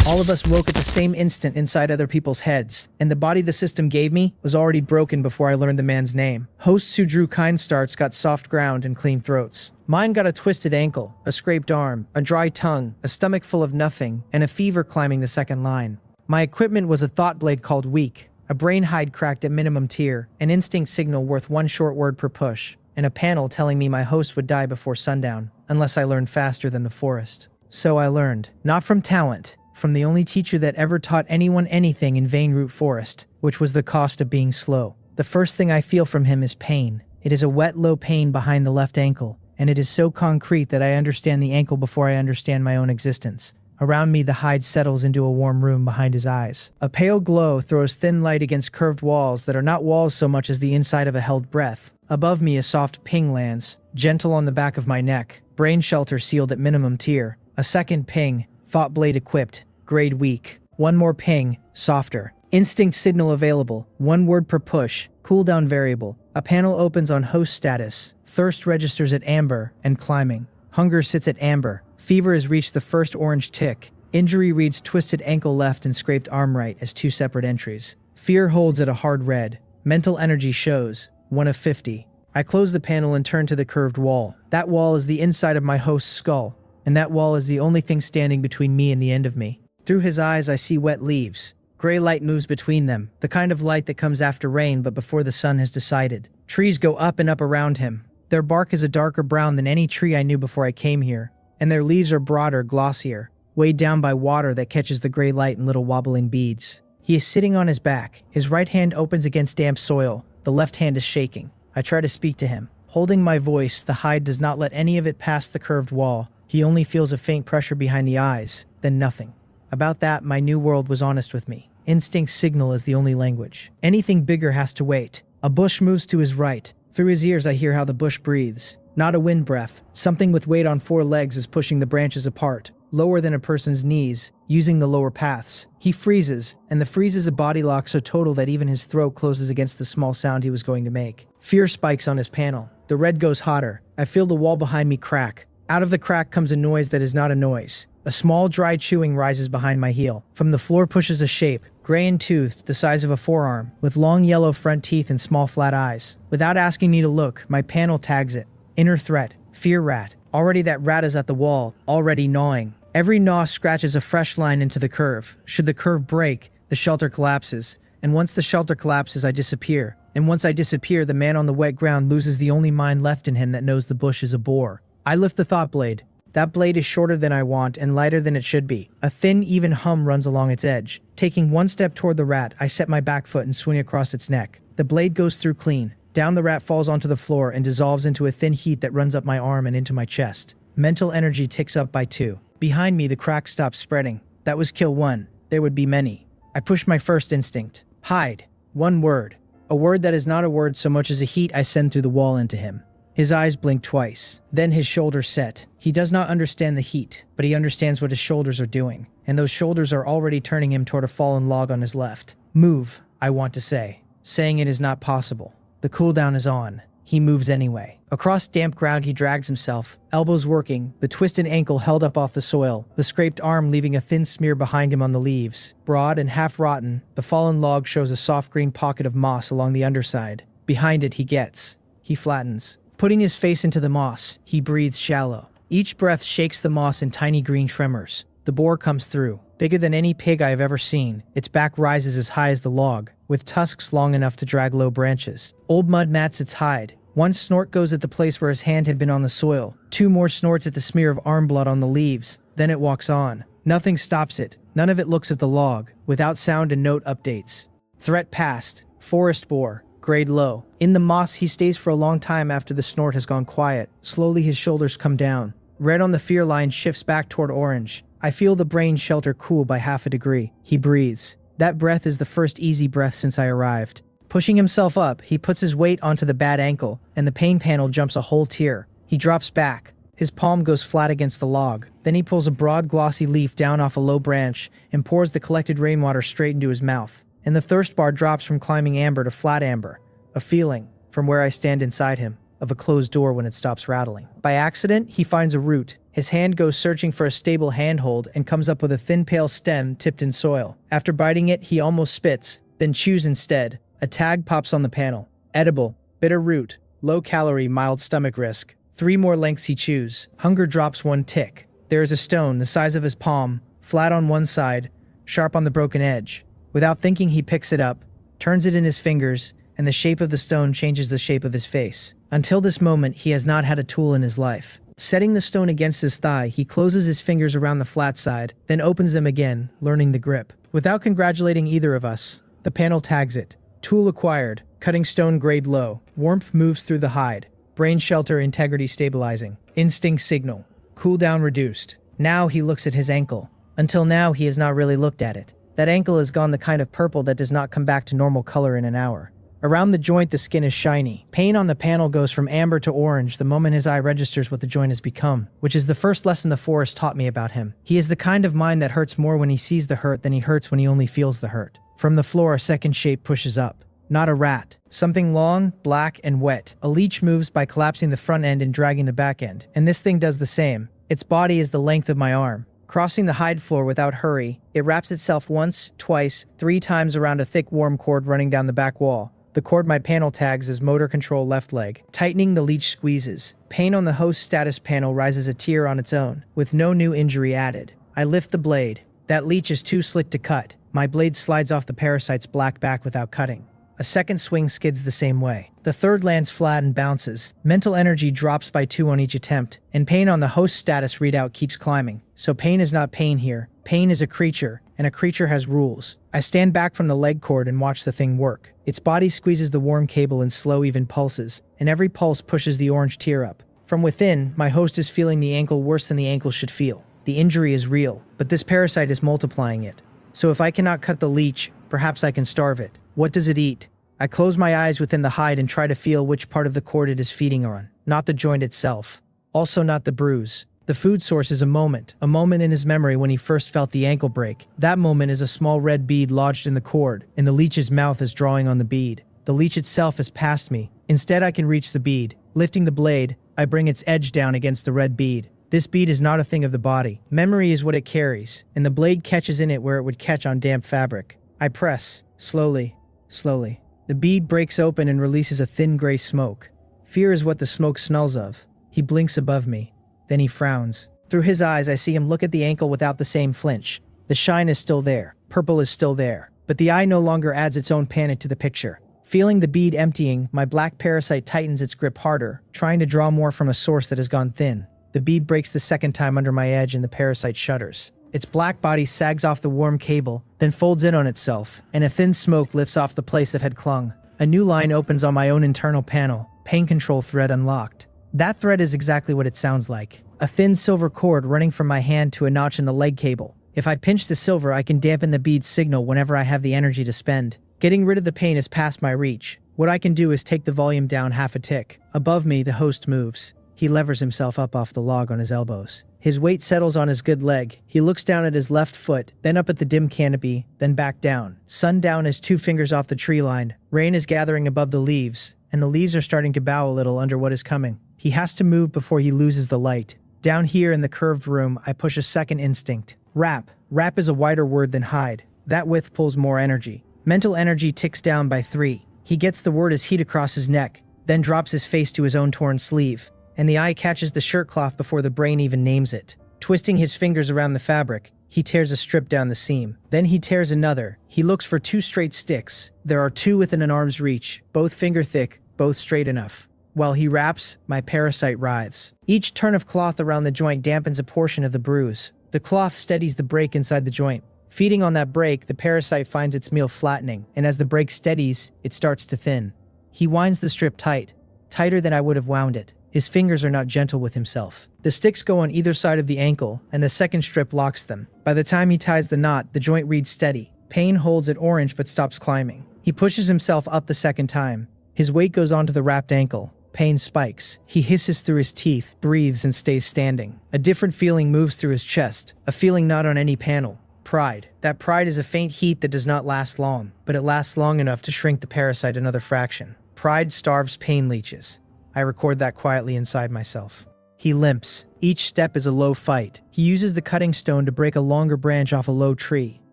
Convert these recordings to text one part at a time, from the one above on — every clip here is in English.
All of us woke at the same instant inside other people's heads, and the body the system gave me was already broken before I learned the man's name. Hosts who drew kind starts got soft ground and clean throats. Mine got a twisted ankle, a scraped arm, a dry tongue, a stomach full of nothing, and a fever climbing the second line. My equipment was a thought blade called weak, a brain hide cracked at minimum tier, an instinct signal worth one short word per push, and a panel telling me my host would die before sundown, unless I learned faster than the forest. So I learned, not from talent, from the only teacher that ever taught anyone anything in Vein Root Forest, which was the cost of being slow. The first thing I feel from him is pain. It is a wet, low pain behind the left ankle, and it is so concrete that I understand the ankle before I understand my own existence. Around me, the hide settles into a warm room behind his eyes. A pale glow throws thin light against curved walls that are not walls so much as the inside of a held breath. Above me, a soft ping lands, gentle on the back of my neck, brain shelter sealed at minimum tier. A second ping, thought blade equipped, grade weak. One more ping, softer. Instinct signal available, one word per push, cooldown variable. A panel opens on host status. Thirst registers at amber and climbing. Hunger sits at amber. Fever has reached the first orange tick. Injury reads twisted ankle left and scraped arm right as two separate entries. Fear holds at a hard red. Mental energy shows 1 of 50. I close the panel and turn to the curved wall. That wall is the inside of my host's skull, and that wall is the only thing standing between me and the end of me. Through his eyes, I see wet leaves. Gray light moves between them, the kind of light that comes after rain but before the sun has decided. Trees go up and up around him. Their bark is a darker brown than any tree I knew before I came here, and their leaves are broader, glossier, weighed down by water that catches the gray light in little wobbling beads. He is sitting on his back. His right hand opens against damp soil. The left hand is shaking. I try to speak to him. Holding my voice, the hide does not let any of it pass the curved wall. He only feels a faint pressure behind the eyes, then nothing. About that, my new world was honest with me. Instinct signal is the only language. Anything bigger has to wait. A bush moves to his right. Through his ears, I hear how the bush breathes. Not a wind breath. Something with weight on 4 legs is pushing the branches apart, lower than a person's knees, using the lower paths. He freezes, and the freeze is a body lock so total that even his throat closes against the small sound he was going to make. Fear spikes on his panel. The red goes hotter. I feel the wall behind me crack. Out of the crack comes a noise that is not a noise. A small, dry chewing rises behind my heel. From the floor pushes a shape, gray and toothed, the size of a forearm, with long yellow front teeth and small flat eyes. Without asking me to look, my panel tags it. Inner threat, fear rat. Already that rat is at the wall, already gnawing. Every gnaw scratches a fresh line into the curve. Should the curve break, the shelter collapses. And once the shelter collapses, I disappear. And once I disappear, the man on the wet ground loses the only mind left in him that knows the bush is a boar. I lift the thought blade. That blade is shorter than I want and lighter than it should be. A thin, even hum runs along its edge. Taking one step toward the rat, I set my back foot and swing across its neck. The blade goes through clean. Down the rat falls onto the floor and dissolves into a thin heat that runs up my arm and into my chest. Mental energy ticks up by 2. Behind me, the crack stops spreading. That was kill 1. There would be many. I push my first instinct. Hide. One word. A word that is not a word so much as a heat I send through the wall into him. His eyes blink twice. Then his shoulders set. He does not understand the heat, but he understands what his shoulders are doing, and those shoulders are already turning him toward a fallen log on his left. Move, I want to say. Saying it is not possible. The cooldown is on. He moves anyway. Across damp ground he drags himself, elbows working, the twisted ankle held up off the soil, the scraped arm leaving a thin smear behind him on the leaves. Broad and half rotten, the fallen log shows a soft green pocket of moss along the underside. Behind it he gets. He flattens. Putting his face into the moss, he breathes shallow. Each breath shakes the moss in tiny green tremors. The boar comes through, bigger than any pig I have ever seen. Its back rises as high as the log, with tusks long enough to drag low branches. Old mud mats its hide. One snort goes at the place where his hand had been on the soil. 2 more snorts at the smear of arm blood on the leaves. Then it walks on. Nothing stops it. None of it looks at the log. Without sound and note updates. Threat past. Forest boar. Grade low. In the moss, he stays for a long time after the snort has gone quiet. Slowly his shoulders come down. Red on the fear line shifts back toward orange. I feel the brain shelter cool by half a degree. He breathes. That breath is the first easy breath since I arrived. Pushing himself up, he puts his weight onto the bad ankle, and the pain panel jumps a whole tier. He drops back. His palm goes flat against the log. Then he pulls a broad, glossy leaf down off a low branch and pours the collected rainwater straight into his mouth. And the thirst bar drops from climbing amber to flat amber. A feeling, from where I stand inside him, of a closed door when it stops rattling. By accident, he finds a root. His hand goes searching for a stable handhold and comes up with a thin pale stem tipped in soil. After biting it, he almost spits, then chews instead. A tag pops on the panel. Edible, bitter root, low calorie, mild stomach risk. 3 more lengths he chews. Hunger drops 1 tick. There is a stone the size of his palm, flat on one side, sharp on the broken edge. Without thinking, he picks it up, turns it in his fingers, and the shape of the stone changes the shape of his face. Until this moment, he has not had a tool in his life. Setting the stone against his thigh, he closes his fingers around the flat side, then opens them again, learning the grip. Without congratulating either of us, the panel tags it. Tool acquired. Cutting stone grade low. Warmth moves through the hide. Brain shelter integrity stabilizing. Instinct signal. Cooldown reduced. Now he looks at his ankle. Until now, he has not really looked at it. That ankle has gone the kind of purple that does not come back to normal color in an hour. Around the joint, the skin is shiny. Pain on the panel goes from amber to orange the moment his eye registers what the joint has become, which is the first lesson the forest taught me about him. He is the kind of mind that hurts more when he sees the hurt than he hurts when he only feels the hurt. From the floor, a second shape pushes up. Not a rat. Something long, black, and wet. A leech moves by collapsing the front end and dragging the back end, and this thing does the same. Its body is the length of my arm. Crossing the hide floor without hurry, it wraps itself once, twice, 3 times around a thick warm cord running down the back wall. The cord my panel tags as motor control left leg. Tightening, the leech squeezes. Pain on the host status panel rises a tier on its own, with no new injury added. I lift the blade. That leech is too slick to cut. My blade slides off the parasite's black back without cutting. A second swing skids the same way. The third lands flat and bounces. Mental energy drops by 2 on each attempt, and pain on the host status readout keeps climbing. So pain is not pain here. Pain is a creature, and a creature has rules. I stand back from the leg cord and watch the thing work. Its body squeezes the warm cable in slow, even pulses, and every pulse pushes the orange tier up. From within, my host is feeling the ankle worse than the ankle should feel. The injury is real, but this parasite is multiplying it. So if I cannot cut the leech, perhaps I can starve it. What does it eat? I close my eyes within the hide and try to feel which part of the cord it is feeding on. Not the joint itself. Also not the bruise. The food source is a moment in his memory when he first felt the ankle break. That moment is a small red bead lodged in the cord, and the leech's mouth is drawing on the bead. The leech itself is past me. Instead, I can reach the bead. Lifting the blade, I bring its edge down against the red bead. This bead is not a thing of the body. Memory is what it carries, and the blade catches in it where it would catch on damp fabric. I press, slowly, slowly. The bead breaks open and releases a thin gray smoke. Fear is what the smoke smells of. He blinks above me. Then he frowns. Through his eyes, I see him look at the ankle without the same flinch. The shine is still there. Purple is still there. But the eye no longer adds its own panic to the picture. Feeling the bead emptying, my black parasite tightens its grip harder, trying to draw more from a source that has gone thin. The bead breaks the second time under my edge and the parasite shudders. Its black body sags off the warm cable, then folds in on itself, and a thin smoke lifts off the place that had clung. A new line opens on my own internal panel. Pain control thread unlocked. That thread is exactly what it sounds like. A thin silver cord running from my hand to a notch in the leg cable. If I pinch the silver, I can dampen the bead's signal whenever I have the energy to spend. Getting rid of the pain is past my reach. What I can do is take the volume down half a tick. Above me, the host moves. He levers himself up off the log on his elbows. His weight settles on his good leg. He looks down at his left foot, then up at the dim canopy, then back down. Sundown is 2 fingers off the tree line. Rain is gathering above the leaves, and the leaves are starting to bow a little under what is coming. He has to move before he loses the light. Down here in the curved room, I push a second instinct. Wrap. Wrap is a wider word than hide. That width pulls more energy. Mental energy ticks down by 3. He gets the word as heat across his neck, then drops his face to his own torn sleeve, and the eye catches the shirt cloth before the brain even names it. Twisting his fingers around the fabric, he tears a strip down the seam. Then he tears another. He looks for 2 straight sticks. There are 2 within an arm's reach, both finger thick, both straight enough. While he wraps, my parasite writhes. Each turn of cloth around the joint dampens a portion of the bruise. The cloth steadies the break inside the joint. Feeding on that break, the parasite finds its meal flattening, and as the break steadies, it starts to thin. He winds the strip tight, tighter than I would have wound it. His fingers are not gentle with himself. The sticks go on either side of the ankle, and the second strip locks them. By the time he ties the knot, the joint reads steady. Pain holds at orange but stops climbing. He pushes himself up the second time. His weight goes onto the wrapped ankle. Pain spikes. He hisses through his teeth, breathes, and stays standing. A different feeling moves through his chest, a feeling not on any panel. Pride. That pride is a faint heat that does not last long, but it lasts long enough to shrink the parasite another fraction. Pride starves pain leeches. I record that quietly inside myself. He limps. Each step is a low fight. He uses the cutting stone to break a longer branch off a low tree,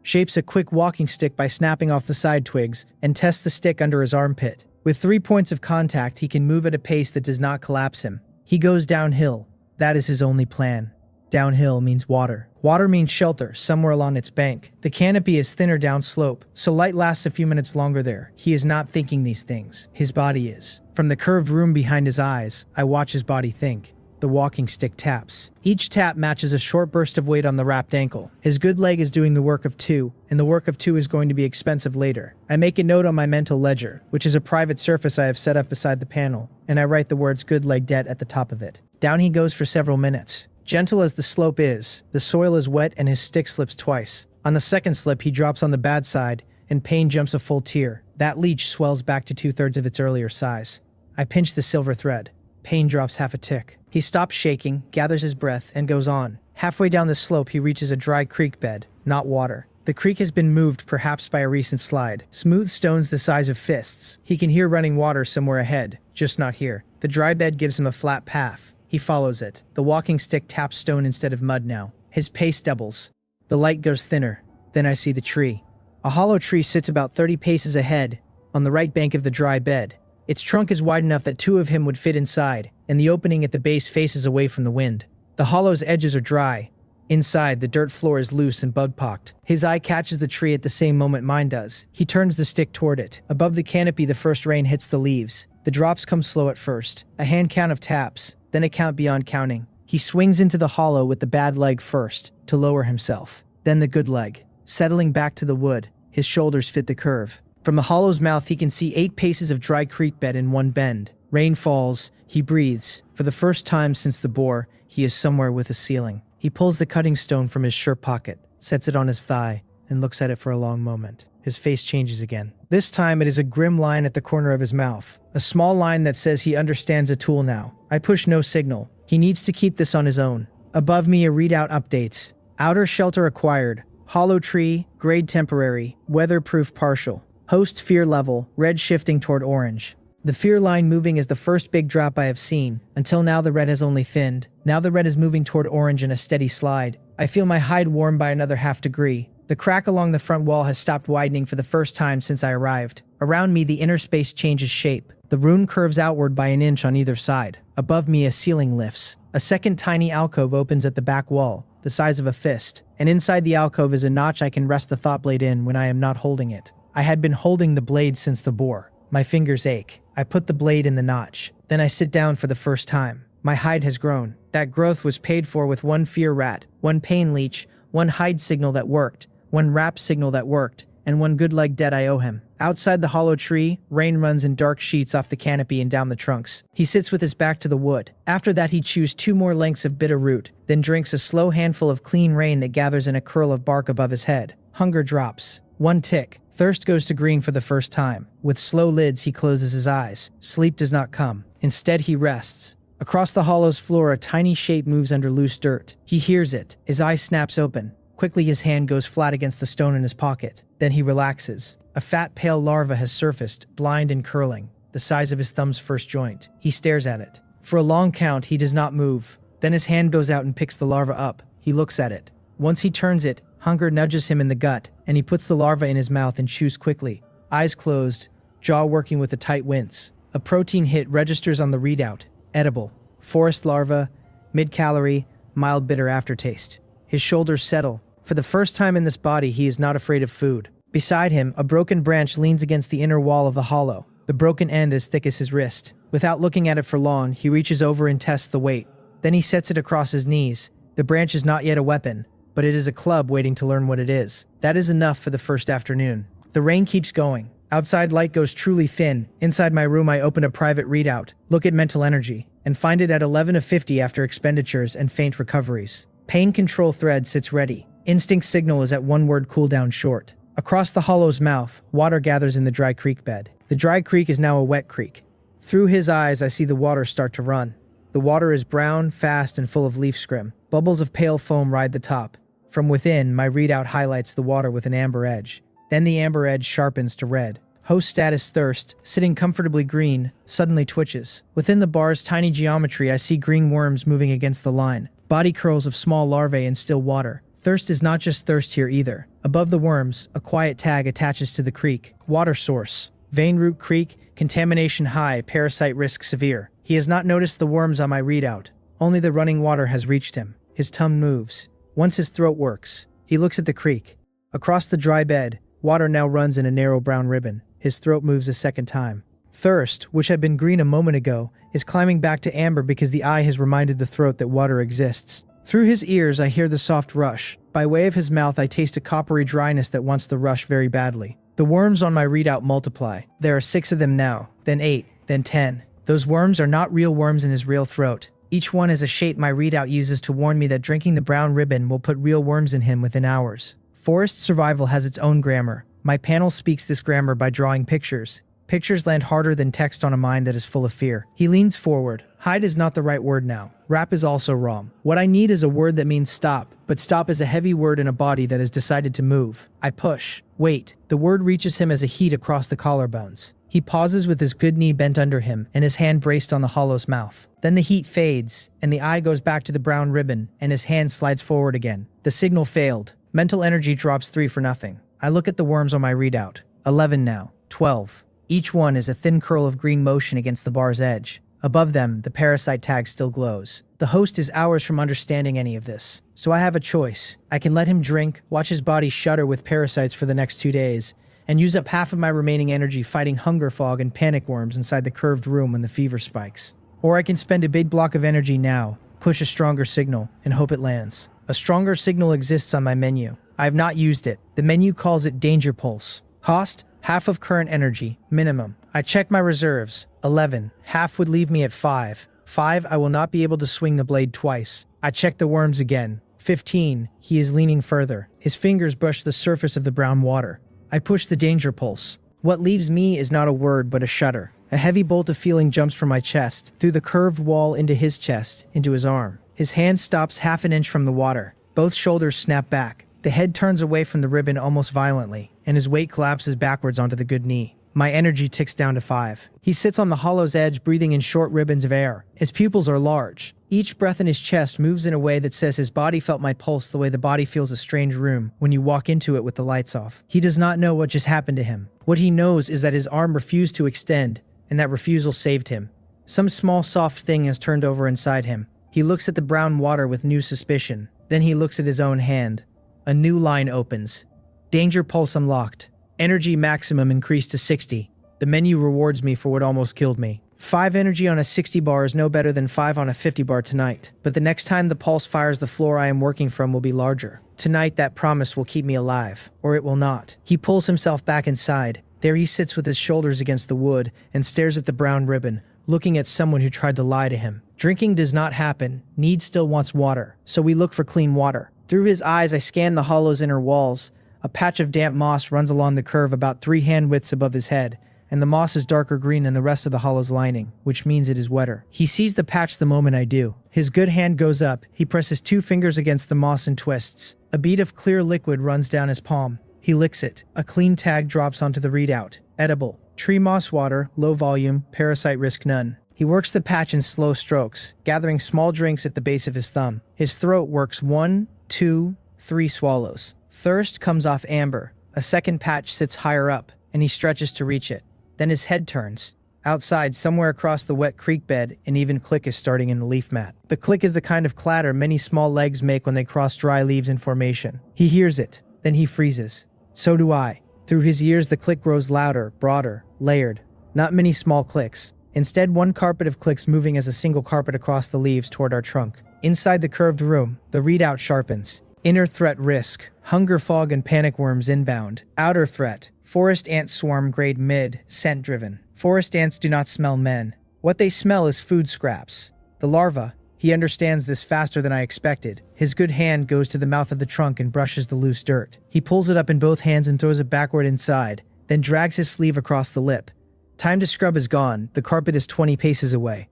shapes a quick walking stick by snapping off the side twigs, and tests the stick under his armpit. With 3 points of contact, he can move at a pace that does not collapse him. He goes downhill. That is his only plan. Downhill means water. Water means shelter, somewhere along its bank. The canopy is thinner downslope, so light lasts a few minutes longer there. He is not thinking these things. His body is. From the curved room behind his eyes, I watch his body think. The walking stick taps. Each tap matches a short burst of weight on the wrapped ankle. His good leg is doing the work of 2, and the work of 2 is going to be expensive later. I make a note on my mental ledger, which is a private surface I have set up beside the panel, and I write the words good leg debt at the top of it. Down he goes for several minutes. Gentle as the slope is, the soil is wet and his stick slips twice. On the second slip, he drops on the bad side, and pain jumps a full tier. That leech swells back to 2/3 of its earlier size. I pinch the silver thread. Pain drops half a tick. He stops shaking, gathers his breath, and goes on. Halfway down the slope, he reaches a dry creek bed, not water. The creek has been moved, perhaps by a recent slide. Smooth stones the size of fists. He can hear running water somewhere ahead, just not here. The dry bed gives him a flat path. He follows it. The walking stick taps stone instead of mud now. His pace doubles. The light goes thinner. Then I see the tree. A hollow tree sits about 30 paces ahead, on the right bank of the dry bed. Its trunk is wide enough that 2 of him would fit inside, and the opening at the base faces away from the wind. The hollow's edges are dry. Inside, the dirt floor is loose and bug-pocked. His eye catches the tree at the same moment mine does. He turns the stick toward it. Above the canopy, the first rain hits the leaves. The drops come slow at first. A hand count of taps, then a count beyond counting. He swings into the hollow with the bad leg first, to lower himself. Then the good leg. Settling back to the wood, his shoulders fit the curve. From the hollow's mouth, he can see 8 paces of dry creek bed in one bend. Rain falls. He breathes. For the first time since the bore, he is somewhere with a ceiling. He pulls the cutting stone from his shirt pocket, sets it on his thigh, and looks at it for a long moment. His face changes again. This time it is a grim line at the corner of his mouth. A small line that says he understands a tool now. I push no signal. He needs to keep this on his own. Above me, a readout updates. Outer shelter acquired. Hollow tree, grade temporary, weatherproof partial. Host fear level, red shifting toward orange. The fear line moving is the first big drop I have seen. Until now the red has only thinned. Now the red is moving toward orange in a steady slide. I feel my hide warm by another ½ degree. The crack along the front wall has stopped widening for the first time since I arrived. Around me, the inner space changes shape. The rune curves outward by an inch on either side. Above me, a ceiling lifts. A second tiny alcove opens at the back wall, the size of a fist. And inside the alcove is a notch I can rest the thought blade in when I am not holding it. I had been holding the blade since the bore. My fingers ache. I put the blade in the notch. Then I sit down for the first time. My hide has grown. That growth was paid for with 1 fear rat, 1 pain leech, 1 hide signal that worked, 1 wrap signal that worked, and 1 good leg debt I owe him. Outside the hollow tree, rain runs in dark sheets off the canopy and down the trunks. He sits with his back to the wood. After that he chews 2 more lengths of bitter root, then drinks a slow handful of clean rain that gathers in a curl of bark above his head. Hunger drops. 1 tick. Thirst goes to green for the first time. With slow lids, he closes his eyes. Sleep does not come. Instead, he rests. Across the hollow's floor, a tiny shape moves under loose dirt. He hears it. His eye snaps open. Quickly, his hand goes flat against the stone in his pocket. Then he relaxes. A fat, pale larva has surfaced, blind and curling, the size of his thumb's first joint. He stares at it. For a long count, he does not move. Then his hand goes out and picks the larva up. He looks at it. Once he turns it, hunger nudges him in the gut, and he puts the larva in his mouth and chews quickly. Eyes closed, jaw working with a tight wince. A protein hit registers on the readout. Edible. Forest larva, mid-calorie, mild bitter aftertaste. His shoulders settle. For the first time in this body, he is not afraid of food. Beside him, a broken branch leans against the inner wall of the hollow, the broken end as thick as his wrist. Without looking at it for long, he reaches over and tests the weight. Then he sets it across his knees. The branch is not yet a weapon, but it is a club waiting to learn what it is. That is enough for the first afternoon. The rain keeps going. Outside light goes truly thin. Inside my room I open a private readout, look at mental energy, and find it at 11 of 50 after expenditures and faint recoveries. Pain control thread sits ready. Instinct signal is at 1 word cooldown short. Across the hollow's mouth, water gathers in the dry creek bed. The dry creek is now a wet creek. Through his eyes I see the water start to run. The water is brown, fast, and full of leaf scrim. Bubbles of pale foam ride the top. From within, my readout highlights the water with an amber edge. Then the amber edge sharpens to red. Host status thirst, sitting comfortably green, suddenly twitches. Within the bar's tiny geometry, I see green worms moving against the line. Body curls of small larvae in still water. Thirst is not just thirst here either. Above the worms, a quiet tag attaches to the creek. Water source. Vein-root Creek, contamination high, parasite risk severe. He has not noticed the worms on my readout. Only the running water has reached him. His tongue moves. Once his throat works, he looks at the creek. Across the dry bed, water now runs in a narrow brown ribbon. His throat moves a second time. Thirst, which had been green a moment ago, is climbing back to amber because the eye has reminded the throat that water exists. Through his ears, I hear the soft rush. By way of his mouth, I taste a coppery dryness that wants the rush very badly. The worms on my readout multiply. There are 6 of them now, then 8, then 10. Those worms are not real worms in his real throat. Each one is a shape my readout uses to warn me that drinking the brown ribbon will put real worms in him within hours. Forest survival has its own grammar. My panel speaks this grammar by drawing pictures. Pictures land harder than text on a mind that is full of fear. He leans forward. Hide is not the right word now. Rap is also wrong. What I need is a word that means stop, but stop is a heavy word in a body that has decided to move. I push. Wait. The word reaches him as a heat across the collarbones. He pauses with his good knee bent under him and his hand braced on the hollow's mouth. Then the heat fades, and the eye goes back to the brown ribbon, and his hand slides forward again. The signal failed. Mental energy drops 3 for nothing. I look at the worms on my readout. 11 now. 12. Each one is a thin curl of green motion against the bar's edge. Above them, the parasite tag still glows. The host is hours from understanding any of this, so I have a choice. I can let him drink, watch his body shudder with parasites for the next 2 days, and use up half of my remaining energy fighting hunger fog and panic worms inside the curved room when the fever spikes. Or I can spend a big block of energy now, push a stronger signal, and hope it lands. A stronger signal exists on my menu. I have not used it. The menu calls it Danger Pulse. Cost? Half of current energy, minimum. I check my reserves. 11. Half would leave me at 5. 5. I will not be able to swing the blade twice. I check the worms again. 15. He is leaning further. His fingers brush the surface of the brown water. I push the danger pulse. What leaves me is not a word but a shudder. A heavy bolt of feeling jumps from my chest, through the curved wall into his chest, into his arm. His hand stops half an inch from the water. Both shoulders snap back. The head turns away from the ribbon almost violently, and his weight collapses backwards onto the good knee. My energy ticks down to 5. He sits on the hollow's edge, breathing in short ribbons of air. His pupils are large. Each breath in his chest moves in a way that says his body felt my pulse the way the body feels a strange room when you walk into it with the lights off. He does not know what just happened to him. What he knows is that his arm refused to extend, and that refusal saved him. Some small soft thing has turned over inside him. He looks at the brown water with new suspicion. Then he looks at his own hand. A new line opens. Danger pulse unlocked. Energy maximum increased to 60. The menu rewards me for what almost killed me. 5 energy on a 60 bar is no better than 5 on a 50 bar tonight. But the next time the pulse fires, the floor I am working from will be larger. Tonight that promise will keep me alive. Or it will not. He pulls himself back inside. There he sits with his shoulders against the wood and stares at the brown ribbon, looking at someone who tried to lie to him. Drinking does not happen. Need still wants water. So we look for clean water. Through his eyes, I scan the hollow's inner walls. A patch of damp moss runs along the curve about 3 hand widths above his head, and the moss is darker green than the rest of the hollow's lining, which means it is wetter. He sees the patch the moment I do. His good hand goes up. He presses 2 fingers against the moss and twists. A bead of clear liquid runs down his palm. He licks it. A clean tag drops onto the readout. Edible. Tree moss water, low volume, parasite risk none. He works the patch in slow strokes, gathering small drinks at the base of his thumb. His throat works 1, 2, 3 swallows. Thirst comes off amber. A second patch sits higher up, and he stretches to reach it. Then his head turns. Outside, somewhere across the wet creek bed, an even click is starting in the leaf mat. The click is the kind of clatter many small legs make when they cross dry leaves in formation. He hears it. Then he freezes. So do I. Through his ears, the click grows louder, broader, layered. Not many small clicks. Instead, one carpet of clicks moving as a single carpet across the leaves toward our trunk. Inside the curved room, the readout sharpens. Inner threat risk. Hunger fog and panic worms inbound. Outer threat. Forest ant swarm grade mid, scent driven. Forest ants do not smell men. What they smell is food scraps. The larva. He understands this faster than I expected. His good hand goes to the mouth of the trunk and brushes the loose dirt. He pulls it up in both hands and throws it backward inside, then drags his sleeve across the lip. Time to scrub is gone. The carpet is 20 paces away.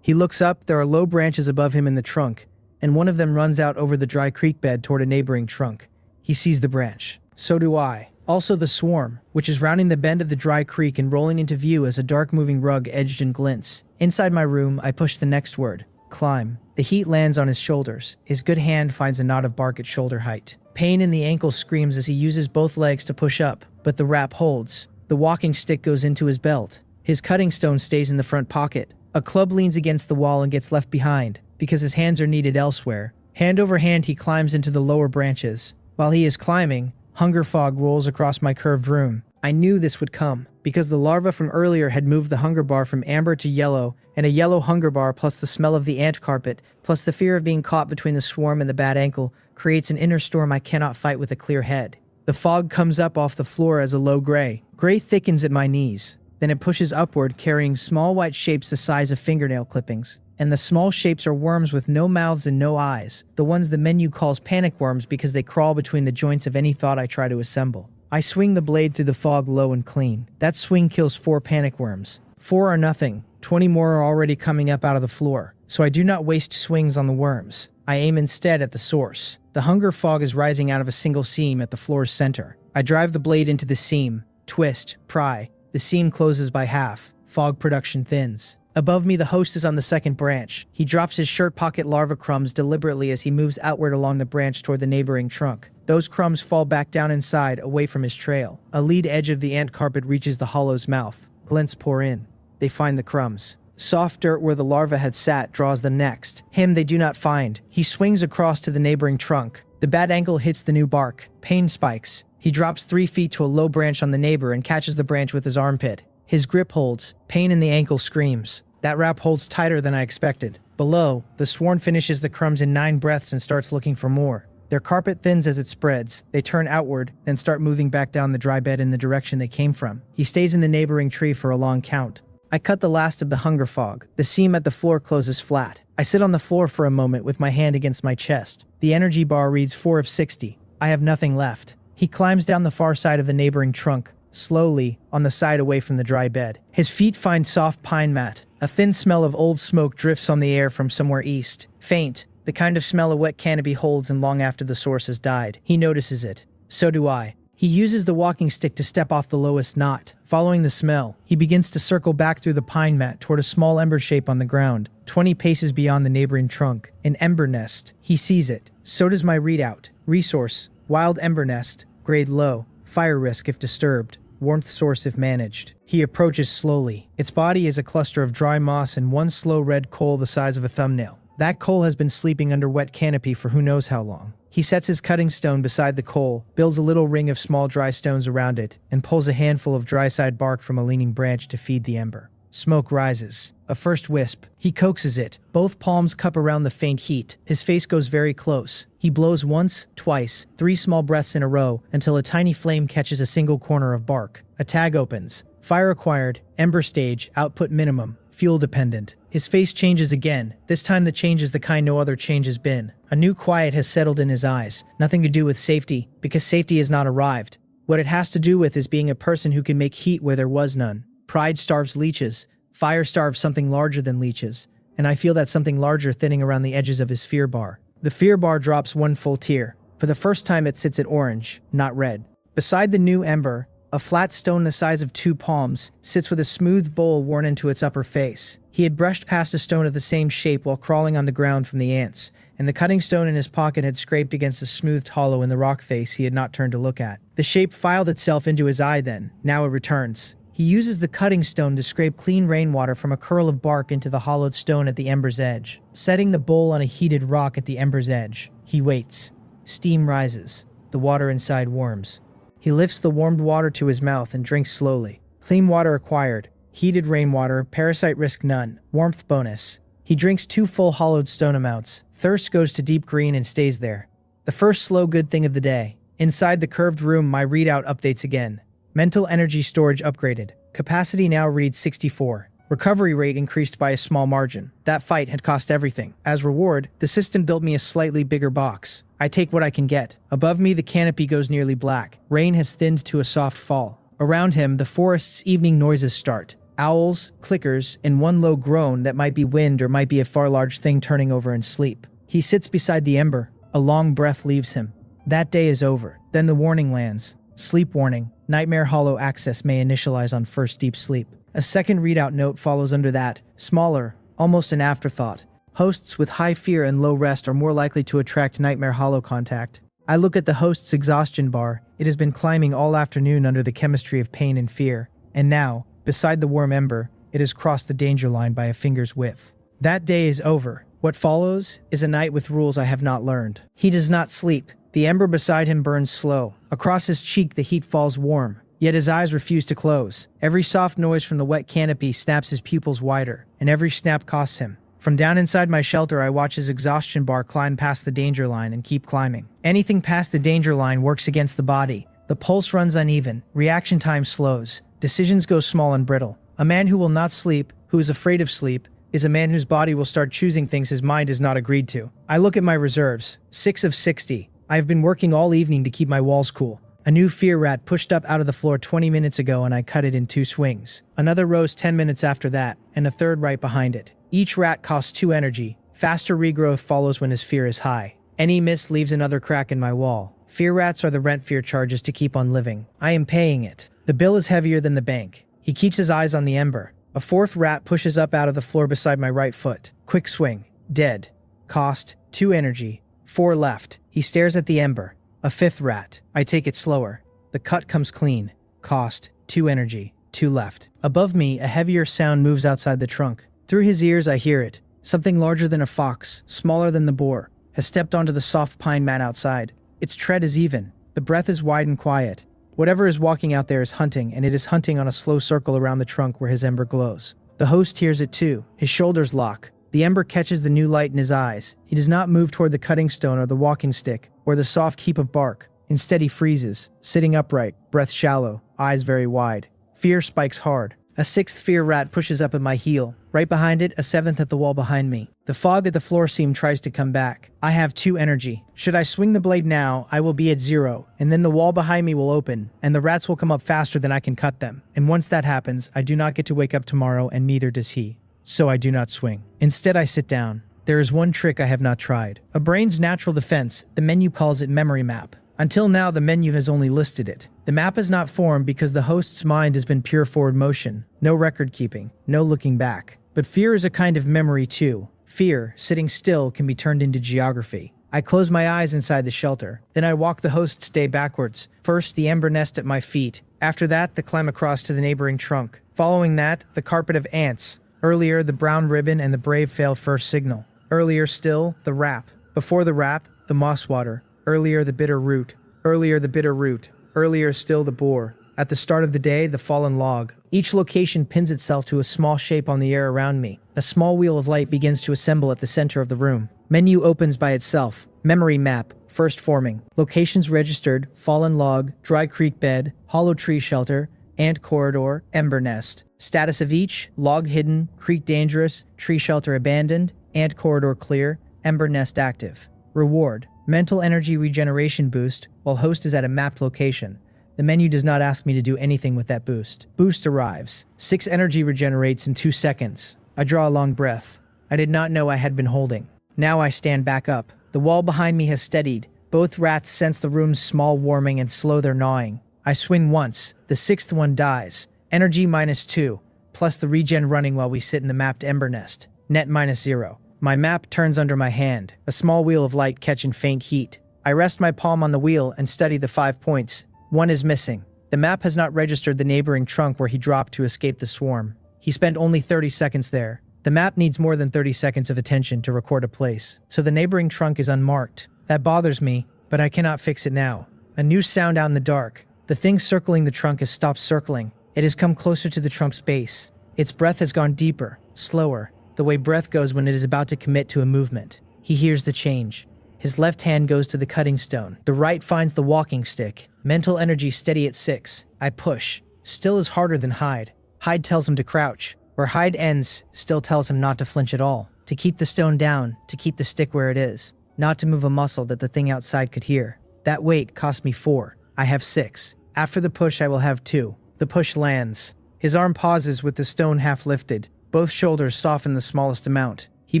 He looks up. There are low branches above him in the trunk, and one of them runs out over the dry creek bed toward a neighboring trunk. He sees the branch. So do I. Also the swarm, which is rounding the bend of the dry creek and rolling into view as a dark moving rug edged in glints. Inside my room, I push the next word. Climb. The heat lands on his shoulders. His good hand finds a knot of bark at shoulder height. Pain in the ankle screams as he uses both legs to push up, but the wrap holds. The walking stick goes into his belt. His cutting stone stays in the front pocket. A club leans against the wall and gets left behind, because his hands are needed elsewhere. Hand over hand he climbs into the lower branches. While he is climbing, hunger fog rolls across my curved room. I knew this would come, because the larva from earlier had moved the hunger bar from amber to yellow, and a yellow hunger bar plus the smell of the ant carpet, plus the fear of being caught between the swarm and the bad ankle, creates an inner storm I cannot fight with a clear head. The fog comes up off the floor as a low gray. Gray thickens at my knees. Then it pushes upward, carrying small white shapes the size of fingernail clippings. And the small shapes are worms with no mouths and no eyes, the ones the menu calls panic worms because they crawl between the joints of any thought I try to assemble. I swing the blade through the fog low and clean. That swing kills 4 panic worms. 4 are nothing. 20 more are already coming up out of the floor. So I do not waste swings on the worms. I aim instead at the source. The hunger fog is rising out of a single seam at the floor's center. I drive the blade into the seam. Twist. Pry. The seam closes by half. Fog production thins. Above me, the host is on the second branch. He drops his shirt pocket larva crumbs deliberately as he moves outward along the branch toward the neighboring trunk. Those crumbs fall back down inside, away from his trail. A lead edge of the ant carpet reaches the hollow's mouth. Glints pour in. They find the crumbs. Soft dirt where the larva had sat draws them next. Him they do not find. He swings across to the neighboring trunk. The bad ankle hits the new bark. Pain spikes. He drops 3 feet to a low branch on the neighbor and catches the branch with his armpit. His grip holds. Pain in the ankle screams. That wrap holds tighter than I expected. Below, the swarm finishes the crumbs in 9 breaths and starts looking for more. Their carpet thins as it spreads. They turn outward, then start moving back down the dry bed in the direction they came from. He stays in the neighboring tree for a long count. I cut the last of the hunger fog. The seam at the floor closes flat. I sit on the floor for a moment with my hand against my chest. The energy bar reads 4 of 60. I have nothing left. He climbs down the far side of the neighboring trunk, slowly, on the side away from the dry bed. His feet find soft pine mat. A thin smell of old smoke drifts on the air from somewhere east. Faint, the kind of smell a wet canopy holds and long after the source has died. He notices it. So do I. He uses the walking stick to step off the lowest knot. Following the smell, he begins to circle back through the pine mat toward a small ember shape on the ground, 20 paces beyond the neighboring trunk. An ember nest. He sees it. So does my readout. Resource: wild ember nest. Grade low. Fire risk if disturbed. Warmth source if managed. He approaches slowly. Its body is a cluster of dry moss and one slow red coal the size of a thumbnail. That coal has been sleeping under wet canopy for who knows how long. He sets his cutting stone beside the coal, builds a little ring of small dry stones around it, and pulls a handful of dry-side bark from a leaning branch to feed the ember. Smoke rises. A first wisp. He coaxes it. Both palms cup around the faint heat. His face goes very close. He blows once, twice, 3 small breaths in a row, until a tiny flame catches a single corner of bark. A tag opens. Fire acquired. Ember stage. Output minimum. Fuel dependent. His face changes again. This time the change is the kind no other change has been. A new quiet has settled in his eyes. Nothing to do with safety, because safety has not arrived. What it has to do with is being a person who can make heat where there was none. Pride starves leeches. Fire starves something larger than leeches. And I feel that something larger thinning around the edges of his fear bar. The fear bar drops 1 full tear. For the first time it sits at orange, not red. Beside the new ember, a flat stone the size of 2 palms sits with a smooth bowl worn into its upper face. He had brushed past a stone of the same shape while crawling on the ground from the ants, and the cutting stone in his pocket had scraped against a smoothed hollow in the rock face he had not turned to look at. The shape filed itself into his eye then. Now it returns. He uses the cutting stone to scrape clean rainwater from a curl of bark into the hollowed stone at the ember's edge. Setting the bowl on a heated rock at the ember's edge, he waits. Steam rises. The water inside warms. He lifts the warmed water to his mouth and drinks slowly. Clean water acquired. Heated rainwater, parasite risk none. Warmth bonus. He drinks 2 full hollowed stone amounts. Thirst goes to deep green and stays there. The first slow good thing of the day. Inside the curved room, my readout updates again. Mental energy storage upgraded. Capacity now reads 64. Recovery rate increased by a small margin. That fight had cost everything. As reward, the system built me a slightly bigger box. I take what I can get. Above me, the canopy goes nearly black. Rain has thinned to a soft fall. Around him, the forest's evening noises start. Owls, clickers, and one low groan that might be wind or might be a far large thing turning over in sleep. He sits beside the ember. A long breath leaves him. That day is over. Then the warning lands. Sleep warning. Nightmare hollow access may initialize on first deep sleep. A second readout note follows under that, smaller, almost an afterthought. Hosts with high fear and low rest are more likely to attract nightmare hollow contact. I look at the host's exhaustion bar. It has been climbing all afternoon under the chemistry of pain and fear. And now, beside the warm ember, it has crossed the danger line by a finger's width. That day is over. What follows is a night with rules I have not learned. He does not sleep. The ember beside him burns slow. Across his cheek the heat falls warm, yet his eyes refuse to close. Every soft noise from the wet canopy snaps his pupils wider, and every snap costs him. From down inside my shelter I watch his exhaustion bar climb past the danger line and keep climbing. Anything past the danger line works against the body. The pulse runs uneven, reaction time slows, decisions go small and brittle. A man who will not sleep, who is afraid of sleep, is a man whose body will start choosing things his mind has not agreed to. I look at my reserves. 6 of 60. I have been working all evening to keep my walls cool. A new fear rat pushed up out of the floor 20 minutes ago and I cut it in 2 swings. Another rose 10 minutes after that, and a third right behind it. Each rat costs 2 energy. Faster regrowth follows when his fear is high. Any miss leaves another crack in my wall. Fear rats are the rent fear charges to keep on living. I am paying it. The bill is heavier than the bank. He keeps his eyes on the ember. A 4th rat pushes up out of the floor beside my right foot. Quick swing. Dead. Cost 2 energy. 4 left. He stares at the ember. A 5th rat. I take it slower. The cut comes clean. Cost 2 energy. 2 left. Above me, a heavier sound moves outside the trunk. Through his ears I hear it. Something larger than a fox, smaller than the boar, has stepped onto the soft pine mat outside. Its tread is even. The breath is wide and quiet. Whatever is walking out there is hunting, and it is hunting on a slow circle around the trunk where his ember glows. The host hears it too. His shoulders lock. The ember catches the new light in his eyes. He does not move toward the cutting stone or the walking stick, or the soft heap of bark. Instead he freezes, sitting upright, breath shallow, eyes very wide. Fear spikes hard. A 6th fear rat pushes up at my heel. Right behind it, a 7th at the wall behind me. The fog at the floor seam tries to come back. I have 2 energy. Should I swing the blade now, I will be at 0, and then the wall behind me will open, and the rats will come up faster than I can cut them. And once that happens, I do not get to wake up tomorrow, and neither does he. So I do not swing. Instead, I sit down. There is one trick I have not tried. A brain's natural defense, the menu calls it memory map. Until now, the menu has only listed it. The map is not formed because the host's mind has been pure forward motion. No record keeping, no looking back. But fear is a kind of memory too. Fear, sitting still, can be turned into geography. I close my eyes inside the shelter. Then I walk the host's day backwards. First, the ember nest at my feet. After that, the climb across to the neighboring trunk. Following that, the carpet of ants. Earlier, the brown ribbon and the brave fail first signal. Earlier still, the wrap. Before the wrap, the moss water. Earlier, the bitter root. Earlier, the bitter root. Earlier still, the boar. At the start of the day, the fallen log. Each location pins itself to a small shape on the air around me. A small wheel of light begins to assemble at the center of the room. Menu opens by itself. Memory map, first forming. Locations registered, fallen log, dry creek bed, hollow tree shelter, ant corridor, ember nest. Status of each, log hidden, creek dangerous, tree shelter abandoned, ant corridor clear, ember nest active. Reward, mental energy regeneration boost, while host is at a mapped location. The menu does not ask me to do anything with that boost. Boost arrives. 6 energy regenerates in 2 seconds. I draw a long breath. I did not know I had been holding. Now I stand back up. The wall behind me has steadied. Both rats sense the room's small warming and slow their gnawing. I swing once. The 6th one dies. Energy -2, plus the regen running while we sit in the mapped ember nest. Net -0. My map turns under my hand. A small wheel of light catching faint heat. I rest my palm on the wheel and study the 5 points. 1 is missing. The map has not registered the neighboring trunk where he dropped to escape the swarm. He spent only 30 seconds there. The map needs more than 30 seconds of attention to record a place, so the neighboring trunk is unmarked. That bothers me, but I cannot fix it now. A new sound out in the dark. The thing circling the trunk has stopped circling. It has come closer to the trunk's base. Its breath has gone deeper, slower, the way breath goes when it is about to commit to a movement. He hears the change. His left hand goes to the cutting stone. The right finds the walking stick. Mental energy steady at 6. I push. Still is harder than hide. Hide tells him to crouch. Where hide ends, still tells him not to flinch at all. To keep the stone down, to keep the stick where it is. Not to move a muscle that the thing outside could hear. That weight cost me 4. I have 6. After the push, I will have 2. The push lands. His arm pauses with the stone half lifted. Both shoulders soften the smallest amount. He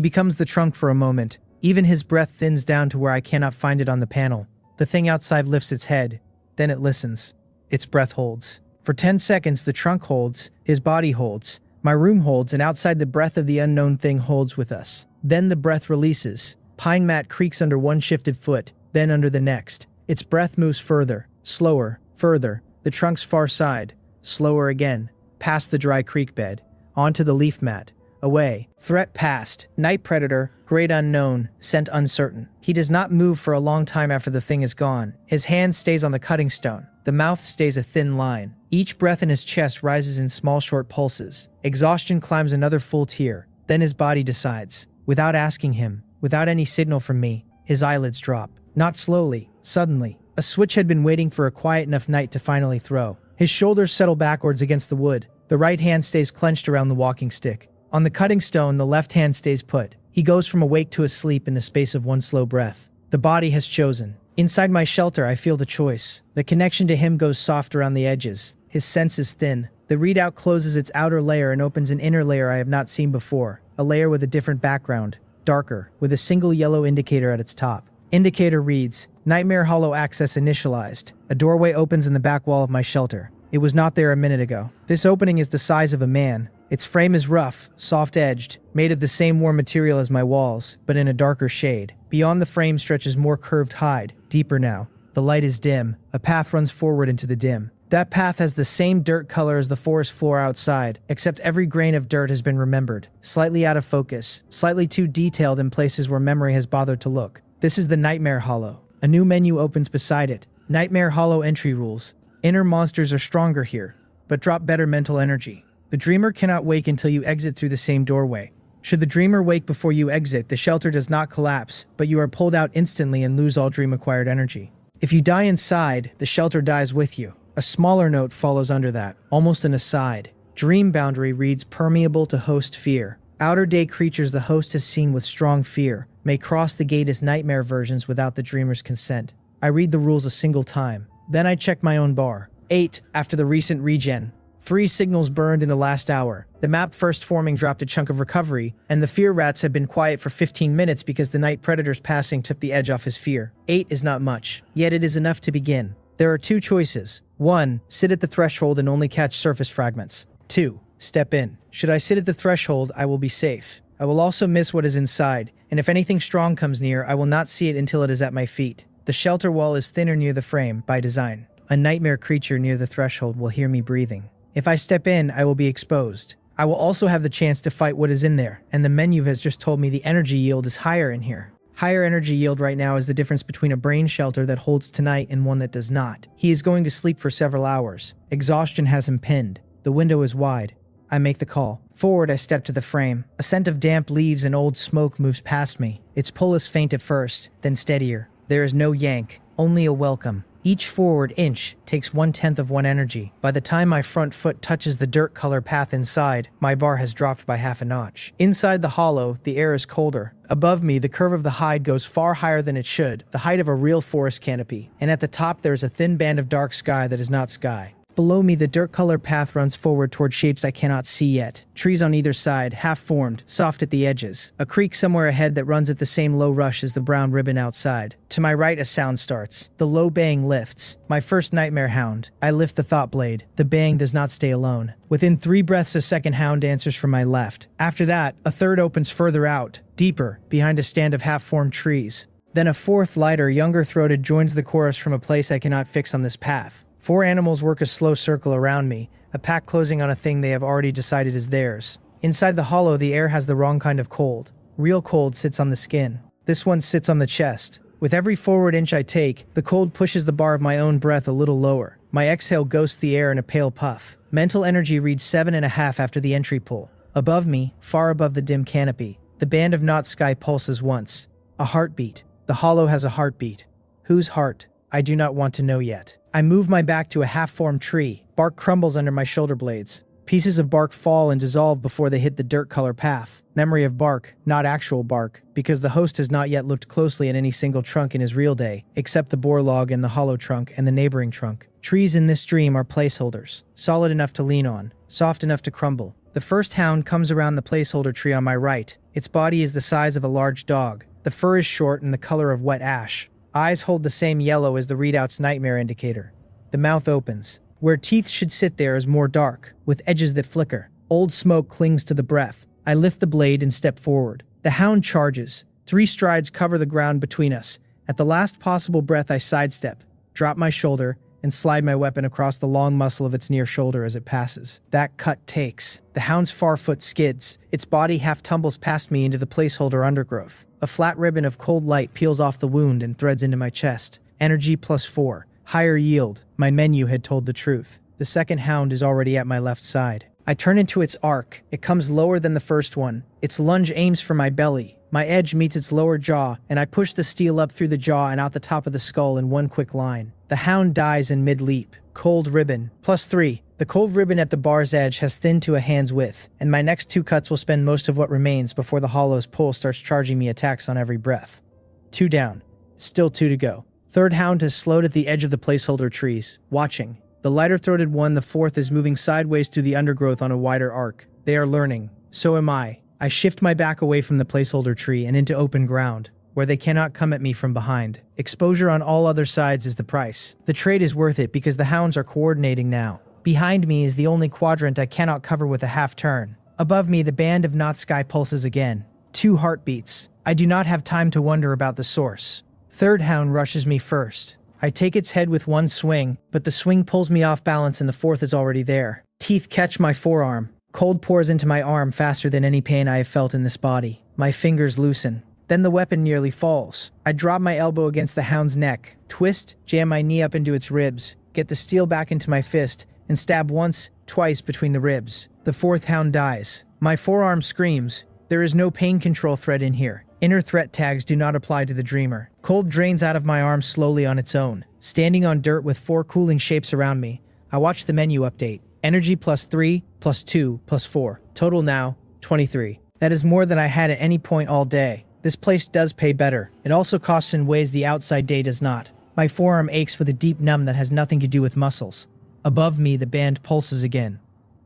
becomes the trunk for a moment. Even his breath thins down to where I cannot find it on the panel. The thing outside lifts its head. Then it listens. its breath holds. For 10 seconds, the trunk holds, his body holds, my room holds, and outside the breath of the unknown thing holds with us. Then the breath releases. Pine mat creaks under one shifted foot, then under the next. Its breath moves further, slower, further, the trunk's far side, slower again, past the dry creek bed, onto the leaf mat, away. Threat past, night predator, great unknown, scent uncertain. He does not move for a long time after the thing is gone. His hand stays on the cutting stone. The mouth stays a thin line. Each breath in his chest rises in small short pulses. Exhaustion climbs another full tier. Then his body decides. Without asking him, without any signal from me, his eyelids drop. Not slowly, suddenly. A switch had been waiting for a quiet enough night to finally throw. His shoulders settle backwards against the wood. The right hand stays clenched around the walking stick. On the cutting stone, the left hand stays put. He goes from awake to asleep in the space of one slow breath. The body has chosen. Inside my shelter, I feel the choice. The connection to him goes soft around the edges. His sense is thin. The readout closes its outer layer and opens an inner layer I have not seen before. A layer with a different background, darker, with a single yellow indicator at its top. Indicator reads, Nightmare Hollow access initialized. A doorway opens in the back wall of my shelter. It was not there a minute ago. This opening is the size of a man. Its frame is rough, soft-edged, made of the same warm material as my walls, but in a darker shade. Beyond the frame stretches more curved hide, deeper now. The light is dim. A path runs forward into the dim. That path has the same dirt color as the forest floor outside, except every grain of dirt has been remembered. Slightly out of focus, slightly too detailed in places where memory has bothered to look. This is the Nightmare Hollow. A new menu opens beside it. Nightmare Hollow entry rules. Inner monsters are stronger here, but drop better mental energy. The dreamer cannot wake until you exit through the same doorway. Should the dreamer wake before you exit, the shelter does not collapse, but you are pulled out instantly and lose all dream-acquired energy. If you die inside, the shelter dies with you. A smaller note follows under that, almost an aside. Dream boundary reads permeable to host fear. Outer day creatures the host has seen with strong fear may cross the gate as nightmare versions without the dreamer's consent. I read the rules a single time. Then I check my own bar. 8 after the recent regen. 3 signals burned in the last hour. The map first forming dropped a chunk of recovery, and the fear rats have been quiet for 15 minutes because the night predator's passing took the edge off his fear. 8 is not much, yet it is enough to begin. There are 2 choices. 1. Sit at the threshold and only catch surface fragments. 2. Step in. Should I sit at the threshold, I will be safe. I will also miss what is inside, and if anything strong comes near, I will not see it until it is at my feet. The shelter wall is thinner near the frame, by design. A nightmare creature near the threshold will hear me breathing. If I step in, I will be exposed. I will also have the chance to fight what is in there, and the menu has just told me the energy yield is higher in here. Higher energy yield right now is the difference between a brain shelter that holds tonight and one that does not. He is going to sleep for several hours. Exhaustion has him pinned. The window is wide. I make the call. Forward, I step to the frame. A scent of damp leaves and old smoke moves past me. Its pull is faint at first, then steadier. There is no yank, only a welcome. Each forward inch takes 1/10 of 1 energy. By the time my front foot touches the dirt color path inside, my bar has dropped by half a notch. Inside the hollow, the air is colder. Above me, the curve of the hide goes far higher than it should, the height of a real forest canopy. And at the top, there is a thin band of dark sky that is not sky. Below me, the dirt colored path runs forward toward shapes I cannot see yet. Trees on either side, half-formed, soft at the edges. A creek somewhere ahead that runs at the same low rush as the brown ribbon outside. To my right, a sound starts. The low baying lifts. My first nightmare hound. I lift the thought blade. The baying does not stay alone. Within 3 breaths, a second hound answers from my left. After that, a third opens further out, deeper, behind a stand of half-formed trees. Then a fourth, lighter, younger-throated joins the chorus from a place I cannot fix on this path. 4 animals work a slow circle around me, a pack closing on a thing they have already decided is theirs. Inside the hollow, the air has the wrong kind of cold. Real cold sits on the skin. This one sits on the chest. With every forward inch I take, the cold pushes the bar of my own breath a little lower. My exhale ghosts the air in a pale puff. Mental energy reads 7.5 after the entry pull. Above me, far above the dim canopy, the band of night sky pulses once. A heartbeat. The hollow has a heartbeat. Whose heart? I do not want to know yet. I move my back to a half-formed tree. Bark crumbles under my shoulder blades. Pieces of bark fall and dissolve before they hit the dirt color path. Memory of bark, not actual bark, because the host has not yet looked closely at any single trunk in his real day, except the boar log and the hollow trunk and the neighboring trunk. Trees in this dream are placeholders, solid enough to lean on, soft enough to crumble. The first hound comes around the placeholder tree on my right. Its body is the size of a large dog. The fur is short and the color of wet ash. Eyes hold the same yellow as the readout's nightmare indicator. The mouth opens. Where teeth should sit there is more dark, with edges that flicker. Old smoke clings to the breath. I lift the blade and step forward. The hound charges. 3 strides cover the ground between us. At the last possible breath, I sidestep, drop my shoulder, and slide my weapon across the long muscle of its near shoulder as it passes. That cut takes. The hound's far foot skids. Its body half tumbles past me into the placeholder undergrowth. A flat ribbon of cold light peels off the wound and threads into my chest. Energy +4. Higher yield. My menu had told the truth. The second hound is already at my left side. I turn into its arc. It comes lower than the first one. Its lunge aims for my belly. My edge meets its lower jaw, and I push the steel up through the jaw and out the top of the skull in one quick line. The hound dies in mid-leap. Cold ribbon. +3. The cold ribbon at the bar's edge has thinned to a hand's width, and my next 2 cuts will spend most of what remains before the hollow's pull starts charging me attacks on every breath. 2 down. Still 2 to go. Third hound has slowed at the edge of the placeholder trees, watching. The lighter-throated one, the fourth, is moving sideways through the undergrowth on a wider arc. They are learning. So am I. I shift my back away from the placeholder tree and into open ground, where they cannot come at me from behind. Exposure on all other sides is the price. The trade is worth it because the hounds are coordinating now. Behind me is the only quadrant I cannot cover with a half turn. Above me, the band of night sky pulses again. 2 heartbeats. I do not have time to wonder about the source. Third hound rushes me first. I take its head with one swing, but the swing pulls me off balance and the fourth is already there. Teeth catch my forearm. Cold pours into my arm faster than any pain I have felt in this body. My fingers loosen. Then the weapon nearly falls. I drop my elbow against the hound's neck, twist, jam my knee up into its ribs, get the steel back into my fist, and stab once, twice between the ribs. The fourth hound dies. My forearm screams. There is no pain control thread in here. Inner threat tags do not apply to the dreamer. Cold drains out of my arm slowly on its own. Standing on dirt with 4 cooling shapes around me, I watch the menu update. Energy +3, +2, +4. Total now, 23. That is more than I had at any point all day. This place does pay better. It also costs in ways the outside day does not. My forearm aches with a deep numb that has nothing to do with muscles. Above me, the band pulses again.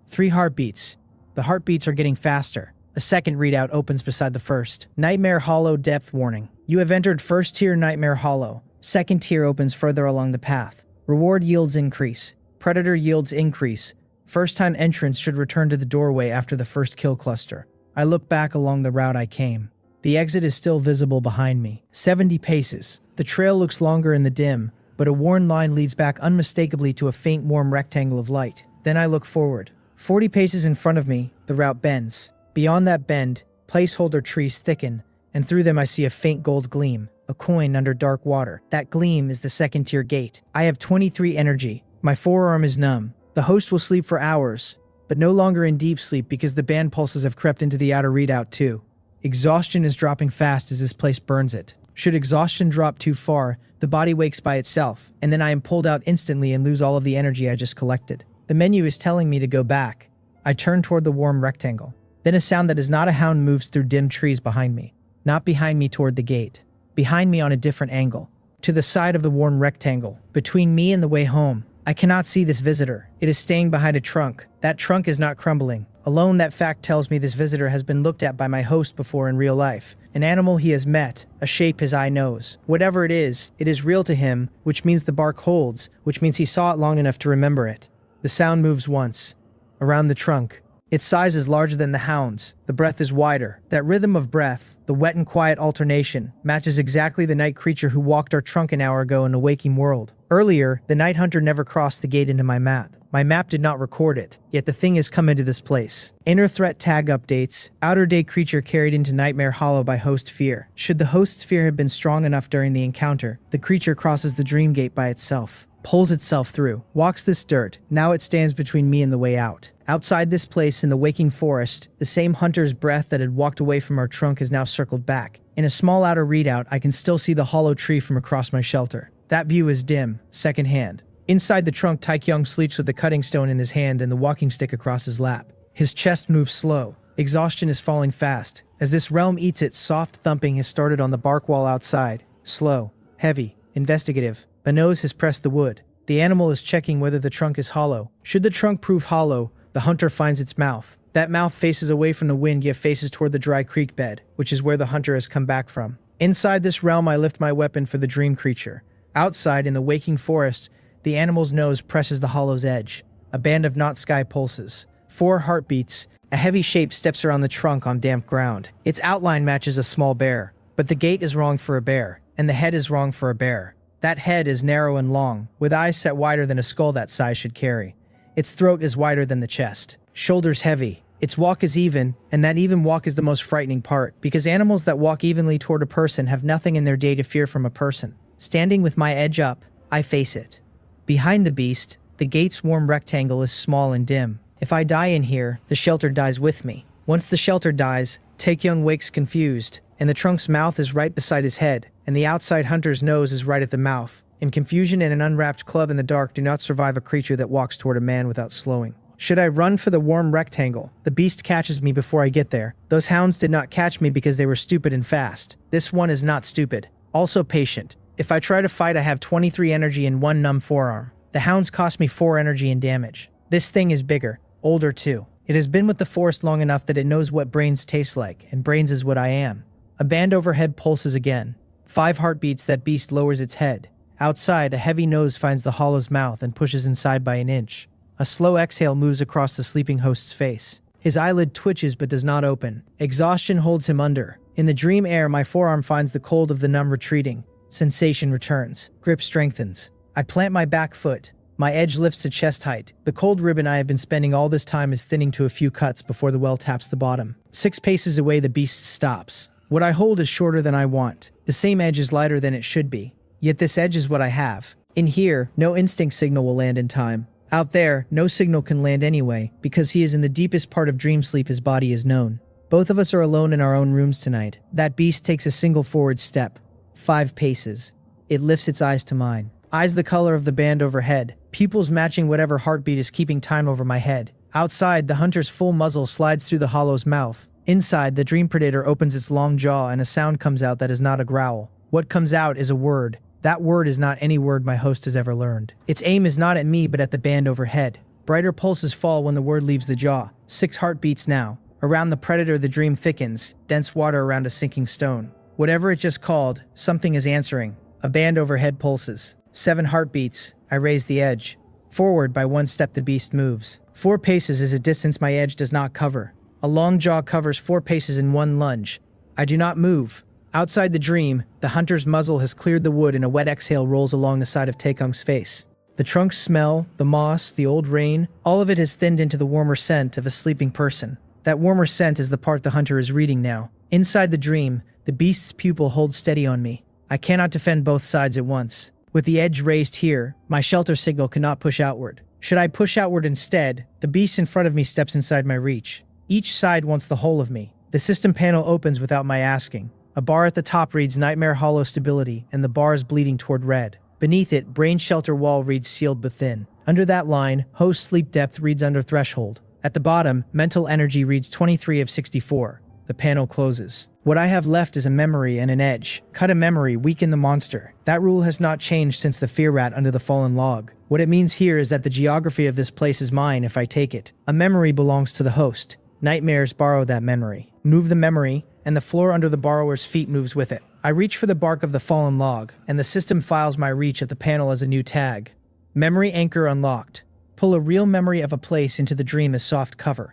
3 heartbeats. The heartbeats are getting faster. A second readout opens beside the first. Nightmare Hollow depth warning. You have entered first tier Nightmare Hollow. Second tier opens further along the path. Reward yields increase. Predator yields increase. First-time entrants should return to the doorway after the first kill cluster. I look back along the route I came. The exit is still visible behind me. 70 paces. The trail looks longer in the dim, but a worn line leads back unmistakably to a faint, warm rectangle of light. Then I look forward. 40 paces in front of me, the route bends. Beyond that bend, placeholder trees thicken, and through them I see a faint gold gleam, a coin under dark water. That gleam is the second-tier gate. I have 23 energy. My forearm is numb. The host will sleep for hours, but no longer in deep sleep because the band pulses have crept into the outer readout too. Exhaustion is dropping fast as this place burns it. Should exhaustion drop too far, the body wakes by itself, and then I am pulled out instantly and lose all of the energy I just collected. The menu is telling me to go back. I turn toward the warm rectangle. Then a sound that is not a hound moves through dim trees behind me. Not behind me toward the gate. Behind me on a different angle. To the side of the worn rectangle. Between me and the way home. I cannot see this visitor. It is staying behind a trunk. That trunk is not crumbling. Alone, that fact tells me this visitor has been looked at by my host before in real life. An animal he has met, a shape his eye knows. Whatever it is real to him, which means the bark holds, which means he saw it long enough to remember it. The sound moves once. Around the trunk. Its size is larger than the hound's. The breath is wider. That rhythm of breath, the wet and quiet alternation, matches exactly the night creature who walked our trunk an hour ago in a waking world. Earlier, the night hunter never crossed the gate into my map. My map did not record it, yet the thing has come into this place. Inner threat tag updates. Outer day creature carried into Nightmare Hollow by host fear. Should the host's fear have been strong enough during the encounter, the creature crosses the dream gate by itself. Pulls itself through, walks this dirt. Now it stands between me and the way out. Outside this place in the waking forest, the same hunter's breath that had walked away from our trunk is now circled back. In a small outer readout, I can still see the hollow tree from across my shelter. That view is dim, secondhand. Inside the trunk, Taekyung sleeps with the cutting stone in his hand and the walking stick across his lap. His chest moves slow. Exhaustion is falling fast. As this realm eats it, soft thumping has started on the bark wall outside. Slow, heavy, investigative. A nose has pressed the wood. The animal is checking whether the trunk is hollow. Should the trunk prove hollow, the hunter finds its mouth. That mouth faces away from the wind, yet faces toward the dry creek bed, which is where the hunter has come back from. Inside this realm, I lift my weapon for the dream creature. Outside, in the waking forest, The animal's nose presses the hollow's edge. A band of night sky pulses. 4 heartbeats. A heavy shape steps around the trunk on damp ground. Its outline matches a small bear. But the gait is wrong for a bear, and the head is wrong for a bear. That head is narrow and long, with eyes set wider than a skull that size should carry. Its throat is wider than the chest. Shoulders heavy. Its walk is even, and that even walk is the most frightening part, because animals that walk evenly toward a person have nothing in their day to fear from a person. Standing with my edge up, I face it. Behind the beast, the gate's warm rectangle is small and dim. If I die in here, the shelter dies with me. Once the shelter dies, Taekyung wakes confused, and the trunk's mouth is right beside his head, and the outside hunter's nose is right at the mouth. In confusion and an unwrapped club in the dark do not survive a creature that walks toward a man without slowing. Should I run for the warm rectangle? The beast catches me before I get there. Those hounds did not catch me because they were stupid and fast. This one is not stupid. Also patient. If I try to fight, I have 23 energy and 1 numb forearm. The hounds cost me 4 energy and damage. This thing is bigger. Older too. It has been with the forest long enough that it knows what brains taste like, and brains is what I am. A band overhead pulses again. 5 heartbeats, that beast lowers its head. Outside, a heavy nose finds the hollow's mouth and pushes inside by an inch. A slow exhale moves across the sleeping host's face. His eyelid twitches but does not open. Exhaustion holds him under. In the dream air, my forearm finds the cold of the numb retreating. Sensation returns. Grip strengthens. I plant my back foot. My edge lifts to chest height. The cold ribbon I have been spending all this time is thinning to a few cuts before the well taps the bottom. 6 paces away, the beast stops. What I hold is shorter than I want. The same edge is lighter than it should be. Yet this edge is what I have. In here, no instinct signal will land in time. Out there, no signal can land anyway, because he is in the deepest part of dream sleep. His body is known. Both of us are alone in our own rooms tonight. That beast takes a single forward step. 5 paces. It lifts its eyes to mine. Eyes the color of the band overhead. Pupils matching whatever heartbeat is keeping time over my head. Outside, the hunter's full muzzle slides through the hollow's mouth. Inside, the dream predator opens its long jaw and a sound comes out that is not a growl. What comes out is a word. That word is not any word my host has ever learned. Its aim is not at me but at the band overhead. Brighter pulses fall when the word leaves the jaw. 6 heartbeats now. Around the predator, the dream thickens. Dense water around a sinking stone. Whatever it just called, something is answering. A band overhead pulses. 7 heartbeats. I raise the edge. Forward by 1 step the beast moves. 4 paces is a distance my edge does not cover. A long jaw covers 4 paces in 1 lunge. I do not move. Outside the dream, the hunter's muzzle has cleared the wood and a wet exhale rolls along the side of Taekyung's face. The trunk's smell, the moss, the old rain, all of it has thinned into the warmer scent of a sleeping person. That warmer scent is the part the hunter is reading now. Inside the dream, the beast's pupil holds steady on me. I cannot defend both sides at once. With the edge raised here, my shelter signal cannot push outward. Should I push outward instead, the beast in front of me steps inside my reach. Each side wants the whole of me. The system panel opens without my asking. A bar at the top reads Nightmare Hollow Stability, and the bar is bleeding toward red. Beneath it, Brain Shelter Wall reads Sealed Within. Under that line, Host Sleep Depth reads Under Threshold. At the bottom, Mental Energy reads 23 of 64. The panel closes. What I have left is a memory and an edge. Cut a memory, weaken the monster. That rule has not changed since the fear rat under the fallen log. What it means here is that the geography of this place is mine if I take it. A memory belongs to the host. Nightmares borrow that memory. Move the memory, and the floor under the borrower's feet moves with it. I reach for the bark of the fallen log, and the system files my reach at the panel as a new tag. Memory anchor unlocked. Pull a real memory of a place into the dream as soft cover.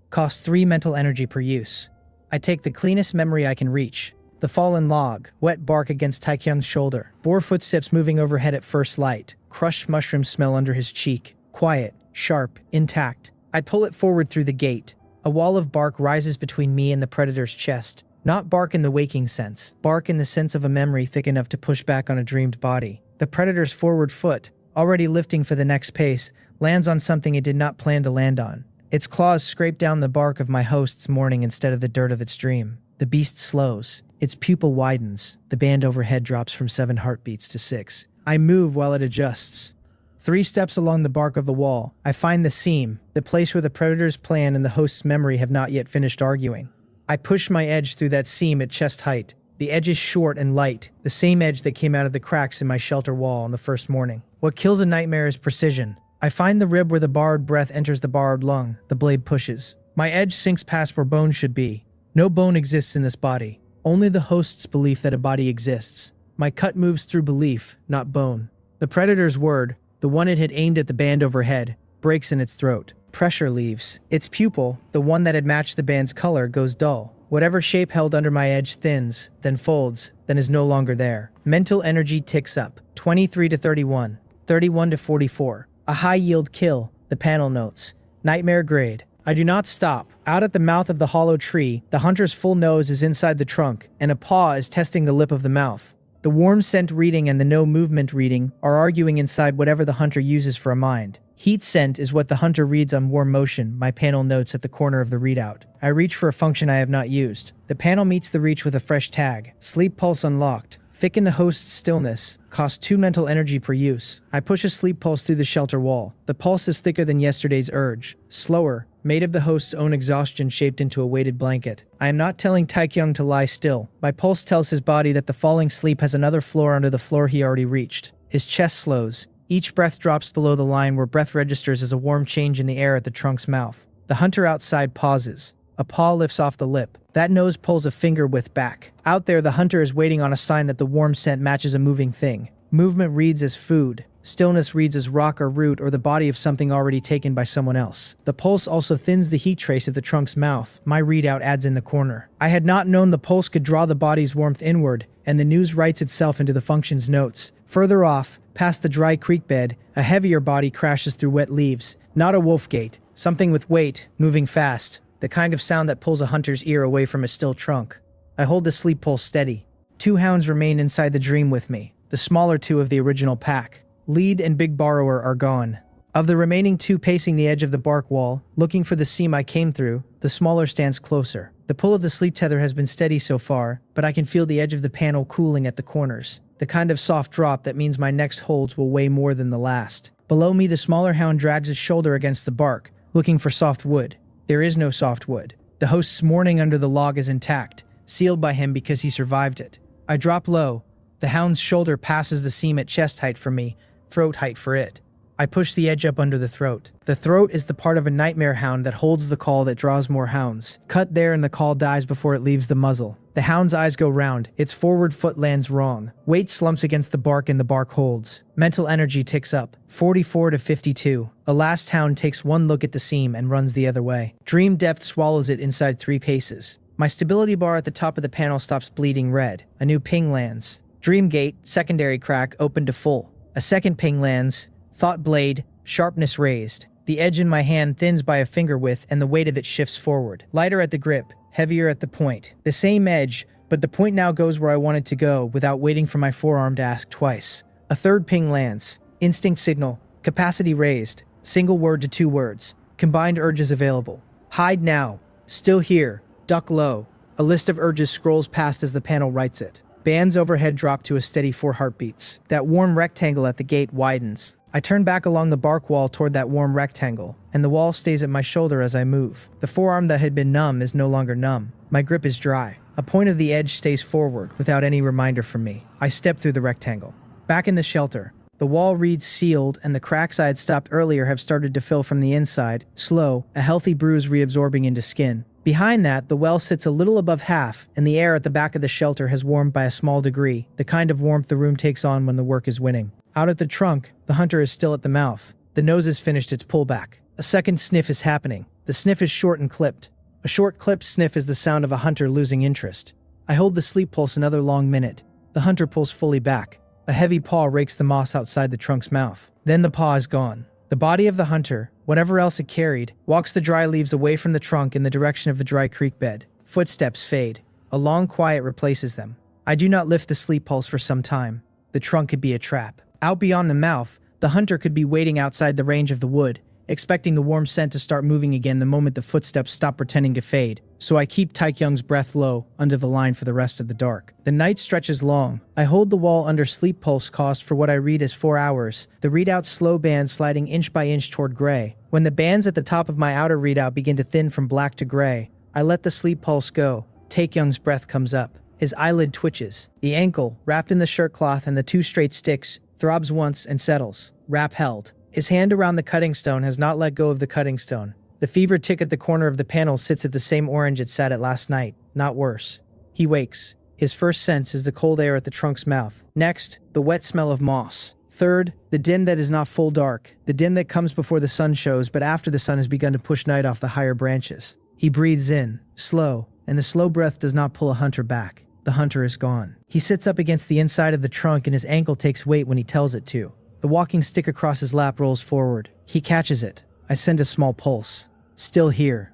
Costs 3 mental energy per use. I take the cleanest memory I can reach. The fallen log, wet bark against Taekyung's shoulder, boar footsteps moving overhead at first light, crushed mushroom smell under his cheek, quiet, sharp, intact. I pull it forward through the gate. A wall of bark rises between me and the predator's chest. Not bark in the waking sense, bark in the sense of a memory thick enough to push back on a dreamed body. The predator's forward foot, already lifting for the next pace, lands on something it did not plan to land on. Its claws scrape down the bark of my host's morning instead of the dirt of its dream. The beast slows. Its pupil widens. The band overhead drops from 7 heartbeats to 6. I move while it adjusts. 3 steps along the bark of the wall. I find the seam, the place where the predator's plan and the host's memory have not yet finished arguing. I push my edge through that seam at chest height. The edge is short and light, the same edge that came out of the cracks in my shelter wall on the first morning. What kills a nightmare is precision. I find the rib where the borrowed breath enters the borrowed lung. The blade pushes. My edge sinks past where bone should be. No bone exists in this body. Only the host's belief that a body exists. My cut moves through belief, not bone. The predator's word, The one it had aimed at the band overhead breaks in its throat. Pressure leaves. Its pupil, the one that had matched the band's color, goes dull. Whatever shape held under my edge thins, then folds, then is no longer there. Mental energy ticks up. 23 to 31. 31 to 44. A high-yield kill, the panel notes. Nightmare grade. I do not stop. Out at the mouth of the hollow tree, the hunter's full nose is inside the trunk, and a paw is testing the lip of the mouth. The warm scent reading and the no movement reading are arguing inside whatever the hunter uses for a mind. Heat scent is what the hunter reads on warm motion, my panel notes at the corner of the readout. I reach for a function I have not used. The panel meets the reach with a fresh tag. Sleep pulse unlocked. Thicken the host's stillness. Cost 2 mental energy per use. I push a sleep pulse through the shelter wall. The pulse is thicker than yesterday's urge. Slower, made of the host's own exhaustion shaped into a weighted blanket. I am not telling Taekyung to lie still. My pulse tells his body that the falling sleep has another floor under the floor he already reached. His chest slows. Each breath drops below the line where breath registers as a warm change in the air at the trunk's mouth. The hunter outside pauses. A paw lifts off the lip. That nose pulls a finger width back. Out there, the hunter is waiting on a sign that the warm scent matches a moving thing. Movement reads as food. Stillness reads as rock or root or the body of something already taken by someone else. The pulse also thins the heat trace at the trunk's mouth. My readout adds in the corner. I had not known the pulse could draw the body's warmth inward, and the news writes itself into the function's notes. Further off, past the dry creek bed, a heavier body crashes through wet leaves. Not a wolf gate. Something with weight, moving fast. The kind of sound that pulls a hunter's ear away from a still trunk. I hold the sleep pulse steady. 2 hounds remain inside the dream with me. The smaller 2 of the original pack. Lead and Big Borrower are gone. Of the remaining 2 pacing the edge of the bark wall, looking for the seam I came through, the smaller stands closer. The pull of the sleep tether has been steady so far, but I can feel the edge of the panel cooling at the corners. The kind of soft drop that means my next holds will weigh more than the last. Below me, the smaller hound drags its shoulder against the bark, looking for soft wood. There is no soft wood. The host's mourning under the log is intact, sealed by him because he survived it. I drop low. The hound's shoulder passes the seam at chest height for me, throat height for it. I push the edge up under the throat. The throat is the part of a nightmare hound that holds the call that draws more hounds. Cut there and the call dies before it leaves the muzzle. The hound's eyes go round. Its forward foot lands wrong. Weight slumps against the bark and the bark holds. Mental energy ticks up. 44 to 52. A last hound takes one look at the seam and runs the other way. Dream depth swallows it inside 3 paces. My stability bar at the top of the panel stops bleeding red. A new ping lands. Dream gate, secondary crack, open to full. A second ping lands. Thought blade, sharpness raised. The edge in my hand thins by a finger width and the weight of it shifts forward. Lighter at the grip, heavier at the point. The same edge, but the point now goes where I want it to go without waiting for my forearm to ask twice. A third ping lands. Instinct signal, capacity raised. Single word to 2 words. Combined urges available. Hide now. Still here. Duck low. A list of urges scrolls past as the panel writes it. Bands overhead drop to a steady 4 heartbeats. That warm rectangle at the gate widens. I turn back along the bark wall toward that warm rectangle, and the wall stays at my shoulder as I move. The forearm that had been numb is no longer numb. My grip is dry. A point of the edge stays forward, without any reminder from me. I step through the rectangle. Back in the shelter. The wall reads sealed, and the cracks I had stopped earlier have started to fill from the inside, slow, a healthy bruise reabsorbing into skin. Behind that, the well sits a little above half, and the air at the back of the shelter has warmed by a small degree, the kind of warmth the room takes on when the work is winning. Out at the trunk, the hunter is still at the mouth. The nose has finished its pullback. A second sniff is happening. The sniff is short and clipped. A short clipped sniff is the sound of a hunter losing interest. I hold the sleep pulse another long minute. The hunter pulls fully back. A heavy paw rakes the moss outside the trunk's mouth. Then the paw is gone. The body of the hunter, whatever else it carried, walks the dry leaves away from the trunk in the direction of the dry creek bed. Footsteps fade. A long quiet replaces them. I do not lift the sleep pulse for some time. The trunk could be a trap. Out beyond the mouth, the hunter could be waiting outside the range of the wood, expecting the warm scent to start moving again the moment the footsteps stop pretending to fade. So I keep Taekyung's breath low, under the line for the rest of the dark. The night stretches long. I hold the wall under sleep pulse cost for what I read as 4 hours, the readout slow band sliding inch by inch toward gray. When the bands at the top of my outer readout begin to thin from black to gray, I let the sleep pulse go. Taekyung's breath comes up. His eyelid twitches. The ankle, wrapped in the shirt cloth and the 2 straight sticks, throbs once and settles. Wrap held. His hand around the cutting stone has not let go of the cutting stone. The fever tick at the corner of the panel sits at the same orange it sat at last night, not worse. He wakes. His first sense is the cold air at the trunk's mouth. Next, the wet smell of moss. Third, the dim that is not full dark, the dim that comes before the sun shows but after the sun has begun to push night off the higher branches. He breathes in, slow, and the slow breath does not pull a hunter back. The hunter is gone. He sits up against the inside of the trunk and his ankle takes weight when he tells it to. The walking stick across his lap rolls forward. He catches it. I send a small pulse. Still here.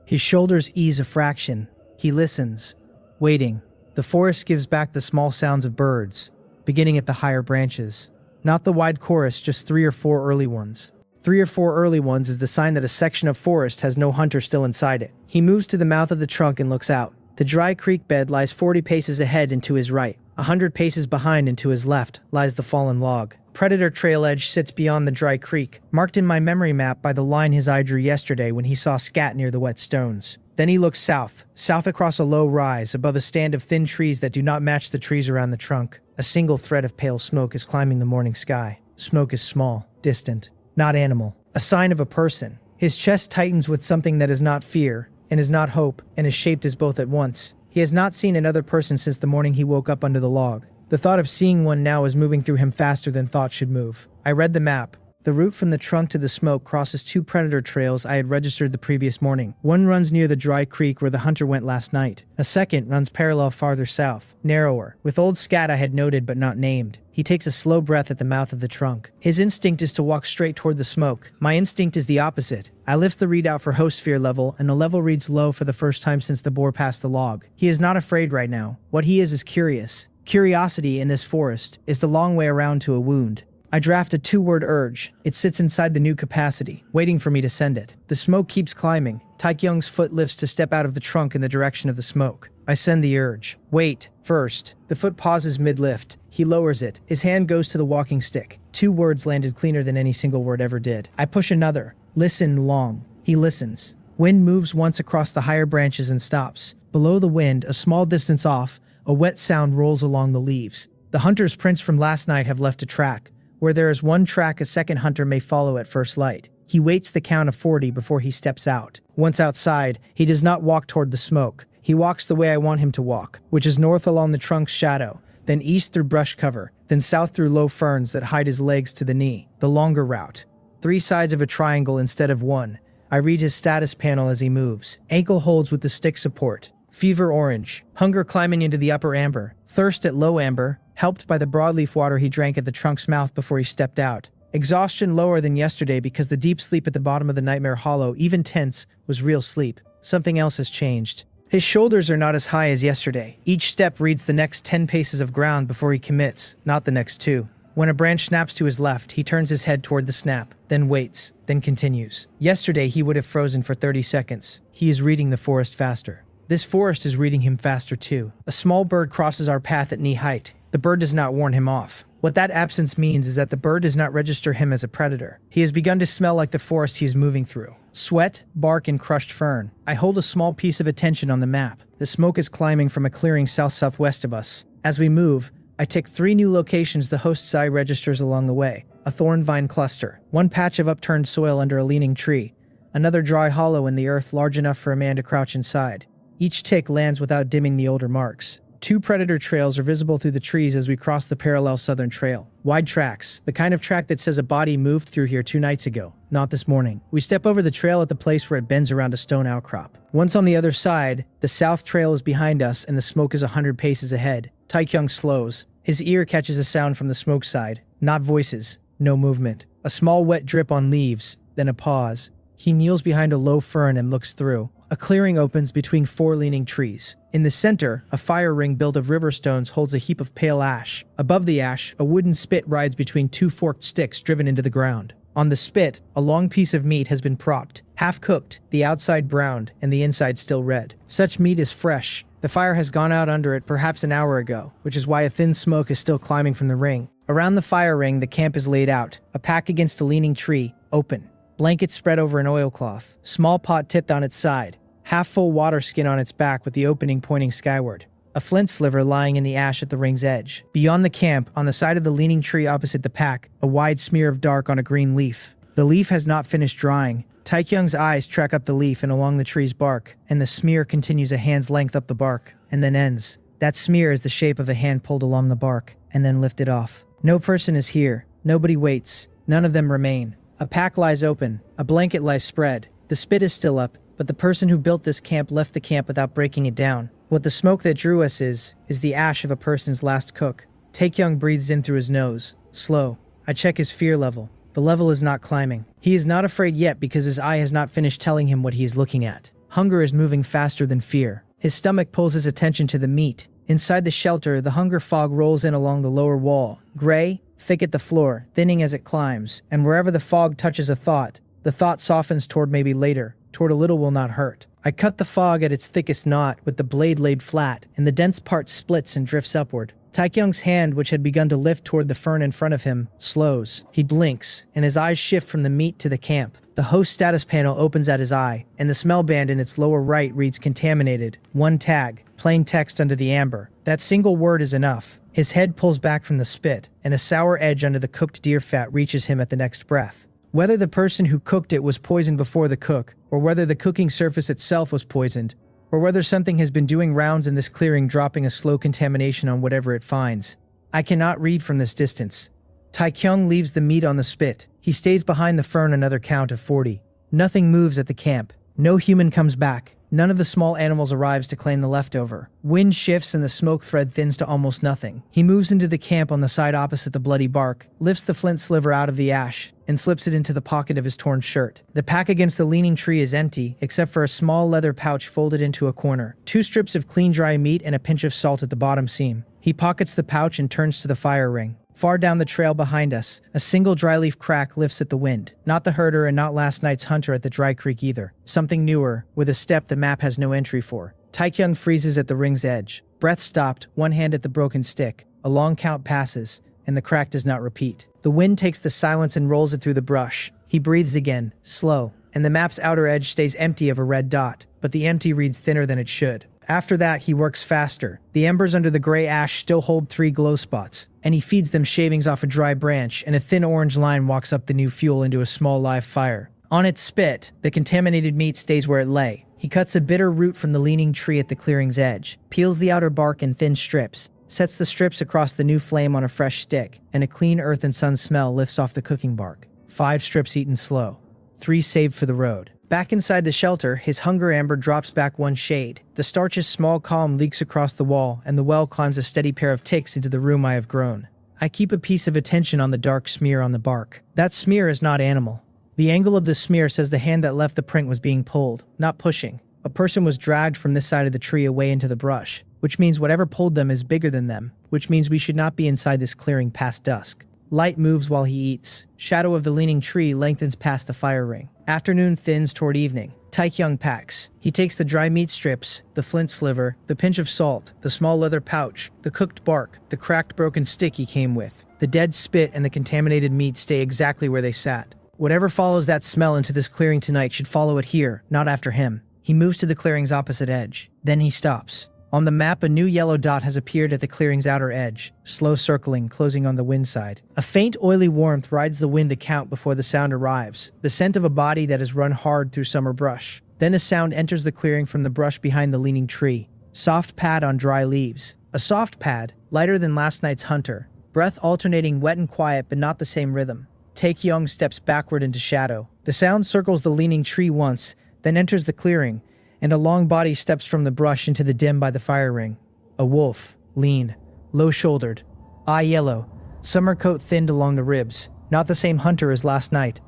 His shoulders ease a fraction. He listens, waiting. The forest gives back the small sounds of birds, beginning at the higher branches. Not the wide chorus, just 3 or 4 early ones. 3 or 4 early ones is the sign that a section of forest has no hunter still inside it. He moves to the mouth of the trunk and looks out. The dry creek bed lies 40 paces ahead and to his right. 100 paces behind and to his left lies the fallen log. Predator trail edge sits beyond the dry creek, marked in my memory map by the line his eye drew yesterday when he saw scat near the wet stones. Then he looks south across a low rise, above a stand of thin trees that do not match the trees around the trunk. A single thread of pale smoke is climbing the morning sky. Smoke is small, distant, not animal. A sign of a person. His chest tightens with something that is not fear, and is not hope, and is shaped as both at once. He has not seen another person since the morning he woke up under the log. The thought of seeing one now is moving through him faster than thought should move. I read the map. The route from the trunk to the smoke crosses 2 predator trails I had registered the previous morning. One runs near the dry creek where the hunter went last night. A second runs parallel farther south, narrower, with old scat I had noted but not named. He takes a slow breath at the mouth of the trunk. His instinct is to walk straight toward the smoke. My instinct is the opposite. I lift the readout for host sphere level, and the level reads low for the first time since the boar passed the log. He is not afraid right now. What he is curious. Curiosity in this forest is the long way around to a wound. I draft a 2-word urge. It sits inside the new capacity, waiting for me to send it. The smoke keeps climbing. Taekyung's foot lifts to step out of the trunk in the direction of the smoke. I send the urge. Wait, first. The foot pauses mid-lift. He lowers it. His hand goes to the walking stick. 2 words landed cleaner than any single word ever did. I push another. Listen long. He listens. Wind moves once across the higher branches and stops. Below the wind, a small distance off, a wet sound rolls along the leaves. The hunter's prints from last night have left a track. Where there is one track, a second hunter may follow at first light. He waits the count of 40 before he steps out. Once outside, he does not walk toward the smoke. He walks the way I want him to walk, which is north along the trunk's shadow, then east through brush cover, then south through low ferns that hide his legs to the knee. The longer route. 3 sides of a triangle instead of 1. I read his status panel as he moves. Ankle holds with the stick support. Fever orange. Hunger climbing into the upper amber. Thirst at low amber. Helped by the broadleaf water he drank at the trunk's mouth before he stepped out. Exhaustion lower than yesterday because the deep sleep at the bottom of the nightmare hollow, even tense, was real sleep. Something else has changed. His shoulders are not as high as yesterday. Each step reads the next 10 paces of ground before he commits, not the next 2. When a branch snaps to his left, he turns his head toward the snap, then waits, then continues. Yesterday he would have frozen for 30 seconds. He is reading the forest faster. This forest is reading him faster too. A small bird crosses our path at knee height. The bird does not warn him off. What that absence means is that the bird does not register him as a predator. He has begun to smell like the forest he is moving through. Sweat, bark, and crushed fern. I hold a small piece of attention on the map. The smoke is climbing from a clearing south-southwest of us. As we move, I tick 3 new locations the host's eye registers along the way. A thorn vine cluster. 1 patch of upturned soil under a leaning tree. Another dry hollow in the earth large enough for a man to crouch inside. Each tick lands without dimming the older marks. 2 predator trails are visible through the trees as we cross the parallel southern trail. Wide tracks, the kind of track that says a body moved through here 2 nights ago, not this morning. We step over the trail at the place where it bends around a stone outcrop. Once on the other side, the south trail is behind us and the smoke is 100 paces ahead. Taekyung slows. His ear catches a sound from the smoke side. Not voices, no movement. A small wet drip on leaves, then a pause. He kneels behind a low fern and looks through. A clearing opens between 4 leaning trees. In the center, a fire ring built of river stones holds a heap of pale ash. Above the ash, a wooden spit rides between 2 forked sticks driven into the ground. On the spit, a long piece of meat has been propped, half cooked, the outside browned, and the inside still red. Such meat is fresh. The fire has gone out under it perhaps an hour ago, which is why a thin smoke is still climbing from the ring. Around the fire ring, the camp is laid out, a pack against a leaning tree, open. Blankets spread over an oilcloth, small pot tipped on its side, half-full water skin on its back with the opening pointing skyward. A flint sliver lying in the ash at the ring's edge. Beyond the camp, on the side of the leaning tree opposite the pack, a wide smear of dark on a green leaf. The leaf has not finished drying. Taekyung's eyes track up the leaf and along the tree's bark, and the smear continues a hand's length up the bark, and then ends. That smear is the shape of a hand pulled along the bark, and then lifted off. No person is here. Nobody waits. None of them remain. A pack lies open. A blanket lies spread. The spit is still up, but the person who built this camp left the camp without breaking it down. What the smoke that drew us is the ash of a person's last cook. Taekyung breathes in through his nose. Slow. I check his fear level. The level is not climbing. He is not afraid yet because his eye has not finished telling him what he is looking at. Hunger is moving faster than fear. His stomach pulls his attention to the meat. Inside the shelter, the hunger fog rolls in along the lower wall. Gray, thick at the floor, thinning as it climbs, and wherever the fog touches a thought, the thought softens toward maybe later, toward a little will not hurt. I cut the fog at its thickest knot with the blade laid flat, and the dense part splits and drifts upward. Taekyung's hand, which had begun to lift toward the fern in front of him, slows. He blinks, and his eyes shift from the meat to the camp. The host status panel opens at his eye, and the smell band in its lower right reads contaminated. One tag, plain text under the amber. That single word is enough. His head pulls back from the spit, and a sour edge under the cooked deer fat reaches him at the next breath. Whether the person who cooked it was poisoned before the cook, or whether the cooking surface itself was poisoned, or whether something has been doing rounds in this clearing, dropping a slow contamination on whatever it finds. I cannot read from this distance. Taekyung leaves the meat on the spit. He stays behind the fern another count of 40. Nothing moves at the camp. No human comes back. None of the small animals arrives to claim the leftover. Wind shifts and the smoke thread thins to almost nothing. He moves into the camp on the side opposite the bloody bark, lifts the flint sliver out of the ash, and slips it into the pocket of his torn shirt. The pack against the leaning tree is empty, except for a small leather pouch folded into a corner. 2 strips of clean dry meat and a pinch of salt at the bottom seam. He pockets the pouch and turns to the fire ring. Far down the trail behind us, a single dry leaf crack lifts at the wind. Not the herder and not last night's hunter at the dry creek either. Something newer, with a step the map has no entry for. Taekyung freezes at the ring's edge. Breath stopped, one hand at the broken stick. A long count passes, and the crack does not repeat. The wind takes the silence and rolls it through the brush. He breathes again, slow, and the map's outer edge stays empty of a red dot, but the empty reads thinner than it should. After that, he works faster. The embers under the gray ash still hold 3 glow spots, and he feeds them shavings off a dry branch, and a thin orange line walks up the new fuel into a small live fire. On its spit, the contaminated meat stays where it lay. He cuts a bitter root from the leaning tree at the clearing's edge, peels the outer bark in thin strips, sets the strips across the new flame on a fresh stick, and a clean earth and sun smell lifts off the cooking bark. 5 strips eaten slow. 3 saved for the road. Back inside the shelter, his hunger amber drops back 1 shade. The starch's small column leaks across the wall, and the well climbs a steady pair of ticks into the room I have grown. I keep a piece of attention on the dark smear on the bark. That smear is not animal. The angle of the smear says the hand that left the print was being pulled, not pushing. A person was dragged from this side of the tree away into the brush, which means whatever pulled them is bigger than them, which means we should not be inside this clearing past dusk. Light moves while he eats. Shadow of the leaning tree lengthens past the fire ring. Afternoon thins toward evening. Taekyung packs. He takes the dry meat strips, the flint sliver, the pinch of salt, the small leather pouch, the cooked bark, the cracked broken stick he came with. The dead spit and the contaminated meat stay exactly where they sat. Whatever follows that smell into this clearing tonight should follow it here, not after him. He moves to the clearing's opposite edge. Then he stops. On the map, a new yellow dot has appeared at the clearing's outer edge, slow circling, closing on the wind side. A faint, oily warmth rides the wind to count before the sound arrives, the scent of a body that has run hard through summer brush. Then a sound enters the clearing from the brush behind the leaning tree. Soft pad on dry leaves. A soft pad, lighter than last night's hunter. Breath alternating wet and quiet, but not the same rhythm. Taekyung steps backward into shadow. The sound circles the leaning tree once, then enters the clearing, and a long body steps from the brush into the dim by the fire ring. A wolf, lean, low-shouldered, eye yellow, summer coat thinned along the ribs. Not the same hunter as last night.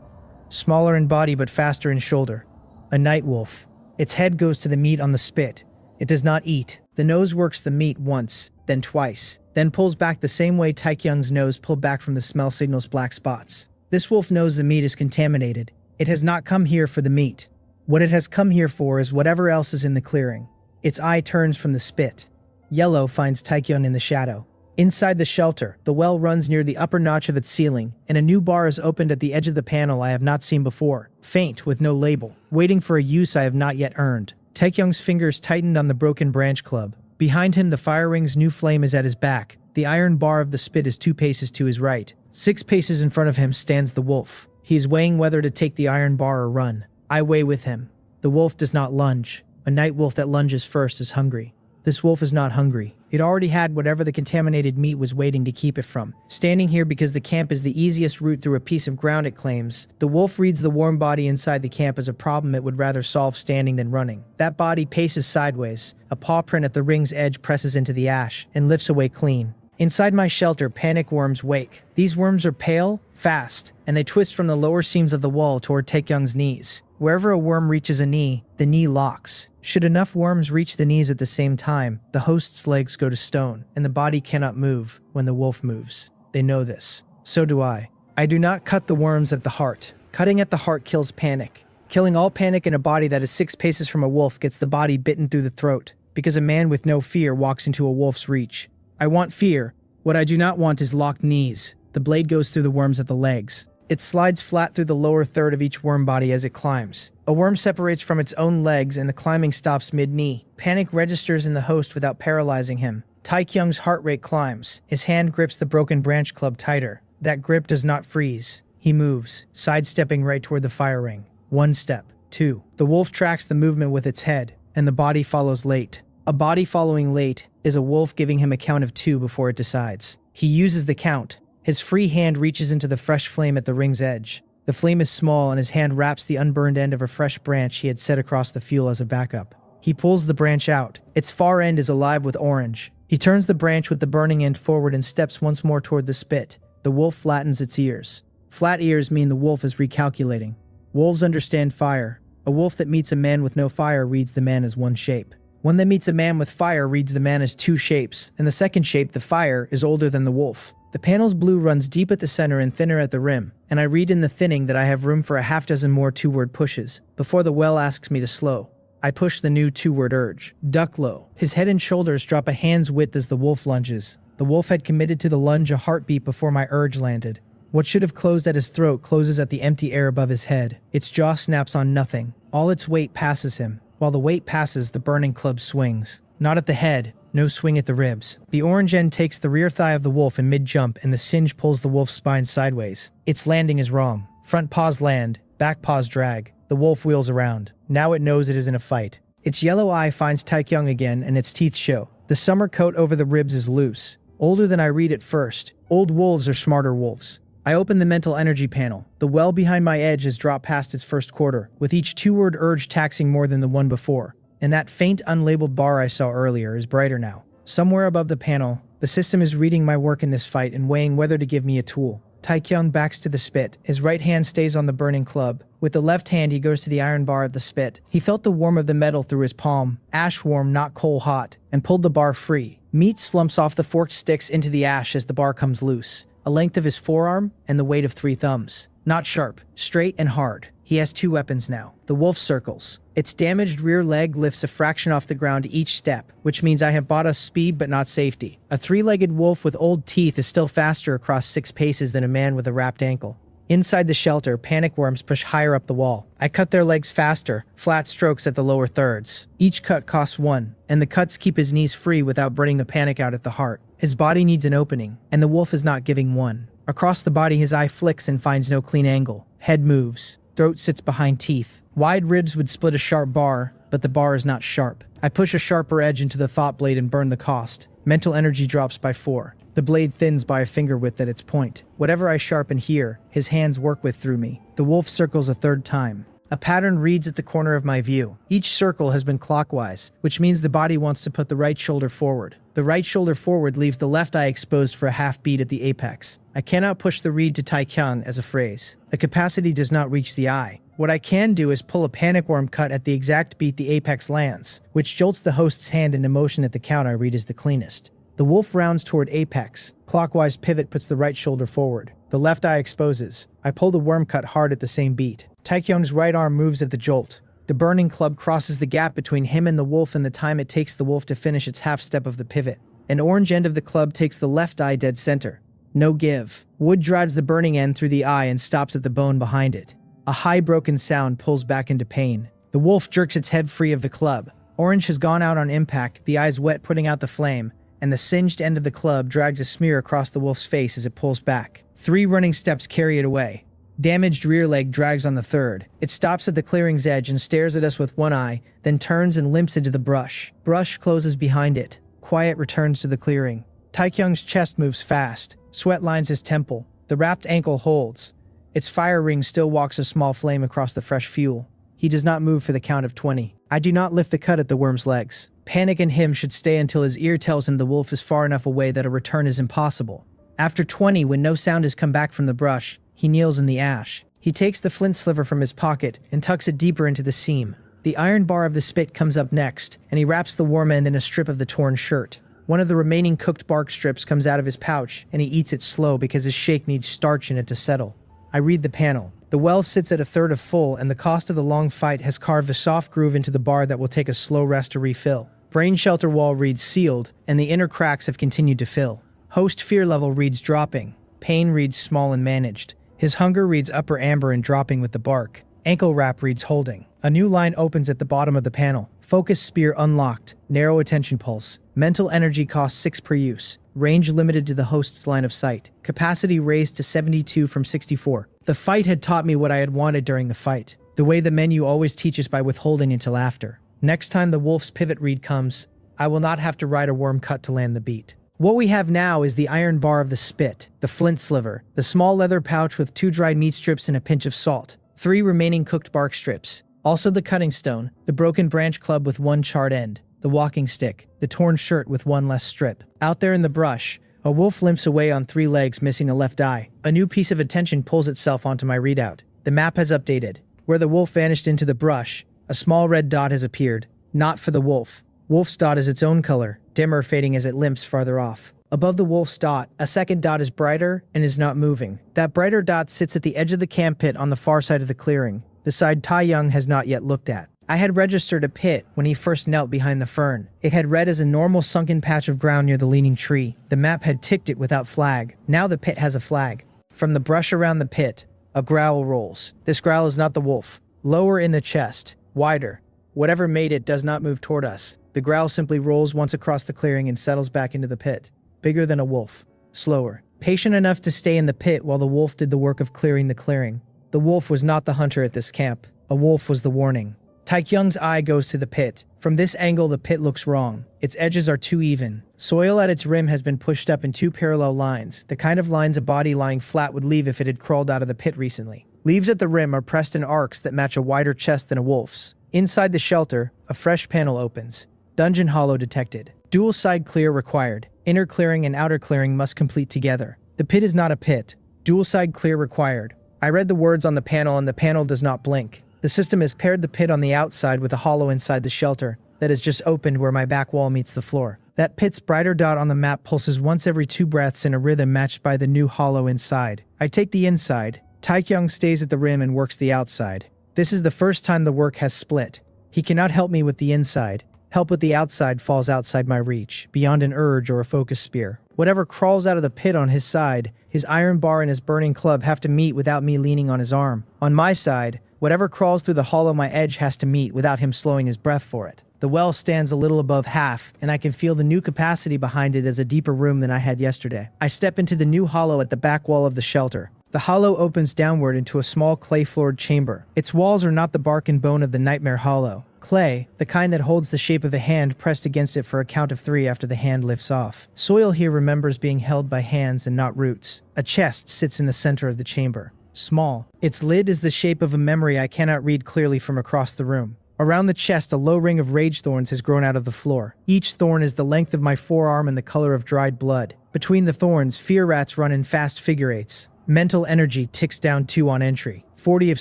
Smaller in body but faster in shoulder. A night wolf. Its head goes to the meat on the spit. It does not eat. The nose works the meat once, then twice, then pulls back the same way Taekyung's nose pulled back from the smell signal's black spots. This wolf knows the meat is contaminated. It has not come here for the meat. What it has come here for is whatever else is in the clearing. Its eye turns from the spit. Yellow finds Taekyung in the shadow. Inside the shelter, the well runs near the upper notch of its ceiling, and a new bar is opened at the edge of the panel I have not seen before, faint with no label, waiting for a use I have not yet earned. Taekyung's fingers tightened on the broken branch club. Behind him, the fire ring's new flame is at his back. The iron bar of the spit is 2 paces to his right. 6 paces in front of him stands the wolf. He is weighing whether to take the iron bar or run. I weigh with him. The wolf does not lunge. A night wolf that lunges first is hungry. This wolf is not hungry. It already had whatever the contaminated meat was waiting to keep it from. Standing here because the camp is the easiest route through a piece of ground, it claims. The wolf reads the warm body inside the camp as a problem it would rather solve standing than running. That body paces sideways. A paw print at the ring's edge presses into the ash and lifts away clean. Inside my shelter, panic worms wake. These worms are pale, fast, and they twist from the lower seams of the wall toward Taekyung's knees. Wherever a worm reaches a knee, the knee locks. Should enough worms reach the knees at the same time, the host's legs go to stone, and the body cannot move when the wolf moves. They know this. So do I. I do not cut the worms at the heart. Cutting at the heart kills panic. Killing all panic in a body that is 6 paces from a wolf gets the body bitten through the throat, because a man with no fear walks into a wolf's reach. I want fear. What I do not want is locked knees. The blade goes through the worms at the legs. It slides flat through the lower third of each worm body as it climbs. A worm separates from its own legs and the climbing stops mid-knee. Panic registers in the host without paralyzing him. Taekyung's heart rate climbs. His hand grips the broken branch club tighter. That grip does not freeze. He moves, sidestepping right toward the fire ring. 1 step. 2. The wolf tracks the movement with its head, and the body follows late. A body following late is a wolf giving him a count of 2 before it decides. He uses the count. His free hand reaches into the fresh flame at the ring's edge. The flame is small and his hand wraps the unburned end of a fresh branch he had set across the fuel as a backup. He pulls the branch out. Its far end is alive with orange. He turns the branch with the burning end forward and steps once more toward the spit. The wolf flattens its ears. Flat ears mean the wolf is recalculating. Wolves understand fire. A wolf that meets a man with no fire reads the man as one shape. One that meets a man with fire reads the man as 2 shapes, and the second shape, the fire, is older than the wolf. The panel's blue runs deep at the center and thinner at the rim, and I read in the thinning that I have room for a half-dozen more 2-word pushes, before the well asks me to slow. I push the new 2-word urge. Duck low. His head and shoulders drop a hand's width as the wolf lunges. The wolf had committed to the lunge a heartbeat before my urge landed. What should have closed at his throat closes at the empty air above his head. Its jaw snaps on nothing. All its weight passes him. While the weight passes, the burning club swings. Not at the head. No swing at the ribs. The orange end takes the rear thigh of the wolf in mid-jump, and the singe pulls the wolf's spine sideways. Its landing is wrong. Front paws land, back paws drag. The wolf wheels around. Now it knows it is in a fight. Its yellow eye finds Taekyung again, and its teeth show. The summer coat over the ribs is loose. Older than I read at first. Old wolves are smarter wolves. I open the mental energy panel. The well behind my edge has dropped past its first quarter, with each 2-word urge taxing more than the one before. And that faint, unlabeled bar I saw earlier is brighter now. Somewhere above the panel, the system is reading my work in this fight and weighing whether to give me a tool. Taekyung backs to the spit. His right hand stays on the burning club. With the left hand, he goes to the iron bar at the spit. He felt the warmth of the metal through his palm, ash warm, not coal hot, and pulled the bar free. Meat slumps off the forked sticks into the ash as the bar comes loose. A length of his forearm and the weight of 3 thumbs. Not sharp, straight and hard. He has 2 weapons now. The wolf circles. Its damaged rear leg lifts a fraction off the ground each step, which means I have bought us speed but not safety. A 3-legged wolf with old teeth is still faster across 6 paces than a man with a wrapped ankle. Inside the shelter, panic worms push higher up the wall. I cut their legs faster, flat strokes at the lower thirds. Each cut costs 1, and the cuts keep his knees free without burning the panic out at the heart. His body needs an opening, and the wolf is not giving one. Across the body, his eye flicks and finds no clean angle. Head moves. Throat sits behind teeth. Wide ribs would split a sharp bar, but the bar is not sharp. I push a sharper edge into the thought blade and burn the cost. Mental energy drops by 4. The blade thins by a finger width at its point. Whatever I sharpen here, his hands work with through me. The wolf circles a 3rd time. A pattern reads at the corner of my view. Each circle has been clockwise, which means the body wants to put the right shoulder forward. The right shoulder forward leaves the left eye exposed for a half beat at the apex. I cannot push the read to Taekyung as a phrase. The capacity does not reach the eye. What I can do is pull a panic worm cut at the exact beat the apex lands, which jolts the host's hand into motion at the count I read is the cleanest. The wolf rounds toward apex. Clockwise pivot puts the right shoulder forward. The left eye exposes. I pull the worm cut hard at the same beat. Taekyung's right arm moves at the jolt. The burning club crosses the gap between him and the wolf in the time it takes the wolf to finish its half step of the pivot. An orange end of the club takes the left eye dead center. No give. Wood drives the burning end through the eye and stops at the bone behind it. A high broken sound pulls back into pain. The wolf jerks its head free of the club. Orange has gone out on impact, the eyes wet putting out the flame, and the singed end of the club drags a smear across the wolf's face as it pulls back. 3 running steps carry it away. Damaged rear leg drags on the third. It stops at the clearing's edge and stares at us with one eye, then turns and limps into the brush. Brush closes behind it. Quiet returns to the clearing. Taekyung's chest moves fast. Sweat lines his temple. The wrapped ankle holds. Its fire ring still walks a small flame across the fresh fuel. He does not move for the count of 20. I do not lift the cut at the worm's legs. Panic in him should stay until his ear tells him the wolf is far enough away that a return is impossible. After 20, when no sound has come back from the brush, he kneels in the ash. He takes the flint sliver from his pocket and tucks it deeper into the seam. The iron bar of the spit comes up next, and he wraps the worm end in a strip of the torn shirt. One of the remaining cooked bark strips comes out of his pouch, and he eats it slow because his shake needs starch in it to settle. I read the panel. The well sits at a third of full, and the cost of the long fight has carved a soft groove into the bar that will take a slow rest to refill. Brain shelter wall reads sealed, and the inner cracks have continued to fill. Host fear level reads dropping. Pain reads small and managed. His hunger reads upper amber and dropping with the bark. Ankle wrap reads holding. A new line opens at the bottom of the panel. Focus spear unlocked. Narrow attention pulse. Mental energy cost 6 per use. Range limited to the host's line of sight. Capacity raised to 72 from 64. The fight had taught me what I had wanted during the fight. The way the menu always teaches by withholding until after. Next time the wolf's pivot read comes, I will not have to ride a worm cut to land the beat. What we have now is the iron bar of the spit, the flint sliver, the small leather pouch with 2 dried meat strips and a pinch of salt, 3 remaining cooked bark strips, also the cutting stone, the broken branch club with 1 charred end, the walking stick, the torn shirt with 1 less strip. Out there in the brush, a wolf limps away on 3 legs missing a left eye. A new piece of attention pulls itself onto my readout. The map has updated. Where the wolf vanished into the brush, a small red dot has appeared. Not for the wolf. Wolf's dot is its own color, dimmer fading as it limps farther off. Above the wolf's dot, a second dot is brighter and is not moving. That brighter dot sits at the edge of the camp pit on the far side of the clearing, the side Taeyoung has not yet looked at. I had registered a pit when he first knelt behind the fern. It had read as a normal sunken patch of ground near the leaning tree. The map had ticked it without flag. Now the pit has a flag. From the brush around the pit, a growl rolls. This growl is not the wolf. Lower in the chest, wider. Whatever made it does not move toward us. The growl simply rolls once across the clearing and settles back into the pit. Bigger than a wolf. Slower. Patient enough to stay in the pit while the wolf did the work of clearing the clearing. The wolf was not the hunter at this camp. A wolf was the warning. Taekyung's eye goes to the pit. From this angle, the pit looks wrong. Its edges are too even. Soil at its rim has been pushed up in 2 parallel lines, the kind of lines a body lying flat would leave if it had crawled out of the pit recently. Leaves at the rim are pressed in arcs that match a wider chest than a wolf's. Inside the shelter, a fresh panel opens. Dungeon hollow detected. Dual side clear required. Inner clearing and outer clearing must complete together. The pit is not a pit. Dual side clear required. I read the words on the panel and the panel does not blink. The system has paired the pit on the outside with a hollow inside the shelter that has just opened where my back wall meets the floor. That pit's brighter dot on the map pulses once every 2 breaths in a rhythm matched by the new hollow inside. I take the inside. Taekyung stays at the rim and works the outside. This is the first time the work has split. He cannot help me with the inside. Help with the outside falls outside my reach, beyond an urge or a focus spear. Whatever crawls out of the pit on his side, his iron bar and his burning club have to meet without me leaning on his arm. On my side, whatever crawls through the hollow my edge has to meet without him slowing his breath for it. The well stands a little above half, and I can feel the new capacity behind it as a deeper room than I had yesterday. I step into the new hollow at the back wall of the shelter. The hollow opens downward into a small clay-floored chamber. Its walls are not the bark and bone of the nightmare hollow. Clay, the kind that holds the shape of a hand pressed against it for a count of 3 after the hand lifts off. Soil here remembers being held by hands and not roots. A chest sits in the center of the chamber. Small. Its lid is the shape of a memory I cannot read clearly from across the room. Around the chest, a low ring of rage thorns has grown out of the floor. Each thorn is the length of my forearm and the color of dried blood. Between the thorns, fear rats run in fast figure eights. Mental energy ticks down 2 on entry. 40 of